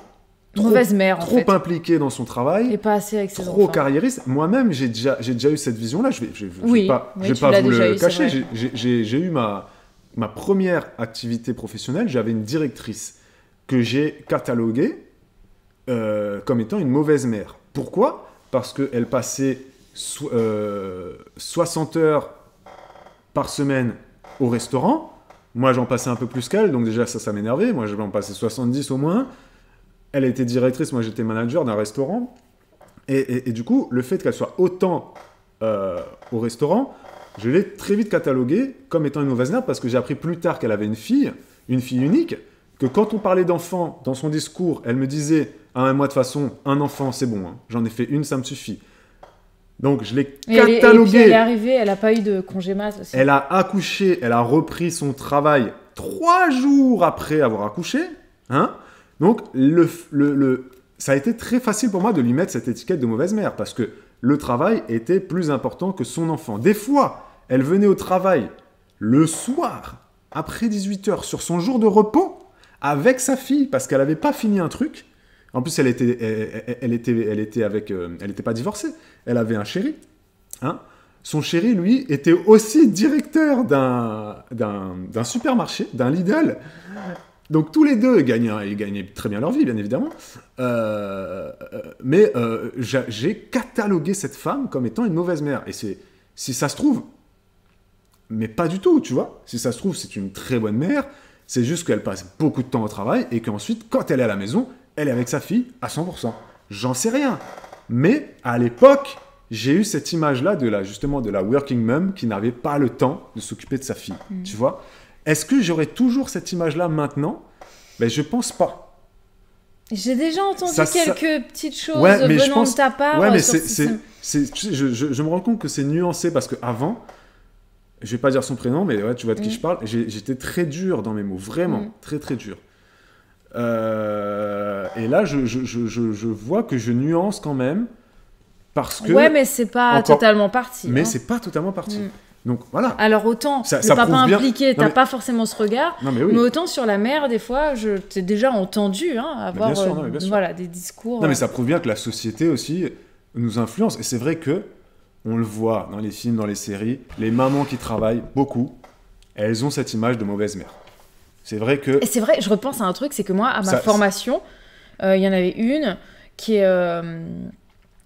Speaker 1: mauvaise mère,
Speaker 2: trop impliquée dans son travail
Speaker 1: et pas assez avec ses
Speaker 2: trop
Speaker 1: enfants.
Speaker 2: Carriériste. Moi-même, j'ai déjà eu cette vision-là. Je vais pas vous le cacher. J'ai eu ma première activité professionnelle. J'avais une directrice que j'ai cataloguée comme étant une mauvaise mère. Pourquoi ? Parce qu'elle passait 60 heures par semaine au restaurant. Moi, j'en passais un peu plus qu'elle, donc déjà, ça m'énervait. Moi, j'en passais 70 au moins. Elle était directrice, moi, j'étais manager d'un restaurant. Et du coup, le fait qu'elle soit autant au restaurant, je l'ai très vite cataloguée comme étant une mauvaise mère, parce que j'ai appris plus tard qu'elle avait une fille unique, que quand on parlait d'enfant, dans son discours, elle me disait « Ah, moi, de toute façon, un enfant, c'est bon. Hein. J'en ai fait une, ça me suffit. » Donc, je l'ai cataloguée.
Speaker 1: Et puis, elle est arrivée, elle n'a pas eu de congé mat aussi.
Speaker 2: Elle a accouché, elle a repris son travail 3 jours après avoir accouché. Hein. Donc, ça a été très facile pour moi de lui mettre cette étiquette de mauvaise mère, parce que le travail était plus important que son enfant. Des fois, elle venait au travail le soir, après 18h, sur son jour de repos, avec sa fille, parce qu'elle n'avait pas fini un truc. En plus, elle était pas divorcée. Elle avait un chéri. Hein. Son chéri, lui, était aussi directeur d'un supermarché, d'un Lidl. Donc, tous les deux, ils gagnaient très bien leur vie, bien évidemment. Mais j'ai catalogué cette femme comme étant une mauvaise mère. Et si ça se trouve, mais pas du tout, tu vois. Si ça se trouve, c'est une très bonne mère. C'est juste qu'elle passe beaucoup de temps au travail et qu'ensuite, quand elle est à la maison, elle est avec sa fille à 100%. J'en sais rien. Mais à l'époque, j'ai eu cette image-là justement de la working mom qui n'avait pas le temps de s'occuper de sa fille. Tu vois ? Est-ce que j'aurai toujours cette image-là maintenant ? Ben, je pense pas.
Speaker 1: J'ai déjà entendu quelques petites choses
Speaker 2: venant
Speaker 1: de ta part.
Speaker 2: Ouais, mais je me rends compte que c'est nuancé parce qu'avant, je vais pas dire son prénom, mais ouais, tu vois de qui je parle, j'étais très dur dans mes mots, vraiment, très très dur. Et là, je vois que je nuance quand même parce que...
Speaker 1: Ouais, mais c'est pas totalement parti.
Speaker 2: Mais c'est pas totalement parti. Donc voilà.
Speaker 1: Alors autant,
Speaker 2: ça
Speaker 1: le papa
Speaker 2: bien...
Speaker 1: impliqué, t'as pas forcément ce regard,
Speaker 2: mais
Speaker 1: autant sur la mère, des fois, je t'ai déjà entendu avoir
Speaker 2: bien sûr.
Speaker 1: Des discours...
Speaker 2: Non, mais ça prouve bien que la société aussi nous influence. Et c'est vrai que on le voit dans les films, dans les séries, les mamans qui travaillent beaucoup, elles ont cette image de mauvaise mère. C'est vrai que...
Speaker 1: Et c'est vrai, je repense à un truc, c'est que moi, à ma formation, il y en avait une qui est...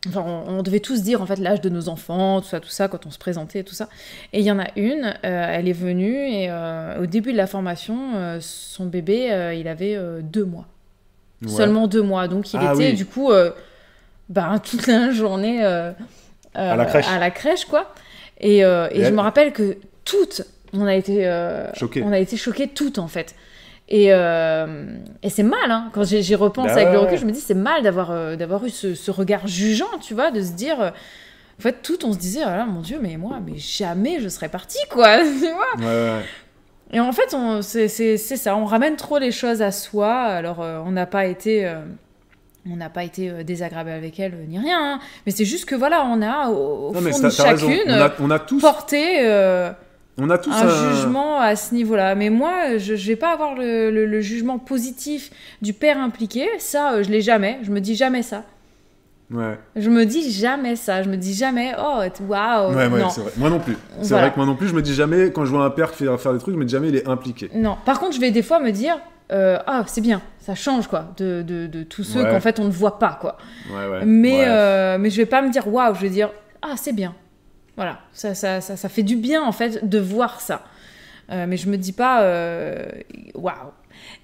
Speaker 1: Enfin, on devait tous dire en fait l'âge de nos enfants, tout ça, quand on se présentait et tout ça. Et il y en a une, elle est venue et au début de la formation, son bébé, il avait 2 mois. Ouais. Seulement 2 mois. Donc il était du coup toute la journée à la crèche, quoi. Et je me rappelle que toutes, on a été choquées toutes en fait. Et c'est mal, hein. Quand j'y repense avec le recul, je me dis c'est mal d'avoir eu ce regard jugeant, tu vois, de se dire En fait, tout, on se disait, ah là, mon Dieu, mais moi, mais jamais je serais partie, quoi. Tu vois.
Speaker 2: Ouais.
Speaker 1: Et en fait, c'est ça, on ramène trop les choses à soi. Alors, on n'a pas été désagréable avec elle, ni rien. Hein. Mais c'est juste que, voilà, on a, au fond de chacune,
Speaker 2: on a tous...
Speaker 1: porté
Speaker 2: On a tous
Speaker 1: un jugement à ce niveau-là. Mais moi, je vais pas avoir le jugement positif du père impliqué. Ça, je l'ai jamais. Je me dis jamais ça.
Speaker 2: Ouais.
Speaker 1: Je me dis jamais ça. Je me dis jamais, oh, waouh.
Speaker 2: Ouais,
Speaker 1: non.
Speaker 2: c'est vrai. Moi non plus. C'est
Speaker 1: Voilà.
Speaker 2: vrai que moi non plus, je me dis jamais, quand je vois un père qui fait faire des trucs, je me dis jamais il est impliqué.
Speaker 1: Non. Par contre, je vais des fois me dire, ah, c'est bien. Ça change, quoi, de tous ceux qu'en fait, on ne voit pas, quoi.
Speaker 2: Ouais.
Speaker 1: Mais je vais pas me dire, waouh. Je vais dire, ah, c'est bien. Voilà. Ça fait du bien, en fait, de voir ça. Mais je me dis pas, waouh.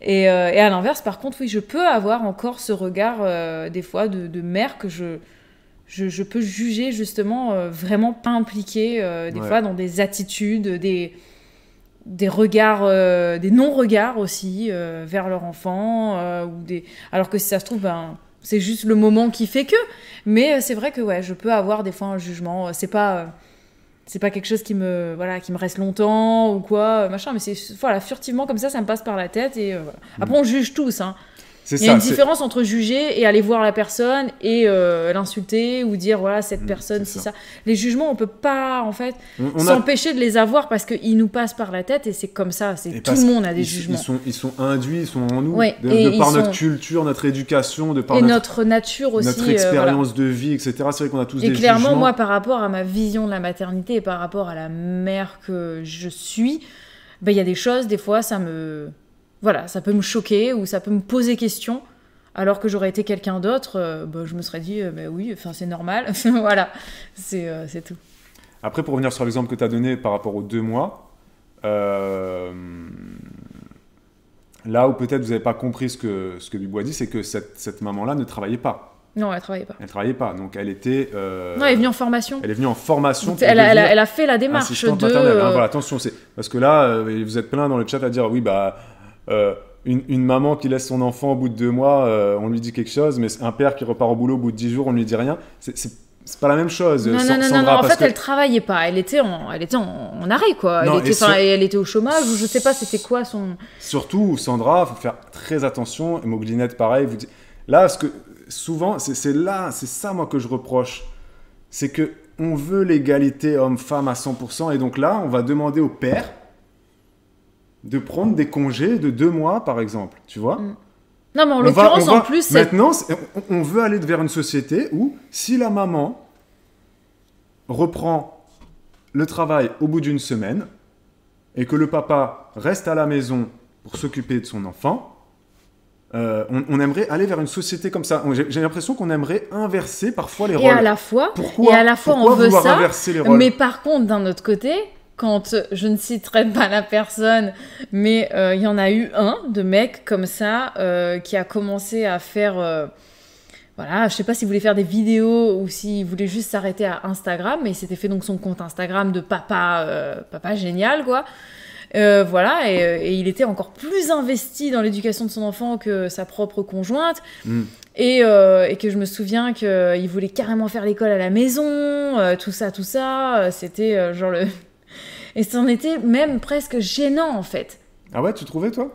Speaker 1: Et à l'inverse, par contre, oui, je peux avoir encore ce regard, des fois, de mère que je peux juger, justement, vraiment pas impliquée, des fois, dans des attitudes, des regards, des non-regards aussi, vers leur enfant, alors que si ça se trouve, ben, c'est juste le moment qui fait que. Mais c'est vrai que, ouais, je peux avoir des fois un jugement. C'est pas quelque chose qui me reste longtemps ou quoi, machin, mais c'est, voilà, furtivement comme ça me passe par la tête et voilà. Après, on juge tous, hein. Il y a une différence entre juger et aller voir la personne et l'insulter ou dire, voilà, cette personne, c'est ça. Les jugements, on peut pas, en fait, s'empêcher de les avoir parce qu'ils nous passent par la tête et c'est comme ça. Tout le monde a des jugements.
Speaker 2: Ils sont induits, ils sont en nous,
Speaker 1: ouais,
Speaker 2: de par notre culture, notre éducation, de par
Speaker 1: notre nature aussi.
Speaker 2: Notre expérience de vie, etc. C'est vrai qu'on a tous des jugements.
Speaker 1: Et clairement, moi, par rapport à ma vision de la maternité et par rapport à la mère que je suis, ben, y a des choses, des fois, ça peut me choquer ou ça peut me poser question, alors que j'aurais été quelqu'un d'autre, je me serais dit, oui, c'est normal, voilà, c'est tout.
Speaker 2: Après, pour revenir sur l'exemple que tu as donné par rapport aux 2 mois, là où peut-être vous n'avez pas compris ce que Bibou a dit, c'est que cette maman-là ne travaillait pas.
Speaker 1: Non, elle travaillait pas.
Speaker 2: Elle travaillait pas, donc elle était...
Speaker 1: Non, elle est venue en formation.
Speaker 2: Elle est venue en formation.
Speaker 1: Elle a fait la démarche de...
Speaker 2: Voilà, attention, parce que là, vous êtes plein dans le chat à dire, oui, une maman qui laisse son enfant au bout de 2 mois, on lui dit quelque chose, mais un père qui repart au boulot au bout de 10 jours, on lui dit rien. C'est pas la même chose.
Speaker 1: Non, en fait, elle travaillait pas. Elle était en arrêt, quoi. Elle était au chômage, ou je sais pas, c'était quoi son...
Speaker 2: Surtout, Sandra, faut faire très attention. Et Moglinette, pareil. Là, souvent, c'est ça, moi, que je reproche. C'est que on veut l'égalité homme-femme à 100%, et donc là, on va demander au père de prendre des congés de 2 mois, par exemple, tu vois.
Speaker 1: Non, mais en l'occurrence, en plus...
Speaker 2: Maintenant, on veut aller vers une société où, si la maman reprend le travail au bout d'une semaine, et que le papa reste à la maison pour s'occuper de son enfant, on aimerait aller vers une société comme ça. J'ai l'impression qu'on aimerait inverser parfois les rôles.
Speaker 1: Et à la fois, on veut ça,
Speaker 2: inverser les rôles.
Speaker 1: Mais par contre, d'un autre côté... Quand je ne citerai pas la personne, mais il y en a eu un de mec comme ça qui a commencé à faire, voilà, je sais pas s'il voulait faire des vidéos ou s'il voulait juste s'arrêter à Instagram, mais il s'était fait donc son compte Instagram de papa génial, quoi. Voilà, et il était encore plus investi dans l'éducation de son enfant que sa propre conjointe. Et que je me souviens qu'il voulait carrément faire l'école à la maison, tout ça, c'était genre le... Et c'en était même presque gênant, en fait.
Speaker 2: Ah ouais, tu trouvais, toi ?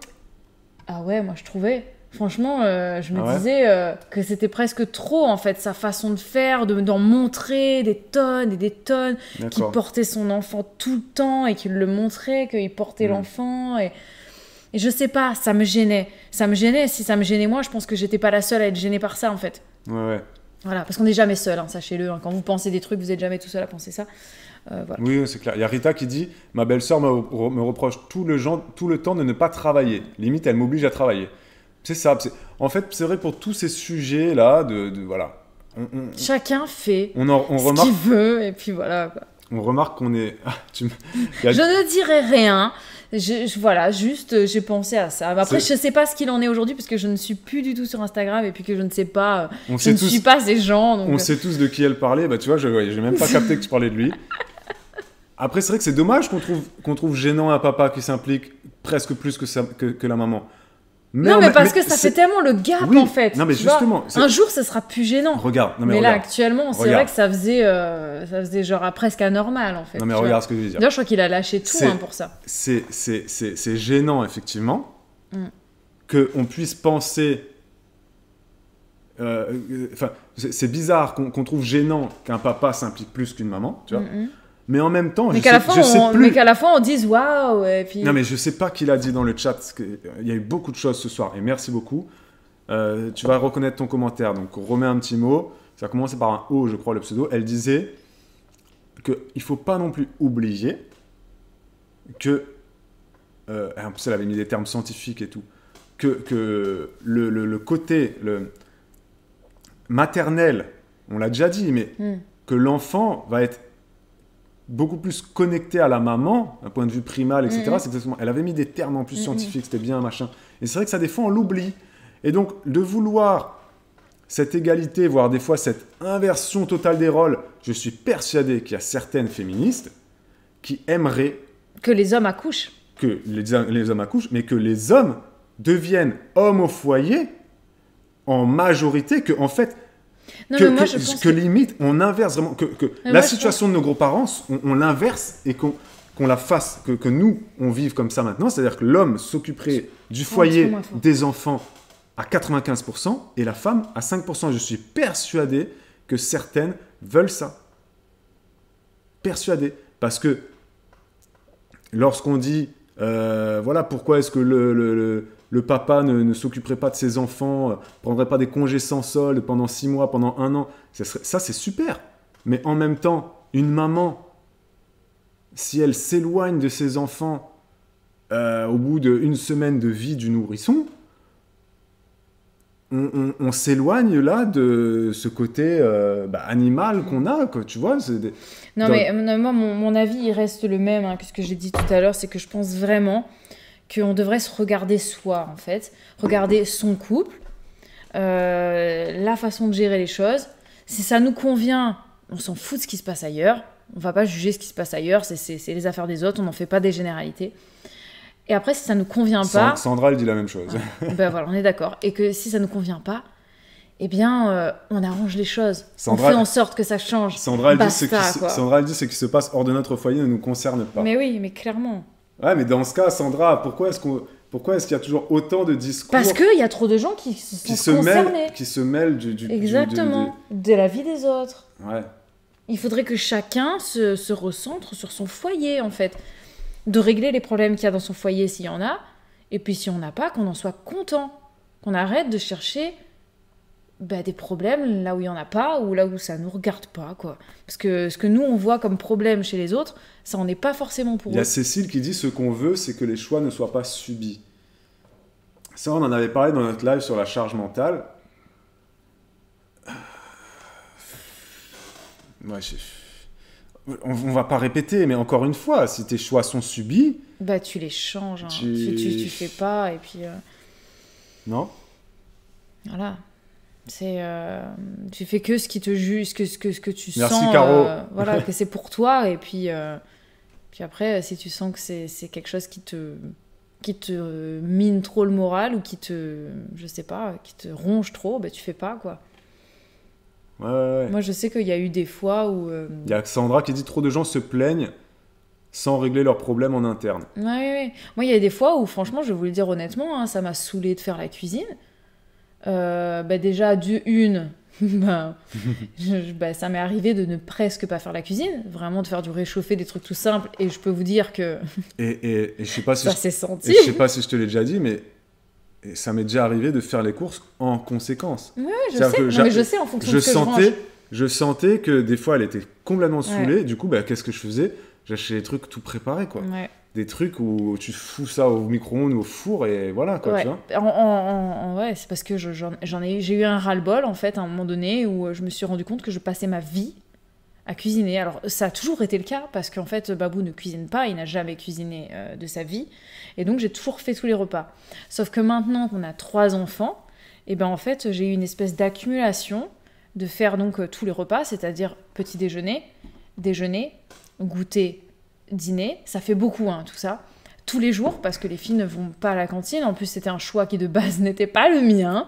Speaker 1: Ah ouais, moi, je trouvais. Franchement, je me disais que c'était presque trop, en fait, sa façon de faire, d'en montrer des tonnes et des tonnes, qu'il portait son enfant tout le temps et qu'il le montrait, qu'il portait l'enfant. Et je sais pas, ça me gênait. Ça me gênait. Si ça me gênait moi, je pense que j'étais pas la seule à être gênée par ça, en fait.
Speaker 2: Ouais.
Speaker 1: Voilà, parce qu'on n'est jamais seul, hein, sachez-le. Hein. Quand vous pensez des trucs, vous n'êtes jamais tout seul à penser ça. Voilà.
Speaker 2: Oui, c'est clair. Il y a Rita qui dit « Ma belle-sœur me reproche tout le temps de ne pas travailler. Limite, elle m'oblige à travailler. » C'est ça. En fait, c'est vrai pour tous ces sujets-là, voilà.
Speaker 1: Chacun fait
Speaker 2: on
Speaker 1: ce qu'il veut, et puis voilà. Quoi.
Speaker 2: On remarque qu'on est...
Speaker 1: Je ne dirai rien. Voilà, juste, j'ai pensé à ça. Après, je ne sais pas ce qu'il en est aujourd'hui, parce que je ne suis plus du tout sur Instagram, et puis que je ne sais pas... je ne suis pas ces gens. Donc...
Speaker 2: On sait tous de qui elle parlait. Bah, tu vois, je n'ai même pas capté que tu parlais de lui. Après, c'est vrai que c'est dommage qu'on trouve gênant un papa qui s'implique presque plus que la maman.
Speaker 1: Non, mais parce que ça fait tellement le gap,
Speaker 2: oui,
Speaker 1: en fait.
Speaker 2: Non, mais
Speaker 1: tu vois.
Speaker 2: justement.
Speaker 1: Un jour, ça sera plus gênant.
Speaker 2: Regarde. Non,
Speaker 1: mais
Speaker 2: regarde.
Speaker 1: là, actuellement, c'est vrai que ça faisait genre presque anormal, en fait.
Speaker 2: Non, mais regarde ce que je veux dire.
Speaker 1: D'ailleurs, je crois qu'il a lâché tout pour ça.
Speaker 2: C'est gênant, effectivement, qu'on puisse penser... c'est bizarre qu'on trouve gênant qu'un papa s'implique plus qu'une maman, tu vois. Mais en même temps,
Speaker 1: mais qu'à la fin, on dise waouh. Puis...
Speaker 2: Non, mais je sais pas qui l'a dit dans le chat, parce qu'il y a eu beaucoup de choses ce soir, et merci beaucoup. Tu vas reconnaître ton commentaire, donc on remet un petit mot. Ça a commencé par un O, je crois, le pseudo. Elle disait qu'il ne faut pas non plus oublier que. En plus, elle avait mis des termes scientifiques et tout. Que le côté maternel, on l'a déjà dit, mais que l'enfant va être beaucoup plus connecté à la maman, d'un point de vue primal, etc. C'est exactement... Elle avait mis des termes en plus scientifiques, c'était bien, machin. Et c'est vrai que ça, des fois, on l'oublie. Et donc, de vouloir cette égalité, voire des fois cette inversion totale des rôles, je suis persuadé qu'il y a certaines féministes qui aimeraient...
Speaker 1: Que les hommes accouchent.
Speaker 2: Que les hommes accouchent, mais que les hommes deviennent hommes au foyer en majorité, que en fait...
Speaker 1: Non,
Speaker 2: que limite, on inverse vraiment, que la situation de nos grands-parents, on l'inverse et qu'on la fasse, que nous, on vive comme ça maintenant, c'est-à-dire que l'homme s'occuperait du foyer, des enfants à 95% et la femme à 5%. Je suis persuadé que certaines veulent ça. Persuadé. Parce que lorsqu'on dit, voilà, pourquoi est-ce que le papa ne s'occuperait pas de ses enfants, prendrait pas des congés sans solde pendant 6 mois, pendant 1 an. Ça, c'est super. Mais en même temps, une maman, si elle s'éloigne de ses enfants au bout d'1 semaine de vie du nourrisson, on s'éloigne là de ce côté animal qu'on a, quoi, tu vois.
Speaker 1: Mais moi, mon avis, il reste le même que ce que j'ai dit tout à l'heure, c'est que je pense vraiment qu'on devrait se regarder soi, en fait. Regarder son couple, la façon de gérer les choses. Si ça nous convient, on s'en fout de ce qui se passe ailleurs. On va pas juger ce qui se passe ailleurs, c'est les affaires des autres, on n'en fait pas des généralités. Et après, si ça nous convient pas...
Speaker 2: Sandra, elle dit la même chose.
Speaker 1: Ben voilà, on est d'accord. Et que si ça nous convient pas, eh bien, on arrange les choses.
Speaker 2: Sandra,
Speaker 1: on fait en sorte que ça change.
Speaker 2: Sandra, elle dit ce qui se passe hors de notre foyer ne nous concerne pas.
Speaker 1: Mais oui, mais clairement.
Speaker 2: Ouais, mais dans ce cas, Sandra, pourquoi est-ce qu'il y a toujours autant de discours...
Speaker 1: Parce qu'il y a trop de gens qui sont concernés.
Speaker 2: Qui se mêlent
Speaker 1: Exactement. De la vie des autres.
Speaker 2: Ouais.
Speaker 1: Il faudrait que chacun se recentre sur son foyer, en fait. De régler les problèmes qu'il y a dans son foyer s'il y en a. Et puis si on n'a pas, qu'on en soit content. Qu'on arrête de chercher des problèmes là où il n'y en a pas ou là où ça ne nous regarde pas, quoi. Parce que ce que nous, on voit comme problème chez les autres, ça n'en est pas forcément pour eux.
Speaker 2: Il y a Cécile qui dit « Ce qu'on veut, c'est que les choix ne soient pas subis ». Ça, on en avait parlé dans notre live sur la charge mentale. Ouais, on va pas répéter, mais encore une fois, si tes choix sont subis...
Speaker 1: tu les changes, tu fais pas, et puis...
Speaker 2: Non.
Speaker 1: Voilà. Tu fais que ce qui te juge, ce que tu
Speaker 2: Merci,
Speaker 1: sens...
Speaker 2: Caro.
Speaker 1: Voilà, que c'est pour toi, et puis après, si tu sens que c'est quelque chose qui te mine trop le moral, ou qui te ronge trop, tu fais pas, quoi.
Speaker 2: Ouais.
Speaker 1: Moi, je sais qu'il y a eu des fois où...
Speaker 2: Il y a Sandra qui dit « Trop de gens se plaignent sans régler leurs problèmes en interne. »
Speaker 1: Ouais. Moi, il y a des fois où, franchement, je vais vous le dire honnêtement, ça m'a saoulée de faire la cuisine. Déjà, ça m'est arrivé de ne presque pas faire la cuisine, vraiment de faire du réchauffé, des trucs tout simples, et je peux vous dire que
Speaker 2: et je sais pas si
Speaker 1: ça s'est senti.
Speaker 2: Et je sais pas si je te l'ai déjà dit, mais ça m'est déjà arrivé de faire les courses en conséquence.
Speaker 1: Ouais, je sais en fonction de ce que je range.
Speaker 2: Je sentais que des fois elle était complètement saoulée, du coup qu'est-ce que je faisais? J'achetais des trucs tout préparés, quoi. Ouais. Des trucs où tu fous ça au micro-ondes ou au four et voilà, quoi, tu vois.
Speaker 1: Ouais, c'est parce que j'ai eu un ras-le-bol, en fait, à un moment donné, où je me suis rendu compte que je passais ma vie à cuisiner. Alors, ça a toujours été le cas, parce qu'en fait, Babou ne cuisine pas, il n'a jamais cuisiné de sa vie, et donc j'ai toujours fait tous les repas. Sauf que maintenant qu'on a 3 enfants, en fait, j'ai eu une espèce d'accumulation de faire donc tous les repas, c'est-à-dire petit déjeuner, goûter, dîner, ça fait beaucoup, tout ça. tous les jours parce que les filles ne vont pas à la cantine. En plus, c'était un choix qui de base n'était pas le mien.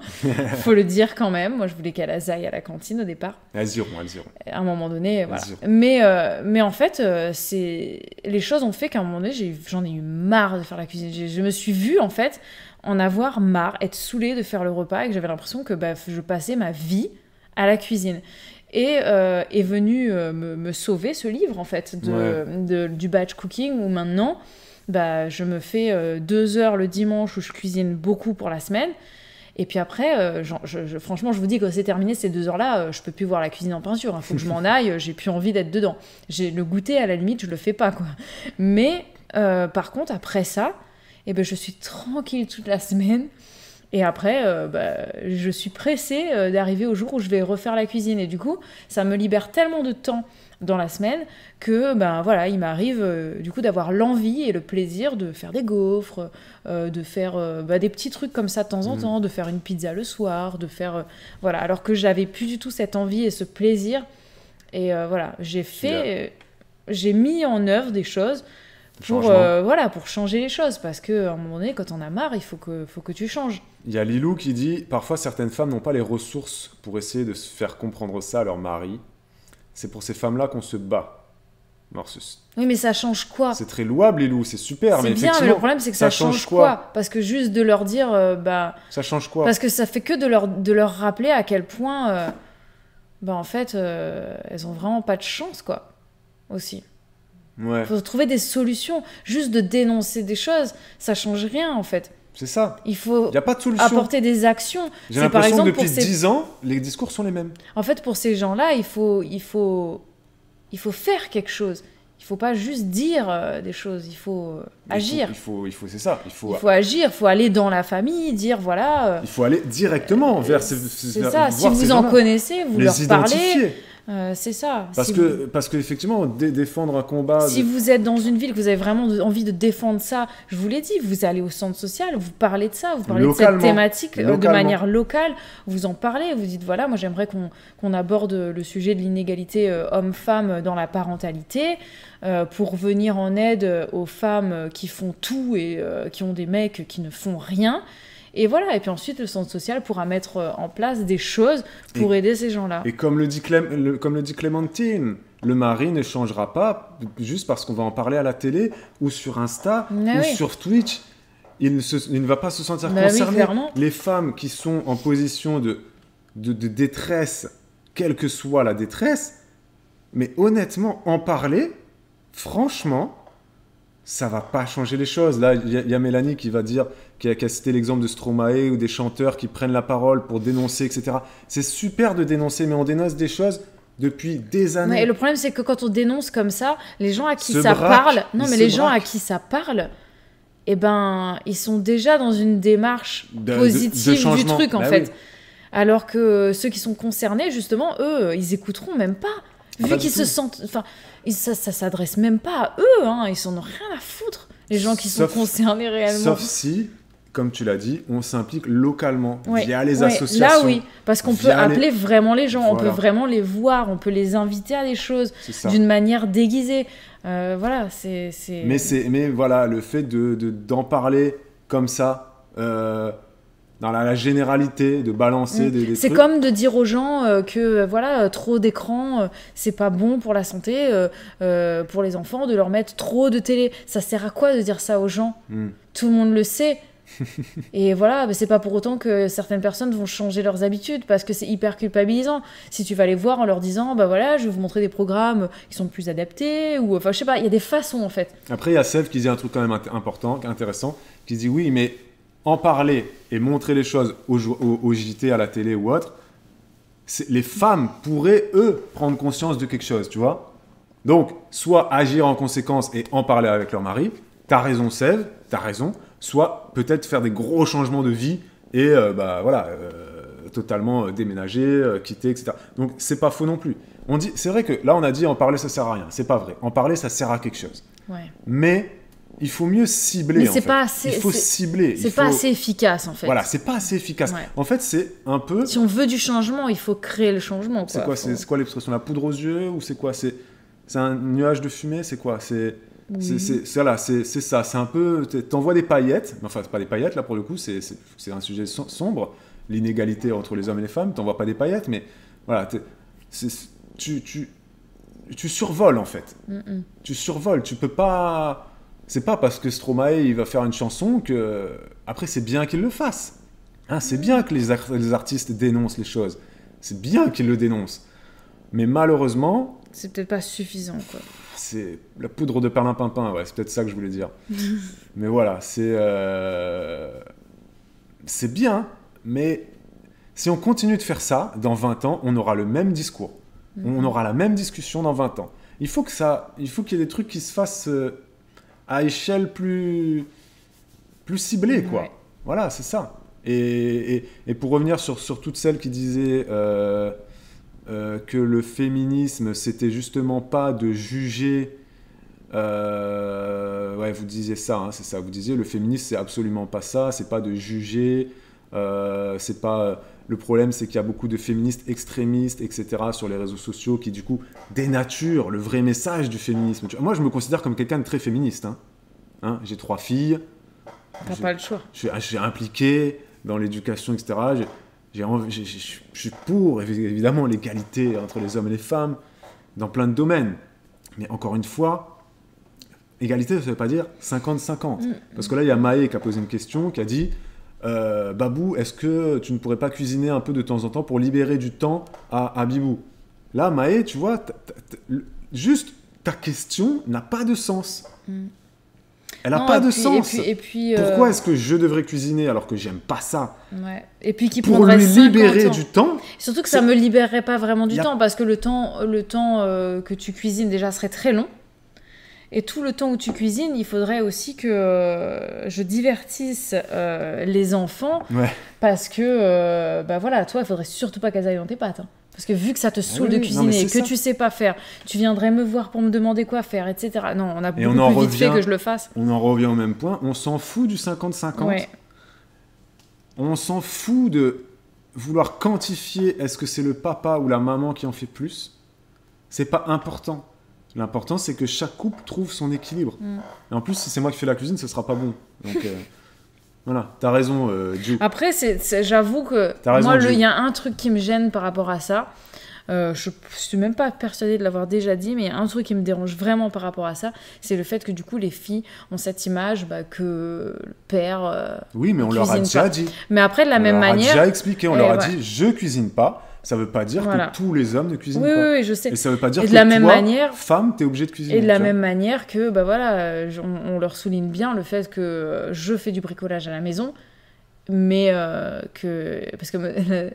Speaker 1: Faut le dire quand même. Moi, je voulais qu'elles aillent à la cantine au départ.
Speaker 2: Elles iront.
Speaker 1: À un moment donné, voilà. Mais en fait, les choses ont fait qu'à un moment donné, j'en ai eu marre de faire la cuisine. Je me suis vue, en fait, en avoir marre, être saoulée de faire le repas et que j'avais l'impression que je passais ma vie à la cuisine. Et est venu me sauver ce livre, en fait, du batch cooking où maintenant... je me fais 2 heures le dimanche où je cuisine beaucoup pour la semaine. Et puis après, franchement, je vous dis que c'est terminé ces 2 heures-là, je peux plus voir la cuisine en peinture. Il faut que je m'en aille, j'ai plus envie d'être dedans. J'ai le goûter, à la limite, je le fais pas, quoi. Mais par contre, après ça, je suis tranquille toute la semaine. Et après, je suis pressée d'arriver au jour où je vais refaire la cuisine. Et du coup, ça me libère tellement de temps dans la semaine que il m'arrive du coup d'avoir l'envie et le plaisir de faire des gaufres, de faire des petits trucs comme ça de temps en temps, de faire une pizza le soir, de faire alors que j'avais plus du tout cette envie et ce plaisir. Et j'ai mis en œuvre des choses pour changer les choses, parce qu'à un moment donné, quand on a marre, il faut que tu changes.
Speaker 2: Il y a Lilou qui dit « Parfois, certaines femmes n'ont pas les ressources pour essayer de se faire comprendre ça à leur mari. C'est pour ces femmes-là qu'on se bat. »
Speaker 1: Oui, mais ça change quoi?
Speaker 2: C'est très louable, Lilou, c'est super.
Speaker 1: C'est bien, mais le problème, c'est que ça change quoi? Parce que juste de leur dire...
Speaker 2: ça change quoi?
Speaker 1: Parce que ça fait que de leur rappeler à quel point, en fait, elles ont vraiment pas de chance, quoi, aussi.
Speaker 2: Ouais.
Speaker 1: Faut trouver des solutions. Juste de dénoncer des choses, ça change rien, en fait.
Speaker 2: C'est ça.
Speaker 1: Il faut
Speaker 2: y a pas de solution.
Speaker 1: Apporter des actions.
Speaker 2: J'ai l'impression que depuis 10 ans, les discours sont les mêmes.
Speaker 1: En fait, pour ces gens-là, il faut faire quelque chose. Il faut pas juste dire des choses, il faut agir.
Speaker 2: C'est ça. Il faut
Speaker 1: agir, il faut aller dans la famille, dire voilà...
Speaker 2: il faut aller directement vers ces
Speaker 1: C'est ça, si vous en connaissez, vous leur parlez... c'est ça.
Speaker 2: Parce qu'effectivement, défendre un combat...
Speaker 1: Si vous êtes dans une ville, que vous avez vraiment envie de défendre ça, je vous l'ai dit, vous allez au centre social, vous parlez de ça, vous parlez de cette thématique de manière locale, vous en parlez, vous dites voilà, moi j'aimerais qu'on aborde le sujet de l'inégalité homme-femme dans la parentalité, pour venir en aide aux femmes qui font tout et qui ont des mecs qui ne font rien. Et voilà, et puis ensuite, le centre social pourra mettre en place des choses pour aider ces gens-là.
Speaker 2: Et comme le dit Clémentine, le mari ne changera pas juste parce qu'on va en parler à la télé ou sur Insta sur Twitch. Il ne va pas se sentir concerné. Les femmes qui sont en position de détresse, quelle que soit la détresse, mais honnêtement, en parler, franchement... ça va pas changer les choses. Là, il y a Mélanie qui a cité l'exemple de Stromae ou des chanteurs qui prennent la parole pour dénoncer, etc. C'est super de dénoncer, mais on dénonce des choses depuis des années.
Speaker 1: Et le problème, c'est que quand on dénonce comme ça, les gens à qui ça parle, à qui ça parle, ils sont déjà dans une démarche positive du truc, en fait. Oui. Alors que ceux qui sont concernés, justement, eux, ils écouteront même pas. Vu qu'ils se sentent... ça s'adresse même pas à eux, hein. Ils s'en ont rien à foutre, les gens qui sont concernés réellement.
Speaker 2: Sauf si, comme tu l'as dit, on s'implique localement, via les associations.
Speaker 1: Là, oui, parce qu'on peut appeler vraiment les gens, on peut vraiment les voir, on peut les inviter à des choses d'une manière déguisée.
Speaker 2: Mais voilà, le fait d'en parler comme ça... dans la généralité, de balancer des trucs.
Speaker 1: C'est comme de dire aux gens que trop d'écran, c'est pas bon pour la santé, pour les enfants, de leur mettre trop de télé. Ça sert à quoi de dire ça aux gens? Tout le monde le sait. Et voilà, c'est pas pour autant que certaines personnes vont changer leurs habitudes, parce que c'est hyper culpabilisant. Si tu vas les voir en leur disant, je vais vous montrer des programmes qui sont plus adaptés, ou je sais pas, il y a des façons en fait.
Speaker 2: Après, il y a Sèvres qui dit un truc quand même important, intéressant, qui dit oui, mais en parler et montrer les choses au JT, à la télé ou autre, les femmes pourraient, eux, prendre conscience de quelque chose, tu vois. Donc, soit agir en conséquence et en parler avec leur mari, t'as raison Sèvres, t'as raison, soit peut-être faire des gros changements de vie et totalement déménager, quitter, etc. Donc, c'est pas faux non plus. C'est vrai que là, on a dit en parler, ça sert à rien. C'est pas vrai. En parler, ça sert à quelque chose.
Speaker 1: Ouais.
Speaker 2: Mais... il faut mieux cibler.
Speaker 1: Mais c'est pas assez.
Speaker 2: Il faut cibler.
Speaker 1: C'est pas assez efficace en fait.
Speaker 2: Voilà, c'est pas assez efficace. Ouais. En fait, c'est un peu.
Speaker 1: Si on veut du changement, il faut créer le changement.
Speaker 2: C'est quoi l'expression? La poudre aux yeux ou c'est quoi? C'est un nuage de fumée? C'est quoi?
Speaker 1: Oui.
Speaker 2: C'est ça. C'est un peu... T'envoies des paillettes. Enfin, c'est pas des paillettes, là, pour le coup. C'est un sujet sombre. L'inégalité entre les hommes et les femmes. T'envoies pas des paillettes, mais... Voilà. Tu survoles, en fait. Tu survoles. Tu peux pas... C'est pas parce que Stromae, il va faire une chanson que... Après, c'est bien qu'il le fasse. Hein, c'est bien que les artistes dénoncent les choses. C'est bien qu'ils le dénoncent. Mais malheureusement...
Speaker 1: C'est peut-être pas suffisant, quoi.
Speaker 2: C'est la poudre de perlimpinpin, ouais, c'est peut-être ça que je voulais dire. Mais voilà, c'est bien, mais si on continue de faire ça, dans 20 ans, on aura le même discours. On aura la même discussion dans 20 ans. Il faut qu'il y ait des trucs qui se fassent à échelle plus ciblée, quoi.
Speaker 1: Ouais.
Speaker 2: Voilà, c'est ça. Et pour revenir sur toutes celles qui disaient que le féminisme, c'était justement pas de juger... ouais, vous disiez ça, hein, c'est ça. Vous disiez, le féminisme, c'est absolument pas ça. C'est pas de juger. C'est pas... Le problème, c'est qu'il y a beaucoup de féministes extrémistes, etc., sur les réseaux sociaux qui, du coup, dénaturent le vrai message du féminisme. Moi, je me considère comme quelqu'un de très féministe. Hein, j'ai 3 filles.
Speaker 1: T'as pas le choix.
Speaker 2: Je suis impliqué dans l'éducation, etc. Je suis pour, évidemment, l'égalité entre les hommes et les femmes dans plein de domaines. Mais encore une fois, égalité, ça ne veut pas dire 50-50. Parce que là, il y a Maë qui a posé une question, qui a dit Babou, est-ce que tu ne pourrais pas cuisiner un peu de temps en temps pour libérer du temps à Bibou? Là, Maë, tu vois, juste ta question n'a pas de sens. Elle n'a pas de sens.
Speaker 1: Et puis,
Speaker 2: pourquoi est-ce que je devrais cuisiner alors que j'aime pas ça?
Speaker 1: Ouais. Et puis qui
Speaker 2: pour
Speaker 1: prendrait
Speaker 2: lui
Speaker 1: 50
Speaker 2: libérer
Speaker 1: ans.
Speaker 2: du temps.
Speaker 1: Surtout que ça me libérerait pas vraiment du temps, parce que le temps que tu cuisines déjà serait très long. Et tout le temps où tu cuisines, il faudrait aussi que je divertisse les enfants, parce que bah voilà, toi, il faudrait surtout pas qu'elles aillent dans tes pâtes. Hein. Parce que vu que ça te saoule de cuisiner, que tu sais pas faire, tu viendrais me voir pour me demander quoi faire, etc. Non, on a beaucoup plus vite fait que je le fasse.
Speaker 2: On en revient au même point, on s'en fout du 50-50. Ouais. On s'en fout de vouloir quantifier est-ce que c'est le papa ou la maman qui en fait plus. C'est pas important. L'important, c'est que chaque couple trouve son équilibre. Et en plus, si c'est moi qui fais la cuisine, ce sera pas bon. Donc... Voilà, t'as raison, Joe.
Speaker 1: Après, j'avoue que moi, il y a un truc qui me gêne par rapport à ça. Je suis même pas persuadée de l'avoir déjà dit, mais il y a un truc qui me dérange vraiment par rapport à ça, c'est le fait que du coup, les filles ont cette image que le père.
Speaker 2: Oui, mais on leur a déjà dit.
Speaker 1: Mais après, de la même manière.
Speaker 2: On leur a déjà expliqué, on leur a dit je cuisine pas. Ça veut pas dire que tous les hommes ne cuisinent pas.
Speaker 1: Oui, je sais.
Speaker 2: Et ça veut pas dire que toi, femme, t'es obligée de cuisiner.
Speaker 1: Et de la même manière que, bah voilà, on leur souligne bien le fait que je fais du bricolage à la maison, mais parce que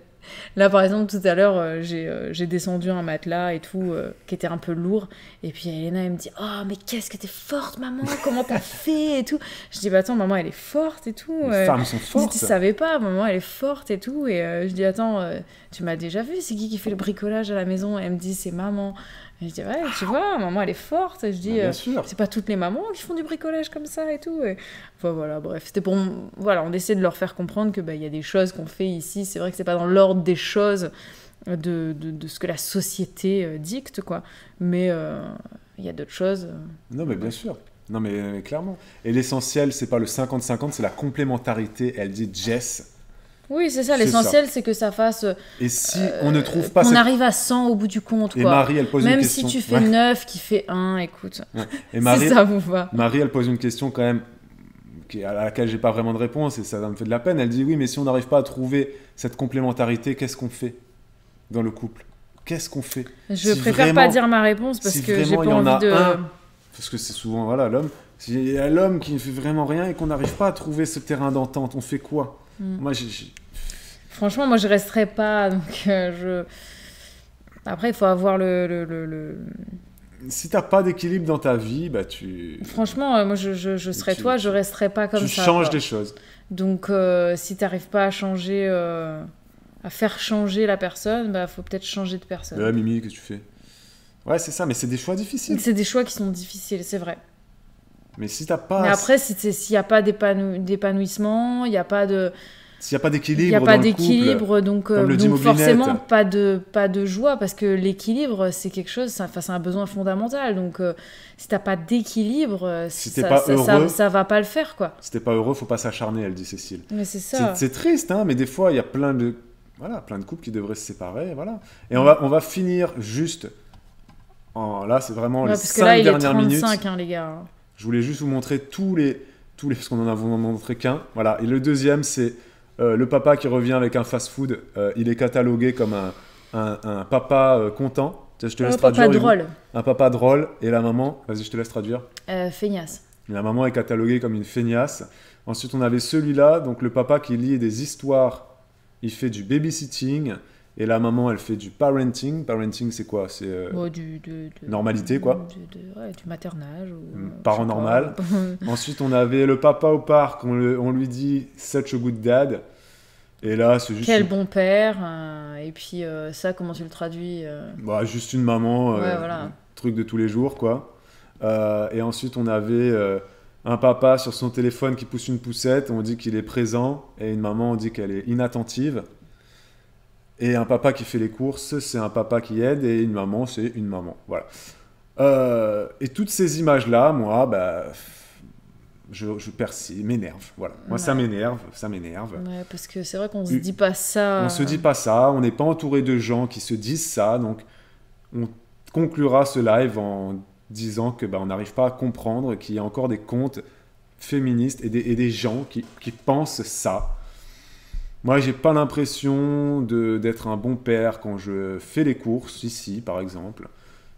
Speaker 1: là, par exemple, tout à l'heure, j'ai descendu un matelas et tout, qui était un peu lourd, et puis Elena, elle me dit « Oh, mais qu'est-ce que t'es forte, maman, comment t'as fait ?» et tout. Je dis « Bah attends, maman, elle est forte et tout. »
Speaker 2: Les femmes sont fortes.
Speaker 1: Je dis « Tu savais pas, maman, elle est forte et tout. » Et je dis « Attends, tu m'as déjà vu, c'est qui fait le bricolage à la maison ?» Et elle me dit « C'est maman. » Et je dis « Ouais, tu vois, maman, elle est forte. » Et je dis « C'est pas toutes les mamans qui font du bricolage comme ça et tout. » Et... Enfin voilà, bref, c'était pour... Voilà, on essaie de leur faire comprendre que y a des choses qu'on fait ici. C'est vrai que c'est pas dans l'ordre des choses de ce que la société dicte, quoi. Mais il y a d'autres choses.
Speaker 2: Non, mais bien sûr. Non, mais clairement. Et l'essentiel, c'est pas le 50-50, c'est la complémentarité. Elle dit Jess.
Speaker 1: Oui, c'est ça. L'essentiel, c'est que ça fasse...
Speaker 2: Et si on ne trouve pas...
Speaker 1: Qu'on arrive à 100 au bout du compte, quoi.
Speaker 2: Et Marie, elle pose une question.
Speaker 1: Même si tu fais 9, qui fait 1, écoute.
Speaker 2: Ouais. Et Marie,
Speaker 1: si ça vous va.
Speaker 2: Marie, elle pose une question quand même à laquelle j'ai pas vraiment de réponse et ça me fait de la peine. Elle dit oui, mais si on n'arrive pas à trouver cette complémentarité, qu'est-ce qu'on fait dans le couple? Qu'est-ce qu'on fait?
Speaker 1: Je préfère pas dire ma réponse parce que j'ai pas envie de...
Speaker 2: Parce que c'est souvent, voilà, l'homme. S'il y a l'homme qui ne fait vraiment rien et qu'on n'arrive pas à trouver ce terrain d'entente, on fait quoi? Moi,
Speaker 1: Franchement, moi, je resterai pas. Donc, Après, il faut avoir le...
Speaker 2: Si t'as pas d'équilibre dans ta vie, bah tu...
Speaker 1: Franchement, moi, je serais toi, je resterai pas comme ça.
Speaker 2: Tu changes des choses.
Speaker 1: Donc, si t'arrives pas à changer... à faire changer la personne, bah faut peut-être changer de personne.
Speaker 2: Ouais, Mimi, qu'est-ce que tu fais? Ouais, c'est ça, mais c'est des choix difficiles.
Speaker 1: C'est des choix qui sont difficiles, c'est vrai.
Speaker 2: Mais si t'as pas...
Speaker 1: Mais après, s'il n'y a pas d'épanouissement, il n'y a pas de...
Speaker 2: S'il n'y a pas
Speaker 1: Il n'y a
Speaker 2: d'équilibre
Speaker 1: pas
Speaker 2: dans le couple,
Speaker 1: d'équilibre, donc,
Speaker 2: comme le dit
Speaker 1: donc
Speaker 2: Moulinette.
Speaker 1: forcément pas de joie, parce que l'équilibre, c'est quelque chose, c'est un besoin fondamental. Donc si t'as pas d'équilibre,
Speaker 2: Si t'es pas heureux,
Speaker 1: ça va pas le faire, quoi.
Speaker 2: si t'es pas heureux, faut pas s'acharner, elle dit Cécile.
Speaker 1: Mais c'est ça.
Speaker 2: C'est triste, hein, mais des fois, il y a plein de couples qui devraient se séparer, voilà. Et on va finir juste, là, c'est vraiment les
Speaker 1: Ouais, parce que
Speaker 2: 5
Speaker 1: là, il est
Speaker 2: dernières minutes.
Speaker 1: 35, hein, les gars.
Speaker 2: Je voulais juste vous montrer tous les parce qu'on en a montré qu'un. Voilà. Et le deuxième, c'est le papa qui revient avec un fast-food. Il est catalogué comme un papa content. Je te laisse traduire.
Speaker 1: Papa drôle.
Speaker 2: Un papa drôle. Et la maman, vas-y, je te laisse traduire.
Speaker 1: Feignasse.
Speaker 2: La maman est cataloguée comme une feignasse. Ensuite, on avait celui-là, donc le papa qui lit des histoires. Il fait du babysitting. Et la maman, elle fait du parenting. Parenting, c'est quoi? C'est normalité, quoi.
Speaker 1: Du maternage.
Speaker 2: Parent normal. Ensuite, on avait le papa au parc. On lui dit « such a good dad ». Et là, c'est juste...
Speaker 1: Quel bon père. Et puis, ça, comment tu le traduis
Speaker 2: Bah, juste une maman.
Speaker 1: Ouais, voilà.
Speaker 2: Un truc de tous les jours, quoi. Et ensuite, on avait un papa sur son téléphone qui pousse une poussette. On dit qu'il est présent. Et une maman, on dit qu'elle est inattentive. Et un papa qui fait les courses, c'est un papa qui aide, et une maman, c'est une maman. Voilà. Et toutes ces images-là, moi, bah, je persiste, m'énerve. Voilà. Moi, ça m'énerve.
Speaker 1: Ouais, parce que c'est vrai qu'on se dit pas ça.
Speaker 2: On se dit pas ça, on n'est pas entouré de gens qui se disent ça, donc on conclura ce live en disant que bah, on n'arrive pas à comprendre qu'il y a encore des comptes féministes et des gens qui pensent ça. Moi, j'ai pas l'impression d'être un bon père quand je fais les courses, ici, par exemple.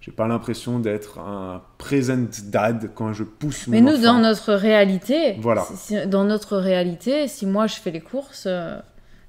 Speaker 2: J'ai pas l'impression d'être un present dad quand je pousse mon enfant.
Speaker 1: Mais nous, dans notre réalité,
Speaker 2: voilà.
Speaker 1: Si moi je fais les courses,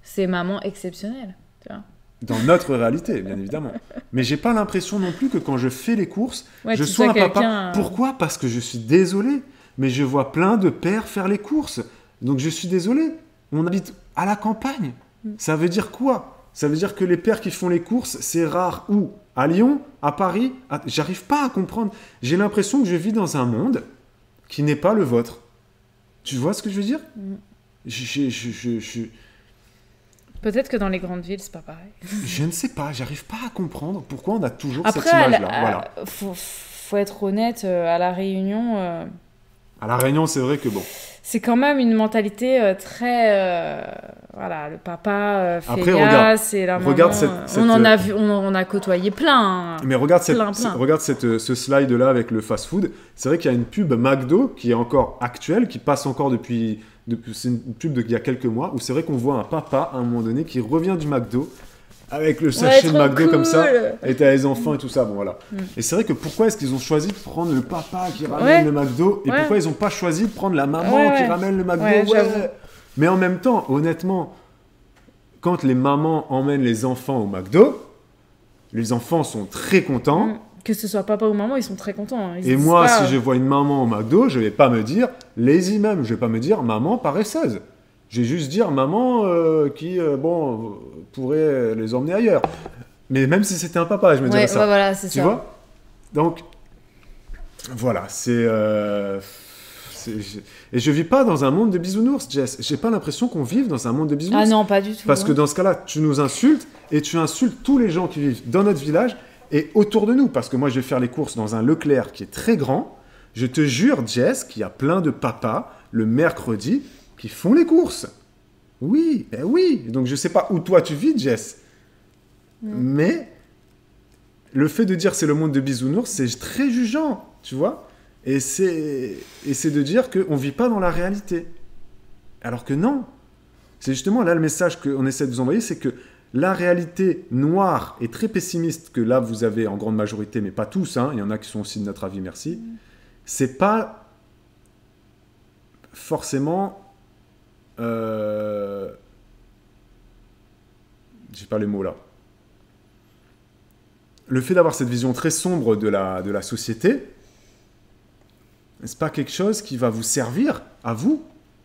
Speaker 1: c'est maman exceptionnelle. Tu vois.
Speaker 2: Dans notre réalité, bien évidemment. Mais j'ai pas l'impression non plus que quand je fais les courses,
Speaker 1: ouais,
Speaker 2: je sois un papa. Pourquoi? Parce que je suis désolé, mais je vois plein de pères faire les courses. Donc je suis désolé. On habite à la campagne. Ça veut dire quoi? Ça veut dire que les pères qui font les courses, c'est rare où? À Lyon? À Paris? J'arrive pas à comprendre. J'ai l'impression que je vis dans un monde qui n'est pas le vôtre. Tu vois ce que je veux dire?
Speaker 1: Peut-être que dans les grandes villes, c'est pas pareil.
Speaker 2: Je ne sais pas. J'arrive pas à comprendre pourquoi on a toujours cette image-là. Voilà.
Speaker 1: Faut être honnête, à La Réunion...
Speaker 2: À La Réunion, c'est vrai que bon...
Speaker 1: C'est quand même une mentalité très... voilà, le papa
Speaker 2: feignasse
Speaker 1: et la maman...
Speaker 2: Regarde
Speaker 1: on en a côtoyé plein.
Speaker 2: Mais regarde ce slide-là avec le fast-food. C'est vrai qu'il y a une pub McDo qui est encore actuelle, qui passe encore depuis c'est une pub d'il y a quelques mois, où c'est vrai qu'on voit un papa, à un moment donné, qui revient du McDo, avec le sachet de McDo comme ça, et t'as les enfants et tout ça, bon voilà. Et c'est vrai que pourquoi est-ce qu'ils ont choisi de prendre le papa qui ramène le McDo, et pourquoi ils n'ont pas choisi de prendre la maman qui ramène le McDo Mais en même temps, honnêtement, quand les mamans emmènent les enfants au McDo, les enfants sont très contents.
Speaker 1: Que ce soit papa ou maman, ils sont très contents.
Speaker 2: Et moi, si je vois une maman au McDo, je vais pas me dire lazy même, je vais pas me dire maman paresseuse. Je vais juste dire maman qui, pourrait les emmener ailleurs. Mais même si c'était un papa, je me dirais ça.
Speaker 1: Ouais, voilà, c'est
Speaker 2: tu
Speaker 1: ça.
Speaker 2: vois? Donc, voilà, et je vis pas dans un monde de bisounours, Jess. J'ai pas l'impression qu'on vive dans un monde de bisounours.
Speaker 1: Ah non, pas du tout.
Speaker 2: Parce que dans ce cas-là, tu nous insultes et tu insultes tous les gens qui vivent dans notre village et autour de nous. Parce que moi, je vais faire les courses dans un Leclerc qui est très grand. Je te jure, Jess, qu'il y a plein de papas le mercredi qui font les courses. Oui, oui. Donc, je sais pas où toi tu vis, Jess. Mais le fait de dire c'est le monde de bisounours, c'est très jugeant, tu vois. Et c'est de dire qu'on ne vit pas dans la réalité. Alors que non. C'est justement là le message qu'on essaie de vous envoyer, c'est que la réalité noire et très pessimiste que là vous avez en grande majorité, mais pas tous, hein, il y en a qui sont aussi de notre avis, merci, c'est pas forcément... j'ai pas les mots là. Le fait d'avoir cette vision très sombre de la société, c'est pas quelque chose qui va vous servir à vous,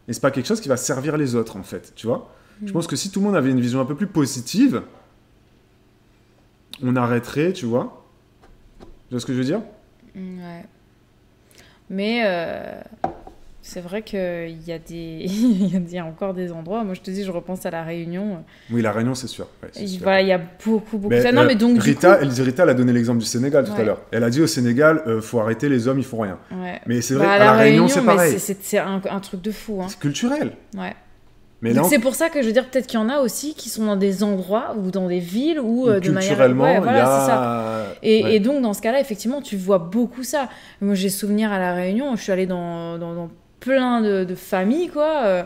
Speaker 2: et c'est pas quelque chose qui va servir les autres en fait, tu vois. Je pense que si tout le monde avait une vision un peu plus positive, on arrêterait, tu vois. Tu vois ce que je veux dire?
Speaker 1: Ouais. Mais C'est vrai qu'il y a il y a encore des endroits. Moi, je te dis, je repense à La Réunion.
Speaker 2: Oui, La Réunion, c'est sûr. Ouais, c'est sûr.
Speaker 1: Voilà, il y a beaucoup
Speaker 2: Mais,
Speaker 1: ça. Non, mais donc,
Speaker 2: Rita,
Speaker 1: du coup...
Speaker 2: Rita, elle a donné l'exemple du Sénégal tout à
Speaker 1: Ouais.
Speaker 2: l'heure. Elle a dit au Sénégal, faut arrêter les hommes, ils font rien.
Speaker 1: Ouais.
Speaker 2: Mais c'est vrai,
Speaker 1: Bah,
Speaker 2: à La Réunion, c'est
Speaker 1: mais
Speaker 2: pareil.
Speaker 1: c'est un truc de fou. Hein.
Speaker 2: C'est culturel.
Speaker 1: Ouais.
Speaker 2: Mais
Speaker 1: Donc
Speaker 2: là,
Speaker 1: c'est pour ça que je veux dire, peut-être qu'il y en a aussi qui sont dans des endroits ou dans des villes où de manière...
Speaker 2: culturellement,
Speaker 1: Ouais,
Speaker 2: il
Speaker 1: voilà,
Speaker 2: y
Speaker 1: c'est ça.
Speaker 2: a...
Speaker 1: Et donc, dans ce cas-là, effectivement, tu vois beaucoup ça. Moi, j'ai souvenir à La Réunion, je suis allée dans plein de familles, quoi.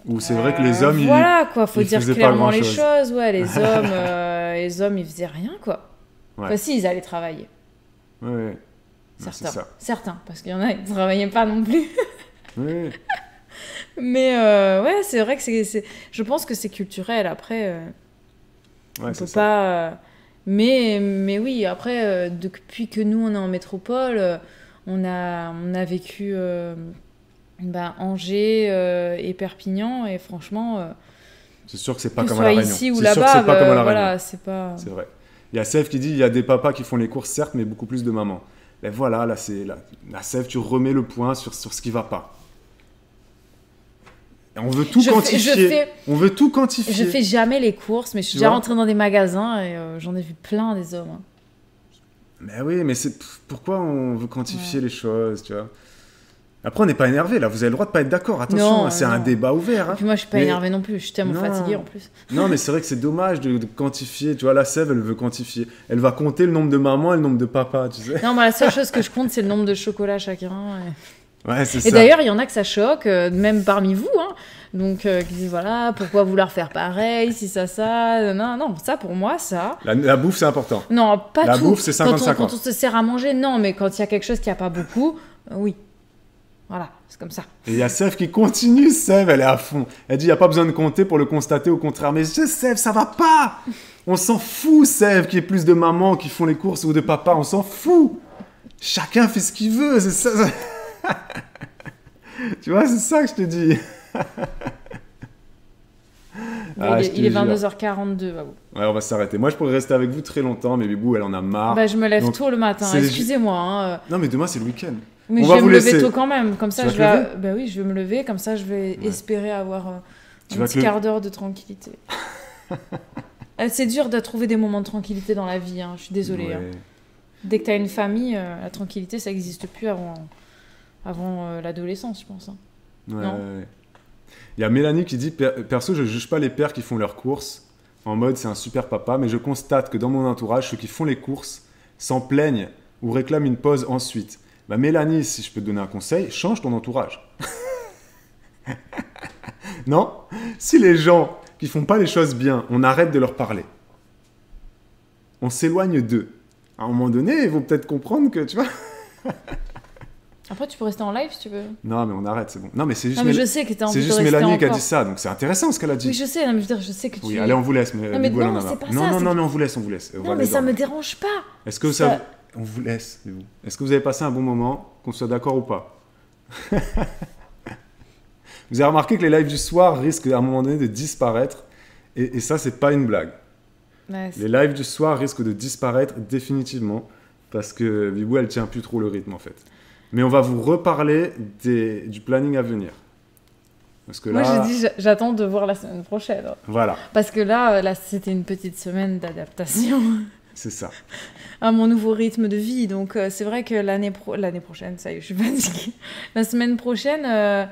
Speaker 2: Où c'est vrai que les hommes,
Speaker 1: Voilà, quoi, faut
Speaker 2: ils
Speaker 1: dire
Speaker 2: faisaient pas
Speaker 1: clairement les
Speaker 2: grand-chose.
Speaker 1: choses. Ouais, les hommes, ils faisaient rien, quoi.
Speaker 2: Ouais.
Speaker 1: Enfin, si, ils allaient travailler.
Speaker 2: Ouais, ouais. Ouais, c'est
Speaker 1: Certains.
Speaker 2: ça.
Speaker 1: Certains, parce qu'il y en a, ils ne travaillaient pas non plus.
Speaker 2: Ouais.
Speaker 1: Mais ouais, c'est vrai que je pense que c'est culturel. Après, on
Speaker 2: Ouais,
Speaker 1: peut
Speaker 2: c'est ça.
Speaker 1: pas... mais oui, après, depuis que nous, on est en métropole, on a vécu Angers et Perpignan. Et franchement,
Speaker 2: C'est sûr que c'est pas
Speaker 1: que ce
Speaker 2: comme à La
Speaker 1: soit
Speaker 2: Réunion.
Speaker 1: ici ou
Speaker 2: C'est sûr que
Speaker 1: là-bas,
Speaker 2: c'est pas comme à La Réunion.
Speaker 1: voilà, c'est pas...
Speaker 2: C'est vrai. Il y a Sèvres qui dit il y a des papas qui font les courses, certes, mais beaucoup plus de mamans. Mais voilà, là, c'est la Sèvres, tu remets le point sur ce qui va pas. Et on veut tout quantifier. On veut tout quantifier.
Speaker 1: Je fais jamais les courses, mais je suis
Speaker 2: Tu
Speaker 1: déjà
Speaker 2: vois
Speaker 1: rentrée dans des magasins et j'en ai vu plein des hommes. Hein.
Speaker 2: Mais oui, mais c'est pourquoi on veut quantifier les choses, tu vois. Après, on n'est pas énervé, là. Vous avez le droit de pas être d'accord. Attention,
Speaker 1: Non,
Speaker 2: hein, c'est
Speaker 1: non.
Speaker 2: un débat ouvert.
Speaker 1: Et
Speaker 2: Hein.
Speaker 1: puis moi, je suis pas
Speaker 2: Mais-
Speaker 1: énervée non plus. Je suis tellement
Speaker 2: Non.
Speaker 1: fatiguée en plus.
Speaker 2: Non, mais c'est vrai que c'est dommage de quantifier. Tu vois, la Sèvres, elle veut quantifier. Elle va compter le nombre de mamans et le nombre de papas, tu sais.
Speaker 1: Non, moi, la seule chose que je compte, c'est le nombre de chocolats chacun.
Speaker 2: Ouais, c'est
Speaker 1: Et
Speaker 2: ça.
Speaker 1: d'ailleurs, il y en a que ça choque, même parmi vous. Hein. Donc, qui disent voilà, pourquoi vouloir faire pareil, si ça. Non, non, ça pour moi, ça.
Speaker 2: La bouffe, c'est important.
Speaker 1: Non, pas
Speaker 2: La
Speaker 1: tout.
Speaker 2: bouffe, c'est 50-50.
Speaker 1: Quand on se sert à manger, non, mais quand il y a quelque chose qui a pas beaucoup, oui. Voilà, c'est comme ça.
Speaker 2: Et il y a Sèvres qui continue, Sèvres, elle est à fond. Elle dit, il n'y a pas besoin de compter pour le constater, au contraire. Mais Sèvres, ça va pas. On s'en fout, Sèvres, qu'il y ait plus de mamans qui font les courses ou de papas, on s'en fout. Chacun fait ce qu'il veut, c'est ça. Tu vois, c'est ça que je te dis. Ah, je te
Speaker 1: il est
Speaker 2: jure.
Speaker 1: 22h42, Babou.
Speaker 2: Ouais, on va s'arrêter. Moi, je pourrais rester avec vous très longtemps, mais Bibou, elle en a marre.
Speaker 1: Bah, je me lève
Speaker 2: Donc,
Speaker 1: tôt le matin,
Speaker 2: c'est-
Speaker 1: excusez-moi. Hein.
Speaker 2: Non, mais demain, c'est le week-end.
Speaker 1: Mais
Speaker 2: On
Speaker 1: je
Speaker 2: va
Speaker 1: vais
Speaker 2: vous
Speaker 1: me lever
Speaker 2: laisser.
Speaker 1: tôt quand même, comme ça
Speaker 2: Tu
Speaker 1: je
Speaker 2: vas te
Speaker 1: vais... Bah oui, je vais me lever, comme ça je vais espérer avoir
Speaker 2: Tu
Speaker 1: un
Speaker 2: vas
Speaker 1: petit
Speaker 2: te lever.
Speaker 1: quart d'heure de tranquillité. C'est dur de trouver des moments de tranquillité dans la vie, hein, je suis désolée.
Speaker 2: Ouais.
Speaker 1: Hein. Dès que tu as une famille, la tranquillité, ça n'existe plus avant l'adolescence, je pense. Hein.
Speaker 2: Ouais,
Speaker 1: Non.
Speaker 2: ouais. Il y a Mélanie qui dit perso, je juge pas les pères qui font leurs courses en mode c'est un super papa, mais je constate que dans mon entourage, ceux qui font les courses s'en plaignent ou réclament une pause ensuite. Bah Mélanie, si je peux te donner un conseil, change ton entourage. Non? Si les gens qui font pas les choses bien, on arrête de leur parler. On s'éloigne d'eux. À un moment donné, ils vont peut-être comprendre que, tu vois.
Speaker 1: Après, tu peux rester en live si tu veux.
Speaker 2: Non, mais on arrête, c'est bon. Non, mais c'est juste,
Speaker 1: Non, mais je sais que tu as envie
Speaker 2: c'est
Speaker 1: de
Speaker 2: juste
Speaker 1: rester
Speaker 2: Mélanie qui a
Speaker 1: encore.
Speaker 2: dit ça, donc c'est intéressant ce qu'elle a dit.
Speaker 1: Oui, je sais, non, mais je veux dire, je sais que tu...
Speaker 2: Oui, allez, on vous laisse. Mais
Speaker 1: Non, mais
Speaker 2: Bibou, elle en
Speaker 1: non,
Speaker 2: a
Speaker 1: c'est
Speaker 2: marre.
Speaker 1: pas
Speaker 2: Non,
Speaker 1: ça,
Speaker 2: non,
Speaker 1: c'est
Speaker 2: non,
Speaker 1: que-
Speaker 2: mais on vous laisse, on vous laisse. On va
Speaker 1: Non, mais
Speaker 2: aller
Speaker 1: ça me
Speaker 2: dormir.
Speaker 1: dérange pas.
Speaker 2: Est-ce que
Speaker 1: ça-
Speaker 2: ça... On vous laisse, Bibou. Est-ce que vous avez passé un bon moment, qu'on soit d'accord ou pas? Vous avez remarqué que les lives du soir risquent à un moment donné de disparaître, et ça, c'est pas une blague.
Speaker 1: Ouais,
Speaker 2: Les lives du soir risquent de disparaître définitivement, parce que Bibou, elle tient plus trop le rythme, en fait. Mais on va vous reparler du planning à venir. Parce que là,
Speaker 1: Moi, j'ai dit, j'attends de voir la semaine prochaine.
Speaker 2: voilà,
Speaker 1: Parce que là c'était une petite semaine d'adaptation
Speaker 2: c'est ça.
Speaker 1: à mon nouveau rythme de vie. Donc, c'est vrai que l'année prochaine, ça y est, je suis fatiguée. La semaine prochaine,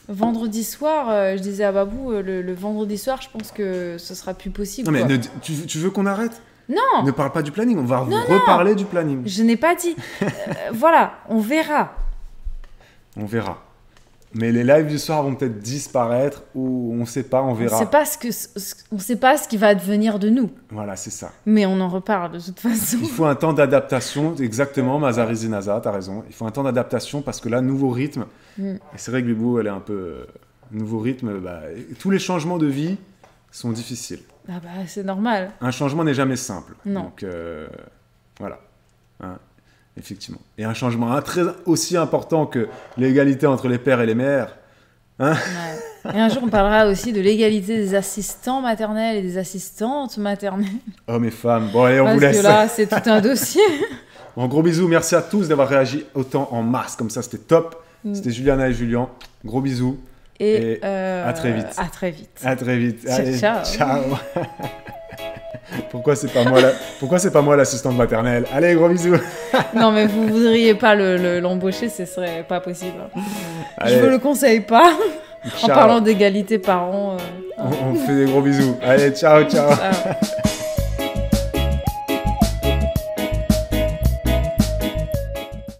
Speaker 1: vendredi soir, je disais à Babou, le vendredi soir, je pense que ce sera plus possible.
Speaker 2: Non, mais
Speaker 1: quoi.
Speaker 2: tu veux qu'on arrête?
Speaker 1: Non,
Speaker 2: Ne parle pas du planning, on va vous reparler du planning.
Speaker 1: je n'ai pas dit. Voilà, on verra.
Speaker 2: On verra. Mais les lives du soir vont peut-être disparaître ou on sait pas, on
Speaker 1: On
Speaker 2: verra.
Speaker 1: ne sait pas ce qui va advenir de nous.
Speaker 2: Voilà, c'est ça.
Speaker 1: Mais on en reparle de toute façon.
Speaker 2: Il faut un temps d'adaptation, exactement, Mazari Zinaza, t'as raison. Il faut un temps d'adaptation parce que là, nouveau rythme.
Speaker 1: Mm.
Speaker 2: Et c'est vrai que Bibou, elle est un peu. Nouveau rythme, tous les changements de vie sont difficiles.
Speaker 1: Ah bah, c'est normal.
Speaker 2: Un changement n'est jamais simple.
Speaker 1: Non.
Speaker 2: Donc, voilà. Hein, effectivement. Et un changement aussi important que l'égalité entre les pères et les mères. Hein.
Speaker 1: Ouais. Et un jour, on parlera aussi de l'égalité des assistants maternels et des assistantes maternelles.
Speaker 2: Hommes et femmes. Bon, allez, on
Speaker 1: Parce
Speaker 2: vous laisse.
Speaker 1: que là, c'est tout un dossier.
Speaker 2: En gros bisous, merci à tous d'avoir réagi autant en masse. Comme ça, c'était top. C'était Juliana et Julien. Gros bisous.
Speaker 1: Et
Speaker 2: à très vite.
Speaker 1: À très vite.
Speaker 2: À très vite. Allez,
Speaker 1: ciao.
Speaker 2: Ciao. Pourquoi c'est pas moi l'assistante maternelle? Allez, gros bisous.
Speaker 1: Non, mais vous voudriez pas l'embaucher, ce serait pas possible.
Speaker 2: Allez.
Speaker 1: Je vous le conseille pas.
Speaker 2: Ciao.
Speaker 1: En parlant d'égalité parents.
Speaker 2: On fait des gros bisous. Allez, ciao.
Speaker 1: Ciao.